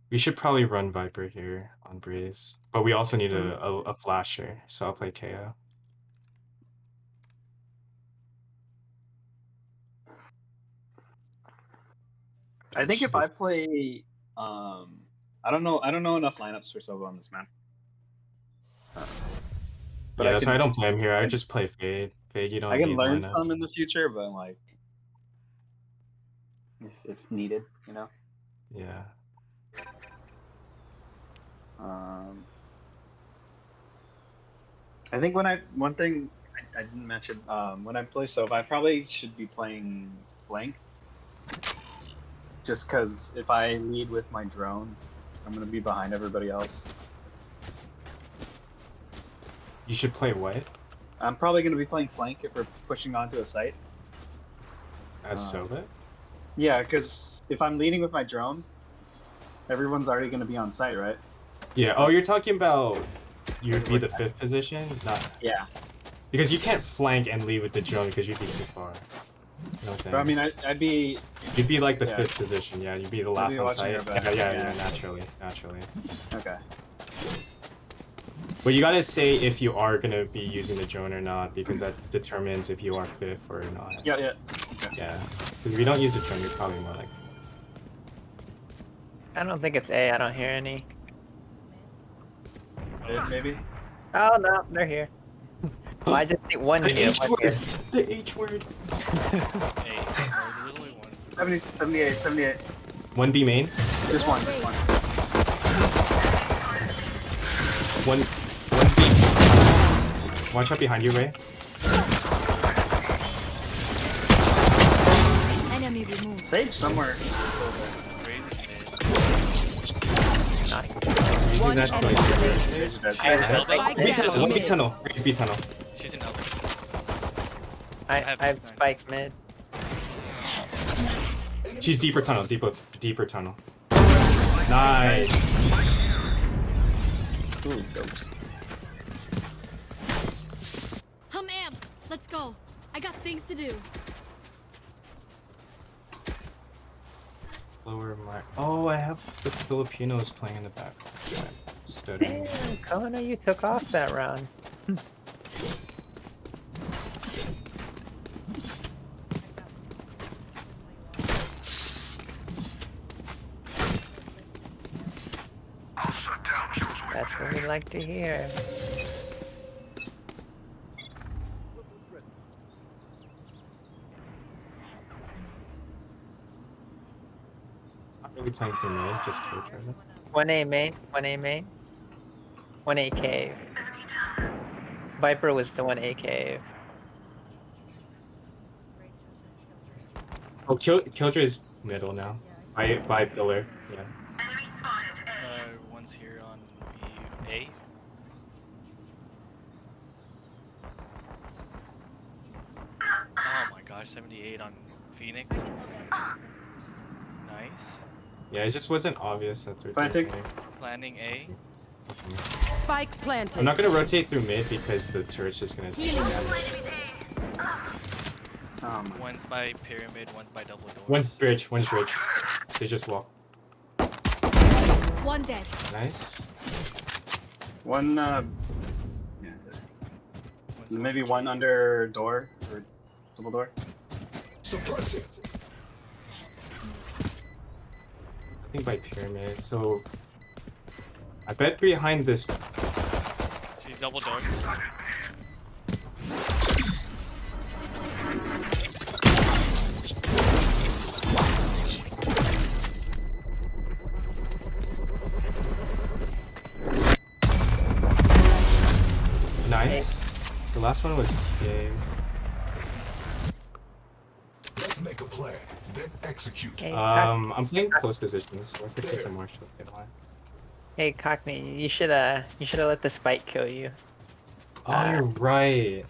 We should probably run Viper here on Breeze, but we also need a flasher, so I'll play KO. I think if I play, I don't know enough lineups for Silva on this map. But yeah, that's why I don't play him here. I just play Fade. Fade, you don't. I can need learn lineups. some in the future, but like, if needed, you know. Yeah. I think one thing I didn't mention, when I play Silva, I probably should be playing Flank. Just because if I lead with my drone, I'm gonna be behind everybody else. You should play what? I'm probably gonna be playing Flank if we're pushing onto a site. As Silva? Yeah, because if I'm leading with my drone, everyone's already gonna be on site, right? Yeah. Oh, you're talking about you'd be the 5th position? Not. Yeah. Because you can't flank and lead with the drone because you'd be too far. You know what I'm saying? But I mean, I'd be. You'd be like the Yeah. 5th position. Yeah, you'd be the I'd last be on watching site. your back, Yeah, yeah. naturally. Okay. But you gotta say if you are gonna be using the drone or not, because that determines if you are 5th or not. Yeah. Yeah. Because if you don't use the drone, you're probably more like 5th. I don't think it's A. I don't hear any. Maybe. Oh no, they're here. Well, I just see one The here. H One word. here. The H word. Hey, oh, there's only one. 70, 78. 1B main. Just one. One B. Watch out behind you, Ray. Enemy removed. Sage somewhere. Nice. Using that sniper. Spike B tunnel. down. One B tunnel. Raise B tunnel. She's in elbow. I have spike mid. She's deeper tunnel. Deeper tunnel. Nice. Ooh, jokes. I'm amped. Let's go. I got things to do. Lower my. Oh, I have the Filipinos playing in the back. Studying. Damn, Kona, you took off that round. That's what we like to hear. Not really playing through main, just kill driver. 1A main, 1A main. 1A cave. Viper was the 1A cave. Oh, Killjoy's middle now. By pillar. Yeah. One's here on B A. Oh my gosh, 78 on Phoenix. Nice. Yeah, it just wasn't obvious that they're Planting. Planning A. Spike planted. I'm not gonna rotate through mid because the turret's just gonna. One's by pyramid, one's by double door. One's bridge. They just walk. One dead. Nice. One. Maybe one under door or double door. Suppress it. I think by pyramid. So I bet behind this. She's double doors. Nice. The last one was Dave. Let's make a plan, then execute. I'm playing close positions, so I could take the marshal. Hey Cockney, you should have let the spike kill you. Oh, you're right.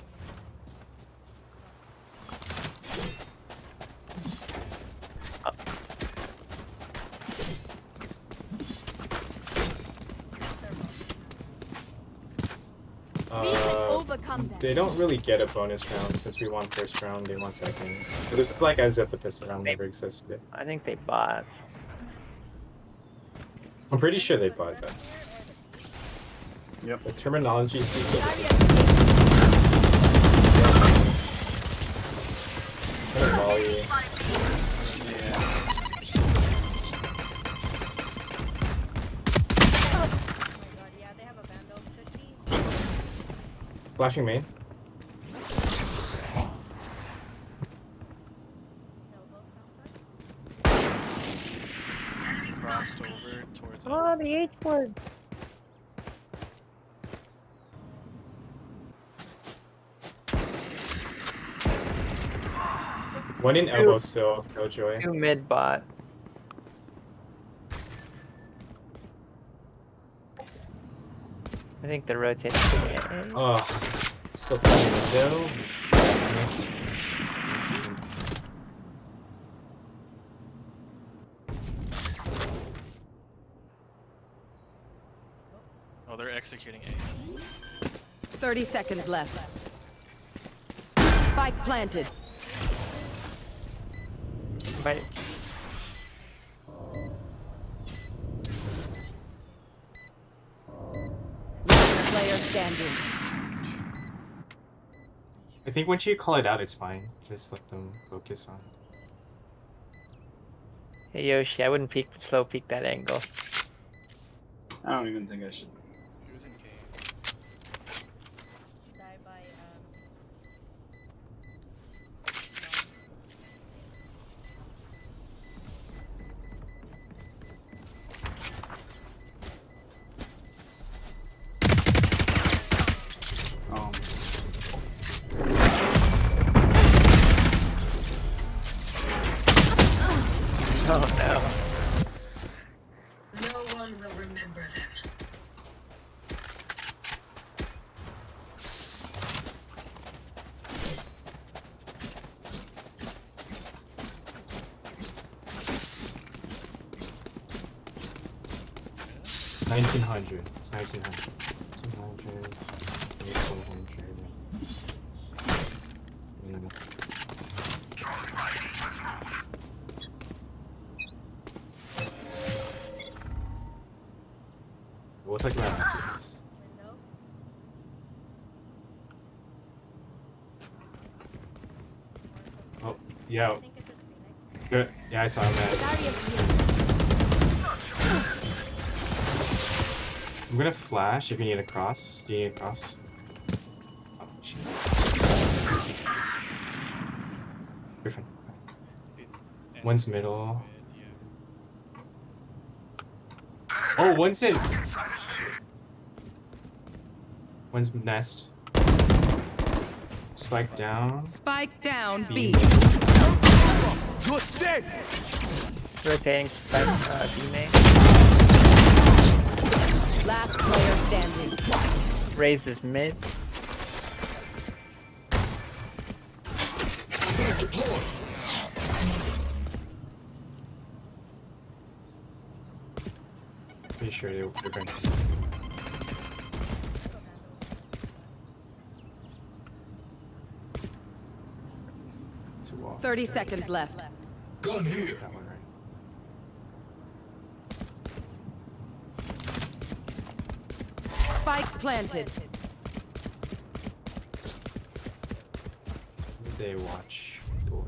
They don't really get a bonus round since we won first round, they won second. So this is like as if the pistol round never existed. I think they bought. I'm pretty sure they bought that. Yep. The terminology speaks. Molly. Flashing main. Crossed over towards. Oh, the H word. One in elbow still, Killjoy. 2 mid bot. I think they're rotating to the A. Oh, still playing window. Oh, they're executing A. 30 seconds left. Spike planted. Bye. Player standing. I think once you call it out, it's fine. Just let them focus on. Hey Yoshi, I wouldn't slow peek that angle. I don't even think I should. Oh no. No one will remember them. $1,900. It's 1,900. 200. 400. What's like that? Oh, yeah. Good. Yeah, I saw that. I'm gonna flash if you need a cross. Do you need a cross? Oh, shit. Griffin. One's middle. Oh, one's in. One's nest. Spike down. Spike down B. You're dead. Rotating spike B main. Last player standing. Raises mid. Pretty sure they're going to. 30 seconds left. Gun here. That one, right? Spike planted. They watch doors.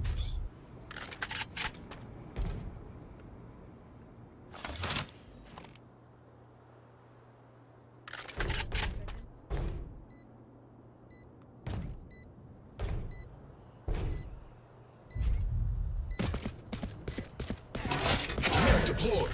deployed.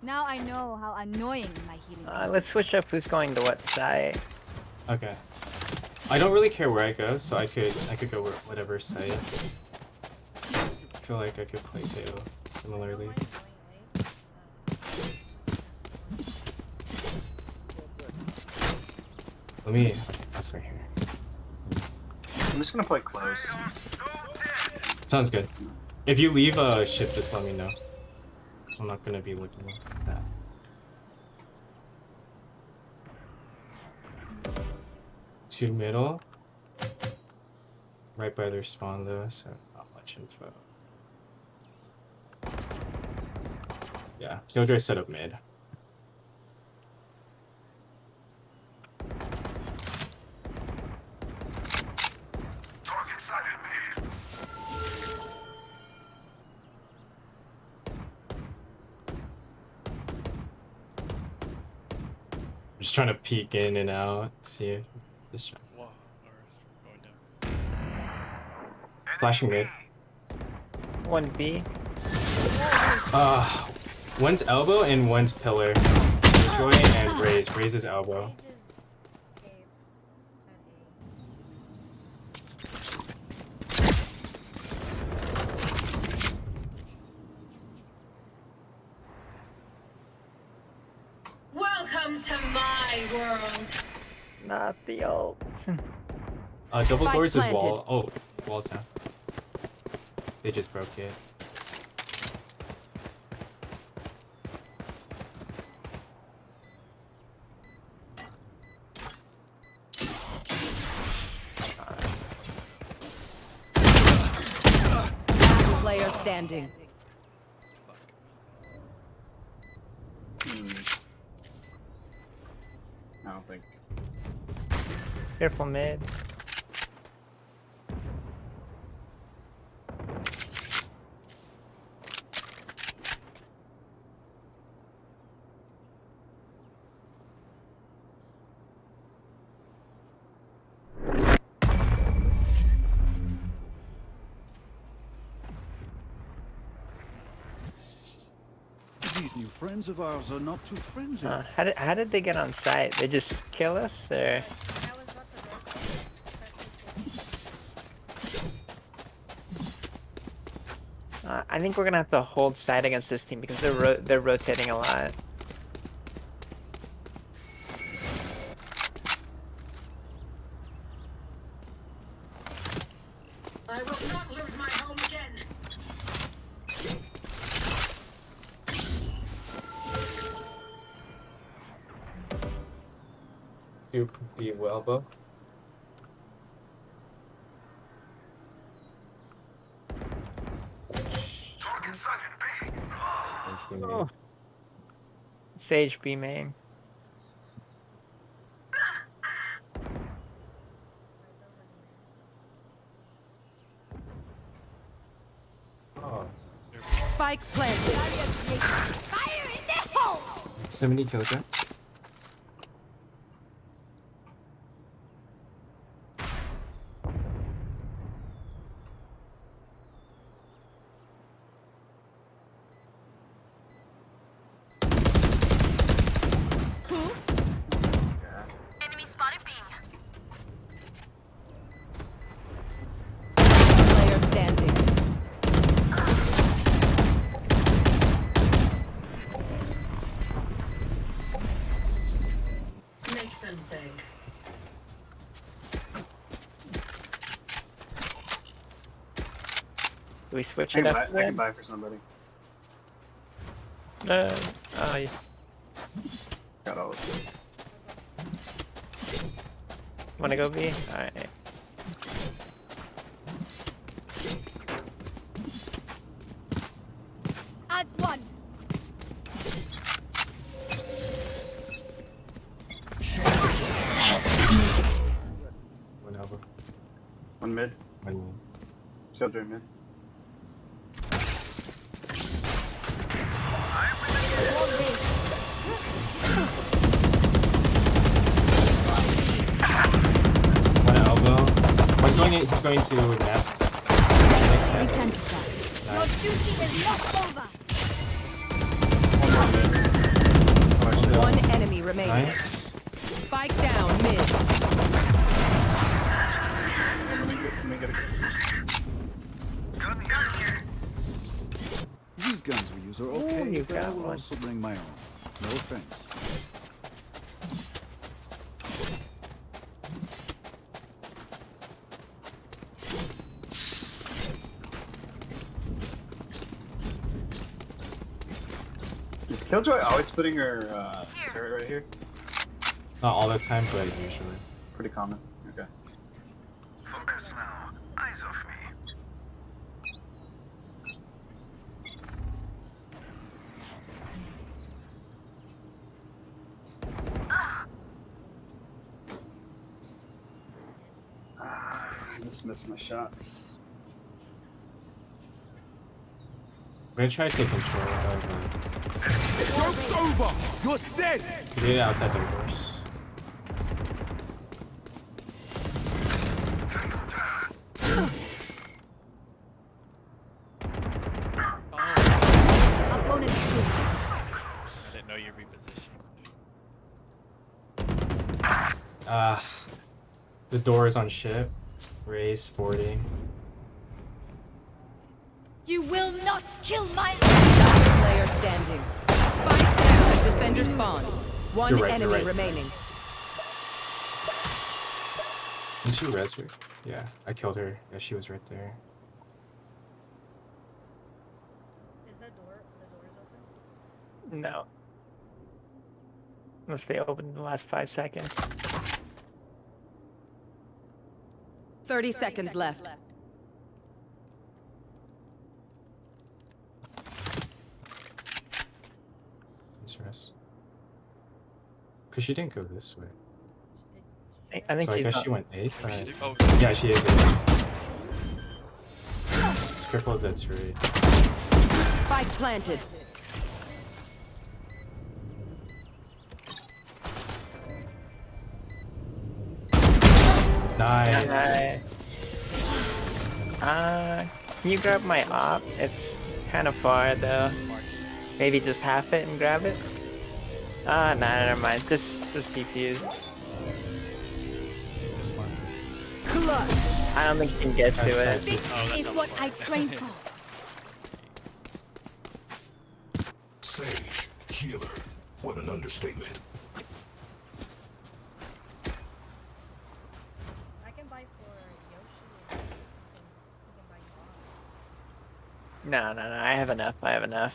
Now I know how annoying my healing Let's switch up who's going to what side. Okay. I don't really care where I go, so I could go where, whatever side. I feel like I could play KO similarly. Let me. That's right here. I'm just gonna play close. Sounds good. If you leave a ship, just let me know. I'm not gonna be looking at that. Two middle. Right by their spawn though, so not much info. Yeah, Killjoy set up mid. Just trying to peek in and out, see if this. Flashing mid. 1B. One's elbow and one's pillar. Joy and Rage. Raise's elbow. Welcome to my world. Not the ult. Double Spike doors is planted. wall. Oh, wall's down. They just broke it. Last player standing. I don't think. Careful mid. These new friends of ours are not too friendly. How did they get on site? They just kill us, or? I think we're gonna have to hold side against this team because they're rotating a lot. I will not lose my home again. Two be elbow. Oh. Sage B main. Oh. Spike planted. Fire in the hole! 70 Killjoy. Enemy spotted B. Player standing. Make them big. Do we switch I it can, up? buy, I can buy for somebody. Oh, yeah. Got all of it. Wanna go B? Alright. As one. One elbow. One mid. One. Killjoy mid. He's going to nest. Next nest. Your Nice. duty is not over. One enemy remaining. Nice. Spike down mid. Let me get a These guns we use are Ooh, okay, you but I got will one. also bring my own. No offense. Is Killjoy always putting her turret right here? Not all the time, but usually. Pretty common. Okay. Focus now. Eyes off me. I just missed my shots. I'm gonna try to take control of Joke's over! You're dead! Get it outside the doors. Opponent killed. I didn't know you repositioned. The door is on ship. Raise 40. You will not kill my. Player standing. Spike down. Defender spawn. One You're right, enemy you're right. remaining. Did she res her? Yeah, I killed her. Yeah, she was right there. Is that door? The door is open? No. Unless they open in the last 5 seconds. 30 seconds left. Let's rest. Cause she didn't go this way. I think So I he's guess not. she went A Maybe side. she did- oh. Yeah, she is A. Careful of that turret. Spike planted. Nice. Can you grab my op? It's kind of far though. Maybe just half it and grab it? Nah, never mind. Just defuse. I don't think you can get to it. This is what I trained for. Sage, healer. What an understatement. I can buy for Yoshi. And you can buy Bob. No. I have enough. I have enough.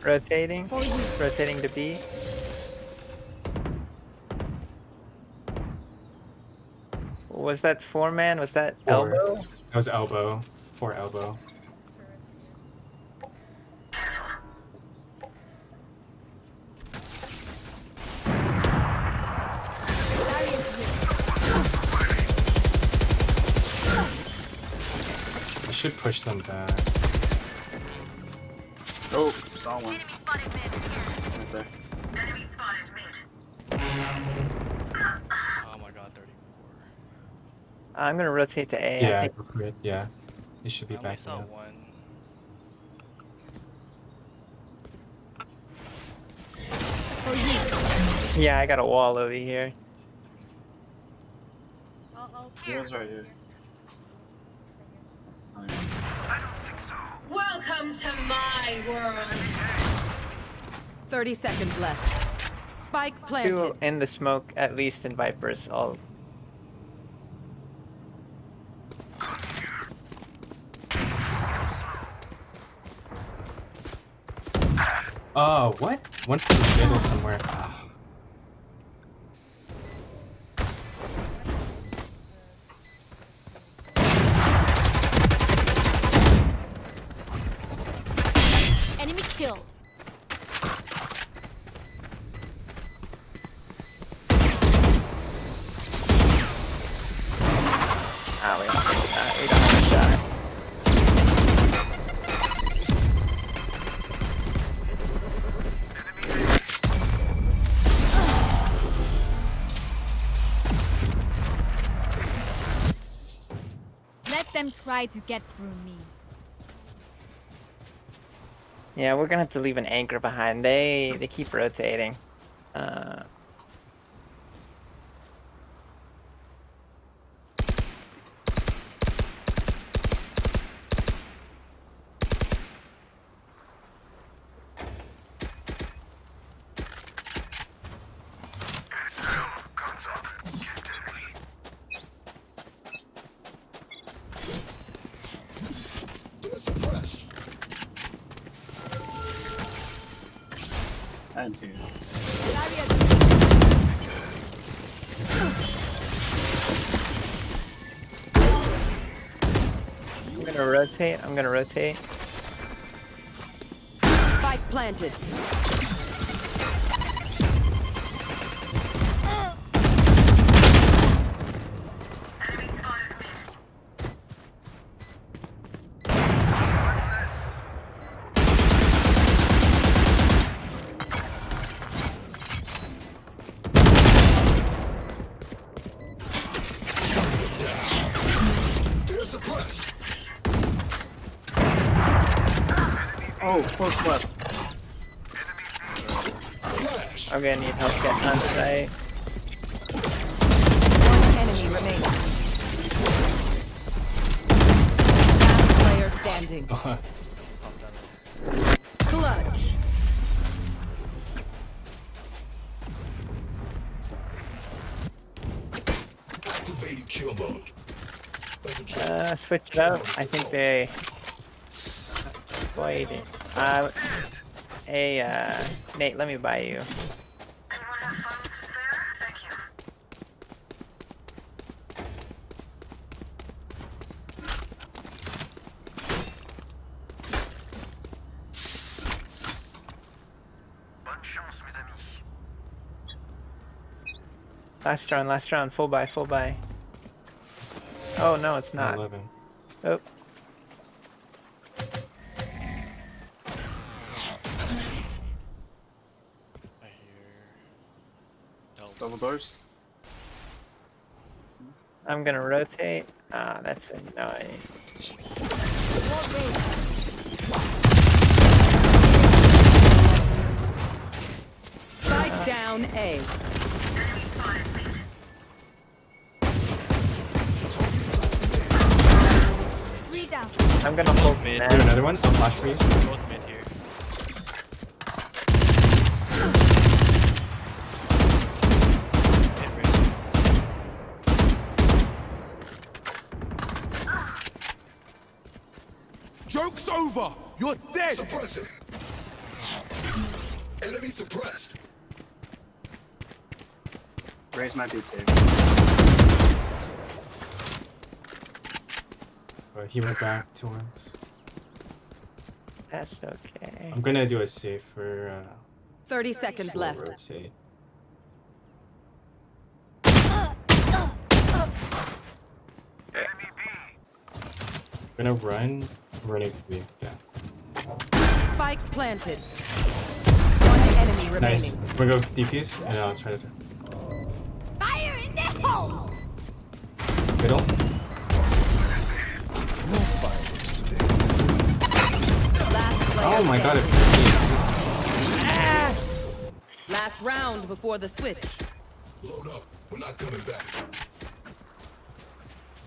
Rotating. Rotating to B. Was that 4-man? Was that Four. elbow? That was elbow. 4 elbow. I should push them back. Oh, saw one. Right there. Oh my god, 34. I'm gonna rotate to A. Yeah, I think. go for it. Yeah. They should be I only back saw up. one. Yeah, I got a wall over here. He was right here. Welcome to my world. 30 seconds left. Spike planted. Two in the smoke, at least in Vipers. All. Oh, what? One from the middle somewhere. Ah. Enemy killed. them try to get through me. Yeah, we're gonna have to leave an anchor behind. They keep rotating. And two. I'm gonna rotate. Spike planted. Oh, close left. I'm gonna need help getting on site. One enemy remaining. Last player standing. Clutch. Activating kill mode. Switch it up. I think they waiting. Nate, let me buy you. Last round, full buy. Oh no, it's not. 11. Oh. Double doors. I'm gonna rotate. Ah, that's annoying. Spike down A. I'm gonna hold mid. mid. Do another one. I'll flash for you. Both mid here. Joke's over! You're dead! Suppressing. Enemy suppressed. Raise might be two. He went back to once. That's okay. I'm gonna do a save for 30 seconds left. rotate. I'm gonna run. I'm running for you. Yeah. Spike planted. One enemy remaining. Nice. We're gonna go defuse, and I'll try to. Fire in the hole! Middle. Oh my god, Last round before the switch. Load up. We're not coming back.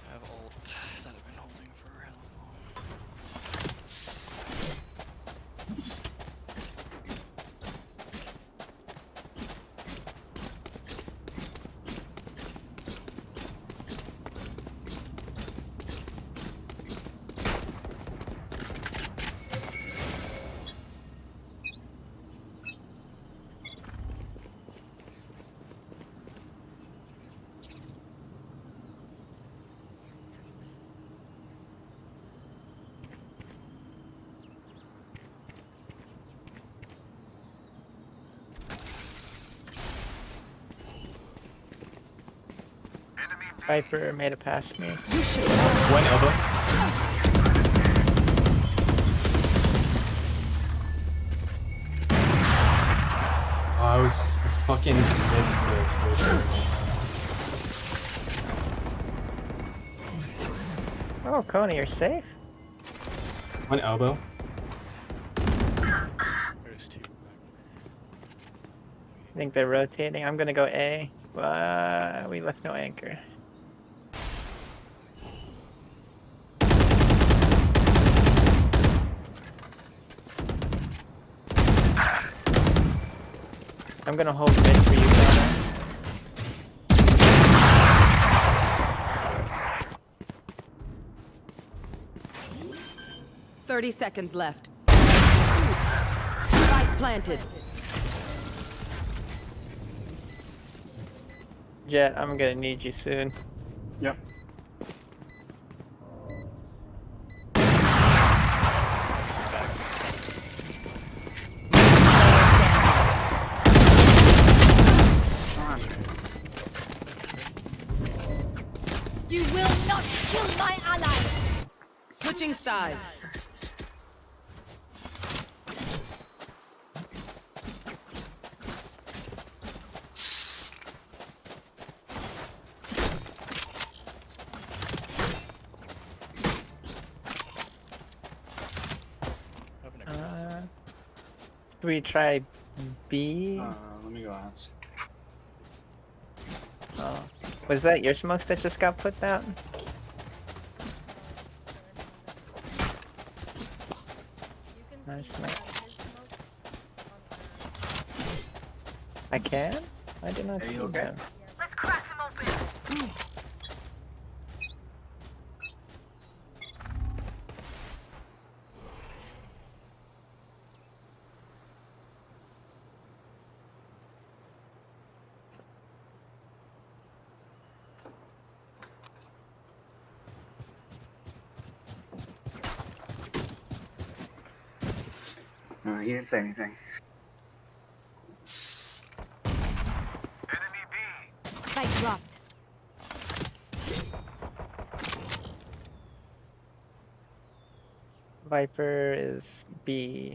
I have ult that I've been holding for a hell of a while. Viper made it past me. one elbow. Oh, I was fucking missed the closure. Oh, Kona, you're safe? One elbow. There's two. I think they're rotating. I'm gonna go A. We left no anchor. I'm gonna hold mid for you, Kona. 30 seconds left. Spike planted. Jet, I'm gonna need you soon. Yep. You will not kill my ally. Switching sides. Should we try B? Let me go ask. Oh. Was that your smokes that just got put down? Nice, nice. I can? I did not see them. Let's crack them open. No, he didn't say anything. Spike dropped. Viper is B.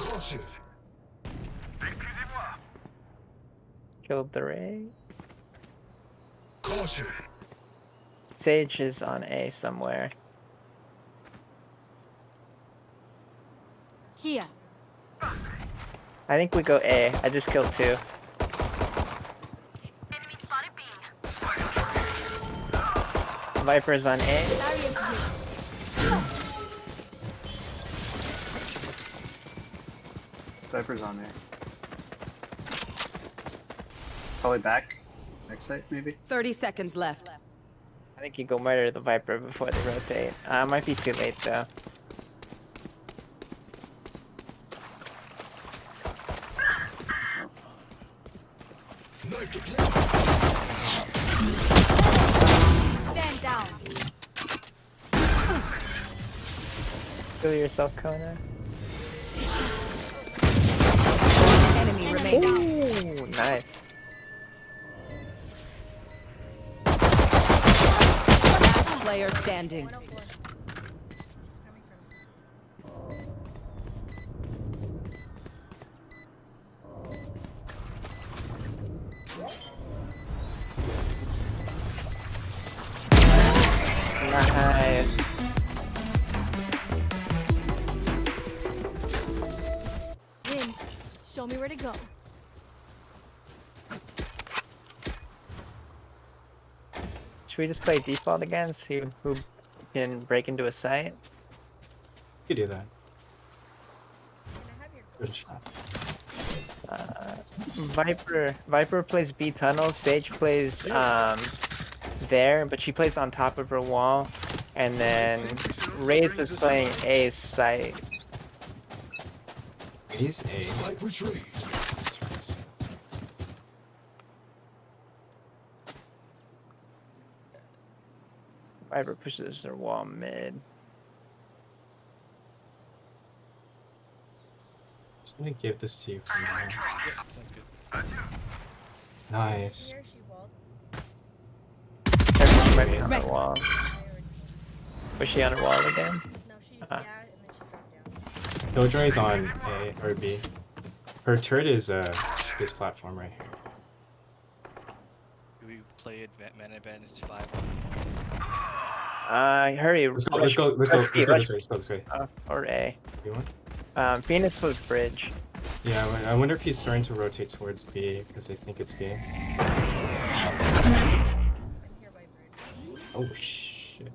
Killed the Ray. Sage is on A somewhere. Here. I think we go A. I just killed 2. Viper's on A. Viper's on there. Probably back. Next site, maybe? 30 seconds left. I think you go murder the Viper before they rotate. Might be too late though. Stand down. Kill yourself, Kona. Enemy remaining. Ooh, nice. Last player standing. Nice. Win. Show me where to go. Should we just play default again? See who can break into a site? You can do that. Good shot. Viper plays B tunnels. Sage plays there, but she plays on top of her wall. And then Raze was playing A site. Raze A. Viper pushes her wall mid. Just gonna give this to you for now. Yeah, sounds good. Nice. Everyone might be on the wall. Was she on her wall again? Killjoy's on A or B. Her turret is this platform right here. Do we play man advantage 5? Hurry. Let's go this way. Let's go this way. Or A. You want? Phoenix was bridge. Yeah, I wonder if he's starting to rotate towards B because I think it's B. Oh shit.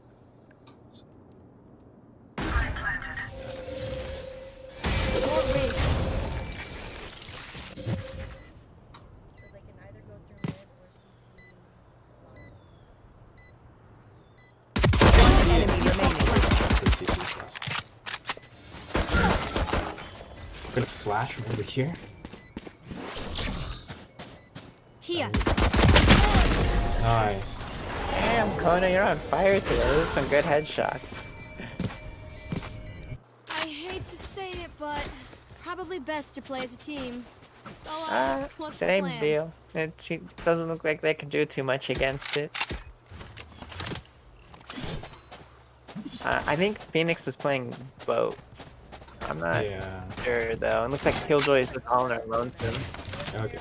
Gonna flash from over here. Here. Nice. Damn, Kona, you're on fire today. Those are some good headshots. I hate to say it, but probably best to play as a team. So, what's the Same plan? deal. It doesn't look like they can do too much against it. I think Phoenix is playing boat. I'm not sure though. It looks like Killjoy is just all in our lonesome. Okay.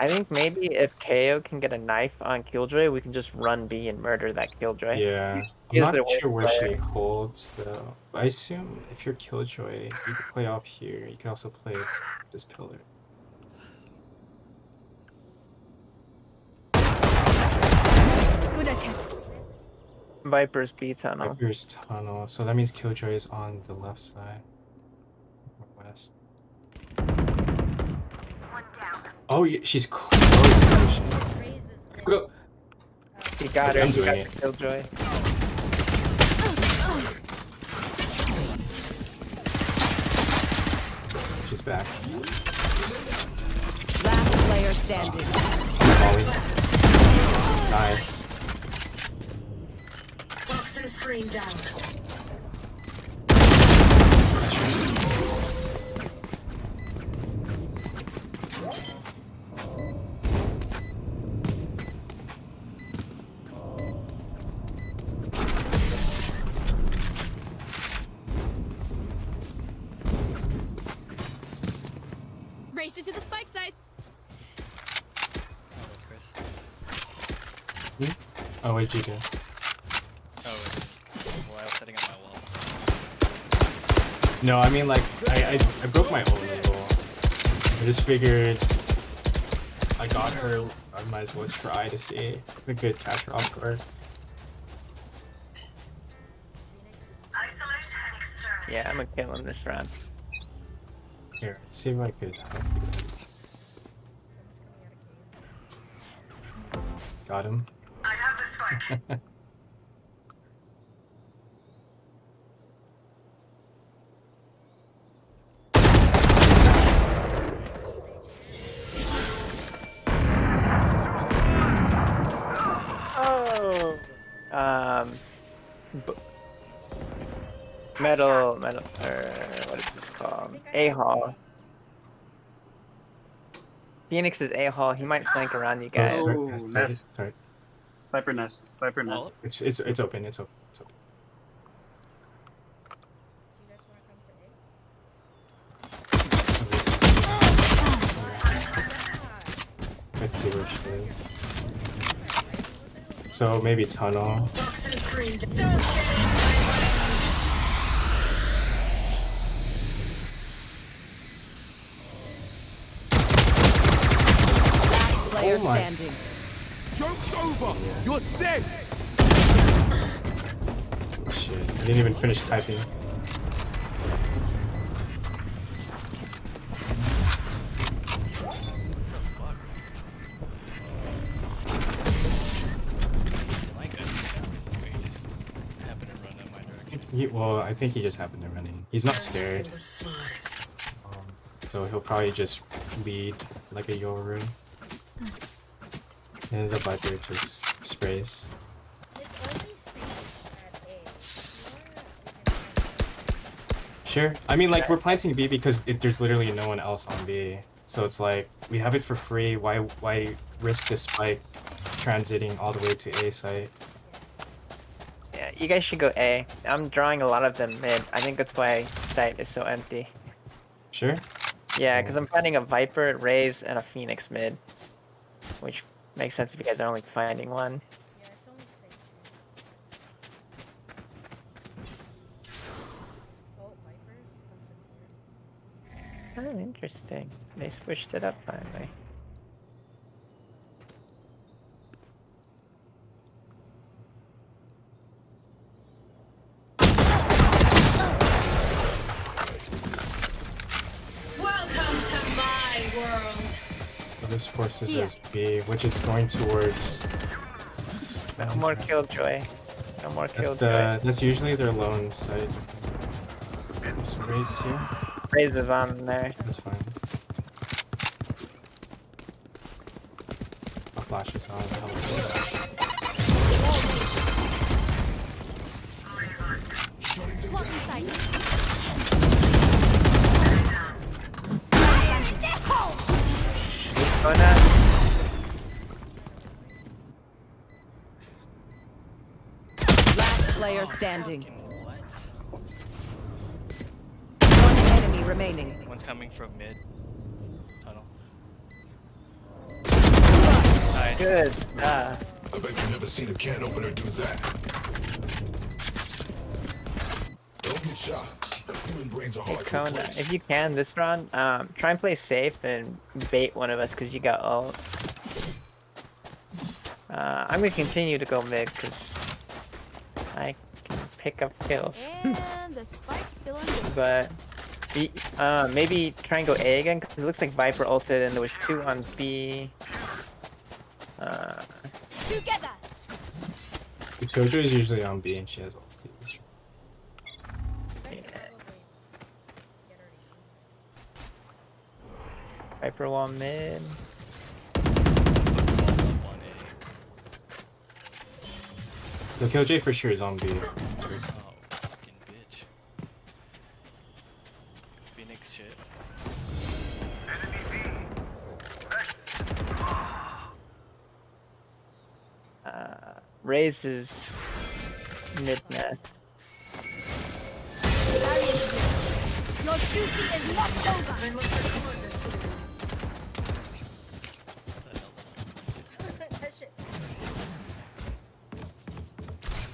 I think maybe if KO can get a knife on Killjoy, we can just run B and murder that Killjoy. Yeah. He I'm is their not sure worst where she player. holds though. I assume if you're Killjoy, you can play up here. You can also play this pillar. Good attempt. Viper's B tunnel. Viper's tunnel. So that means Killjoy is on the left side. Or west. Oh, she's close. Go. He got her. I'm He doing got it. the Killjoy. She's back. Last player standing. Molly. Nice. Toxin screen down. Race it to the spike sites. Oh, what did you do? Oh, well, I was setting up my wall. No, I mean like I broke my own level. I just figured I got her. I might as well try to see if I could catch her off guard. Yeah, I'm gonna kill him this round. Here, see if I could. Got him. I have the spike. Oh. Metal, or what is this called? A-Hall. Phoenix is A-Hall. He might flank around you guys. Oh, nest. Sorry. Viper nest. Viper nest. It's open. It's open. It's open. Let's see where she is. So maybe tunnel. Toxin screen down. Player Oh my. standing. Joke's over! You're dead! Shit. I didn't even finish typing. Well, I think he just happened to run in. He's not scared. So he'll probably just lead like a Yoru. And the Viper just sprays. Sure. I mean, like, we're planting B because there's literally no one else on B. So it's like, we have it for free. Why risk the spike transiting all the way to A site? Yeah, you guys should go A. I'm drawing a lot of them mid. I think that's why site is so empty. Sure. Yeah, because I'm finding a Viper, Raze, and a Phoenix mid. Which makes sense if you guys are only finding one. Interesting. They switched it up finally. Welcome to my world. So this forces us B, which is going towards. No more Killjoy. No more Killjoy. That's usually their lone site. There's Raze here. Raze is on there. That's fine. I'll flash this on. Last player standing. One enemy remaining. One's coming from mid tunnel. Nice. Good stuff. I bet you never seen a can opener do that. Don't get shot. Human brains are Hey, hard to Kona, replace. if you can this round, try and play safe and bait one of us because you got ult. I'm gonna continue to go mid because I can pick up kills. And the spike's still under. But maybe try and go A again because it looks like Viper ulted and there was 2 on B. Together. The Killjoy is usually on B and she has ulti. Viper wall mid. The Killjoy for sure is on B. Oh, fucking bitch. Phoenix shit. Raze is mid nest. Your duty is not over.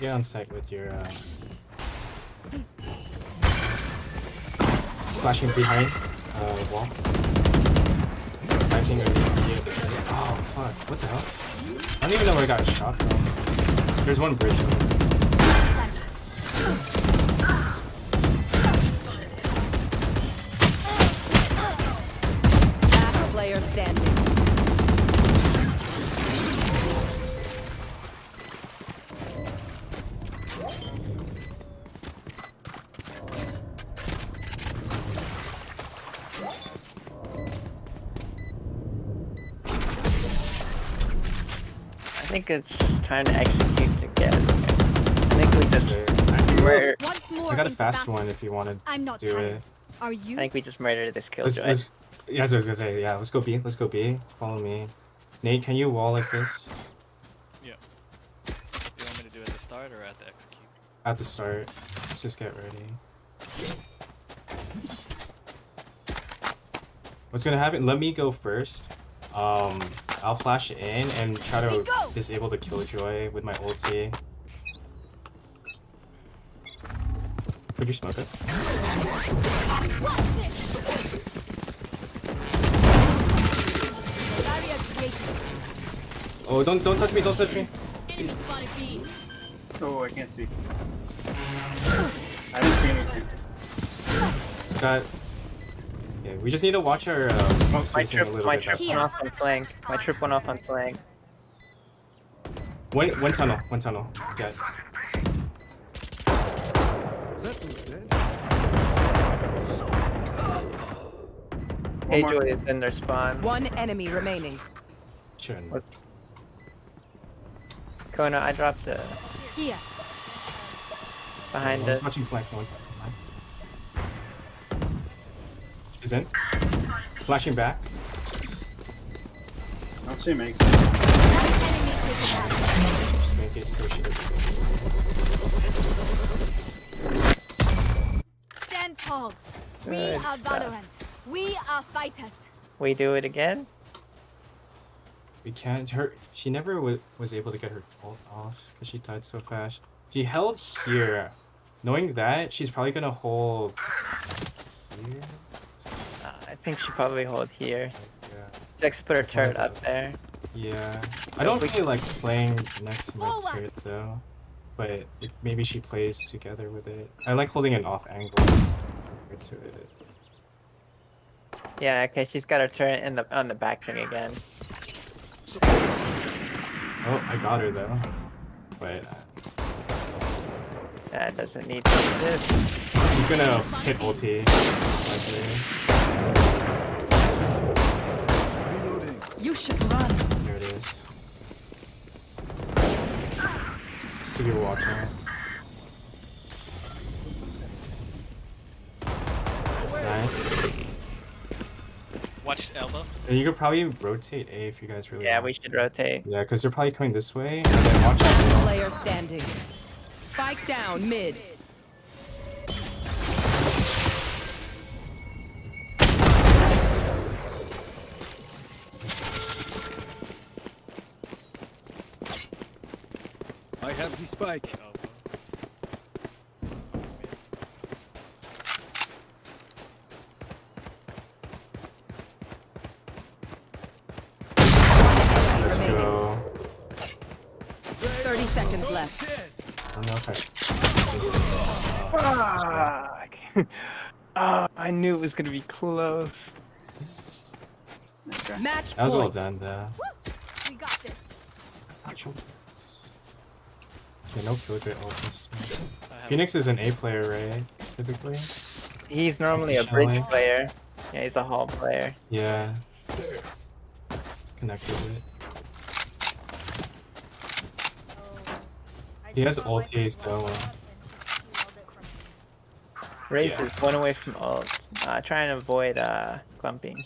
Get on site with your flashing behind wall. Flashing oh fuck, what the hell? I don't even know where I got shot from. There's one bridge. Last player standing. I think it's time to execute together. I think we just murder. Once more I got a into fast battle. one if you want to I'm not do tired. it. Are you? I think we just murdered this Let's, Killjoy. yeah, that's what I was gonna say. Yeah, let's go B. Let's go B. Follow me. Nate, can you wall like this? Yeah. You want me to do it at the start or at the execute? At the start. Let's just get ready. What's gonna happen? Let me go first. I'll flash in and try to disable the Killjoy with my ulti. Could you smoke it? Oh, don't touch me! Don't touch me! Enemy spotted B. Oh, I can't see. I didn't see anything. Got. Yeah, we just need to watch our smoke spacing a little My bit. trip went off on flank. My trip went off on flank. One tunnel. One tunnel. Jet. Hey, Joy is in their spawn. One enemy remaining. Shouldn't. Kona, I dropped the Here. behind One's us. watching flank. One's flank. She's in. Flashing back. I'll see makes sense. Just make it so she doesn't. Stand tall. We Good are stuff. Valorant. We are fighters. We do it again? We can't. She never was able to get her ult off because she died so fast. She held here. Knowing that, she's probably gonna hold here. I think she probably hold here. Yeah. She likes to put her turret up there. Yeah. So I don't if we- really like playing next to my turret though. But maybe she plays together with it. I like holding an off angle compared to it. Yeah, okay, she's got her turret in the on the back thing again. Oh, I got her though. But That doesn't need to exist. he's gonna hit ulti. Likely. You should run. There it is. Just 2 people watching. Nice. Watch elbow. And you could probably rotate A if you guys really Yeah, want. we should rotate. Yeah, because they're probably coming this way. And then watch out. Player standing. Spike down mid. I have the spike. Let's go. 30 seconds left. I don't know if Fuck. I knew it was gonna be close. Match that was well point. done though. We got this. Okay, no Killjoy ultis. Phoenix is an A player, right? Typically? He's normally a bridge Traditionally. player. Yeah, he's a hall player. Yeah. It's connected with it. He has ultis though. Raze Yeah. is one away from ult. Try and avoid clumping.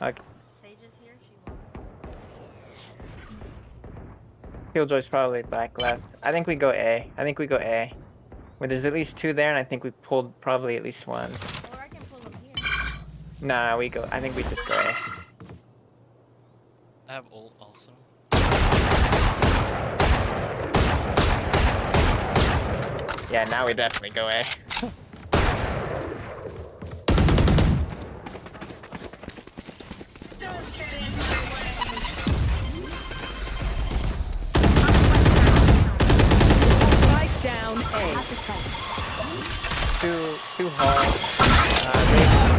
Okay. Sage is here. She won. Killjoy's probably back left. I think we go A. I think we go A. Where there's at least 2 there, and I think we pulled probably at least 1. Or I can pull them here. Nah, we go. I think we just go A. I have ult also. Yeah, now we definitely go A. Spike down A. Two hall.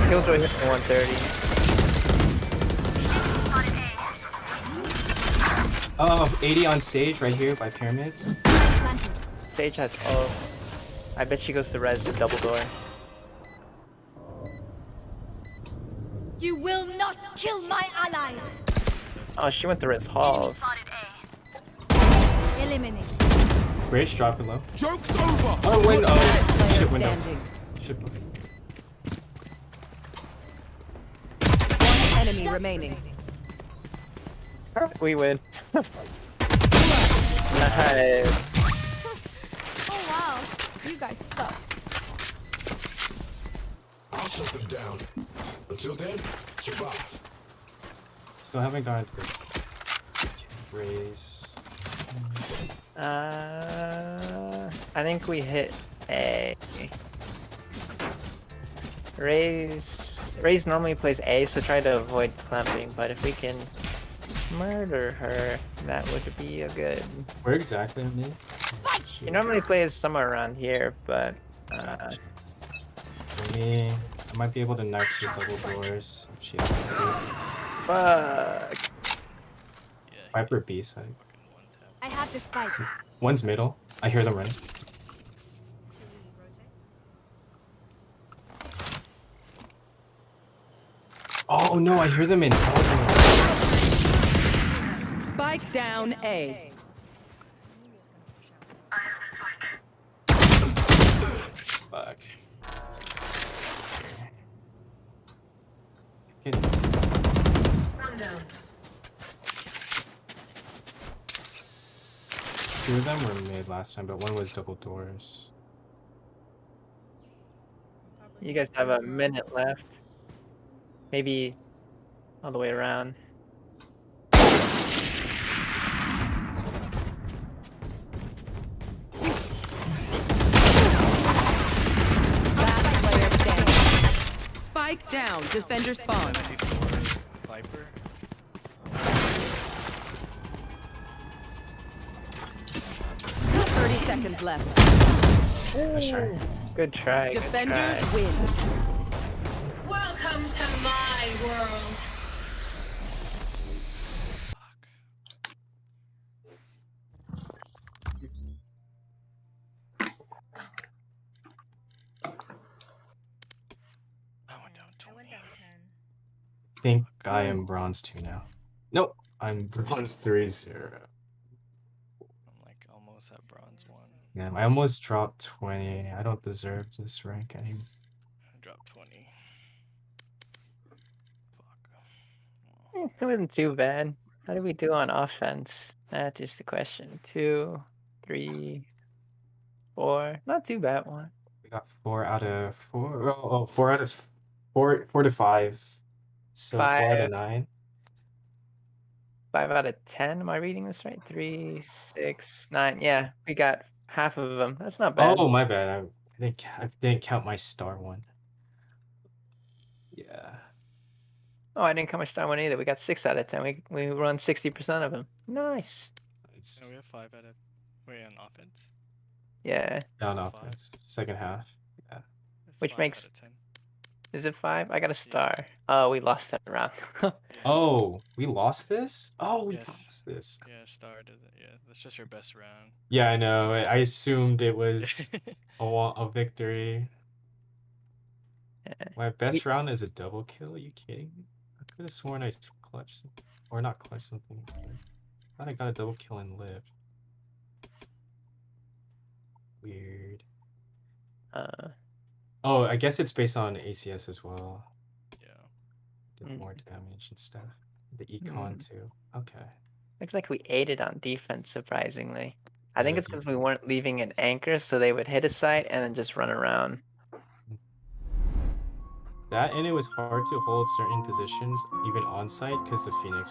Killjoy hit for 130. Oh, 80 on stage right here by pyramids. Sage has ult. I bet she goes to res with double door. You will not kill my allies. Oh, she went to res halls. Eliminate. Bridge, drop it low. Joke's over! Oh, window. Oh, Player shit, window. standing. Shit. One enemy remaining. We win. Nice. Oh wow, you guys suck. I'll shut them down. Until then, survive. Still haven't gotten the raise. I think we hit A. Raze normally plays A, so try to avoid clamping, but if we can murder her, that would be a good. Where exactly am I? She normally plays somewhere around here, but For me, I might be able to knife through double doors. If she has fuck. Viper B side. I have the spike. One's middle. I hear them running. Oh no, I hear them in. Spike down A. Fuck. One down. 2 of them were mid last time, but one was double doors. You guys have a minute left. Maybe all the way around. Spike down. Defender spawn. Viper. 30 seconds left. Good try. Good Defenders try. win. Welcome to my world. I think I am bronze 2 now. Nope, I'm bronze 3-0. I'm like almost at bronze 1. Man, I almost dropped 20. I don't deserve this rank anymore. I dropped 20. It wasn't too bad. How did we do on offense? That's just the question. 2, 3, 4. Not too bad one. We got 4 out of 4. Oh, 4 out of 4 to 5. So 4 out of 9. 5 out of 10. Am I reading this right? 3, 6, 9. Yeah, we got half of them. That's not bad. Oh, my bad. I didn't count my star one. Yeah. Oh, I didn't count my star one either. We got 6 out of 10. We run 60% of them. Nice. No, we have 5 out of. Wait, on offense? Yeah. Down That's offense. Second half. Yeah. It's Which 5 makes. out of 10. Is it 5? I got a star. Oh, we lost that round. Oh, we lost this? Oh, we Yes. lost this. Yeah, star doesn't. Yeah, that's just your best round. Yeah, I know. I assumed it was a victory. My best round is a double kill? Are you kidding me? I could have sworn I clutched something. Or not clutched something. I thought I got a double kill and lived. Weird. Oh, I guess it's based on ACS as well. Yeah. Did more damage and stuff. The econ too. Okay. Looks like we ate it on defense, surprisingly. I Yeah, think it's because we weren't leaving an anchor, so they would hit a site and then just run around. That and it was hard to hold certain positions even on site because the Phoenix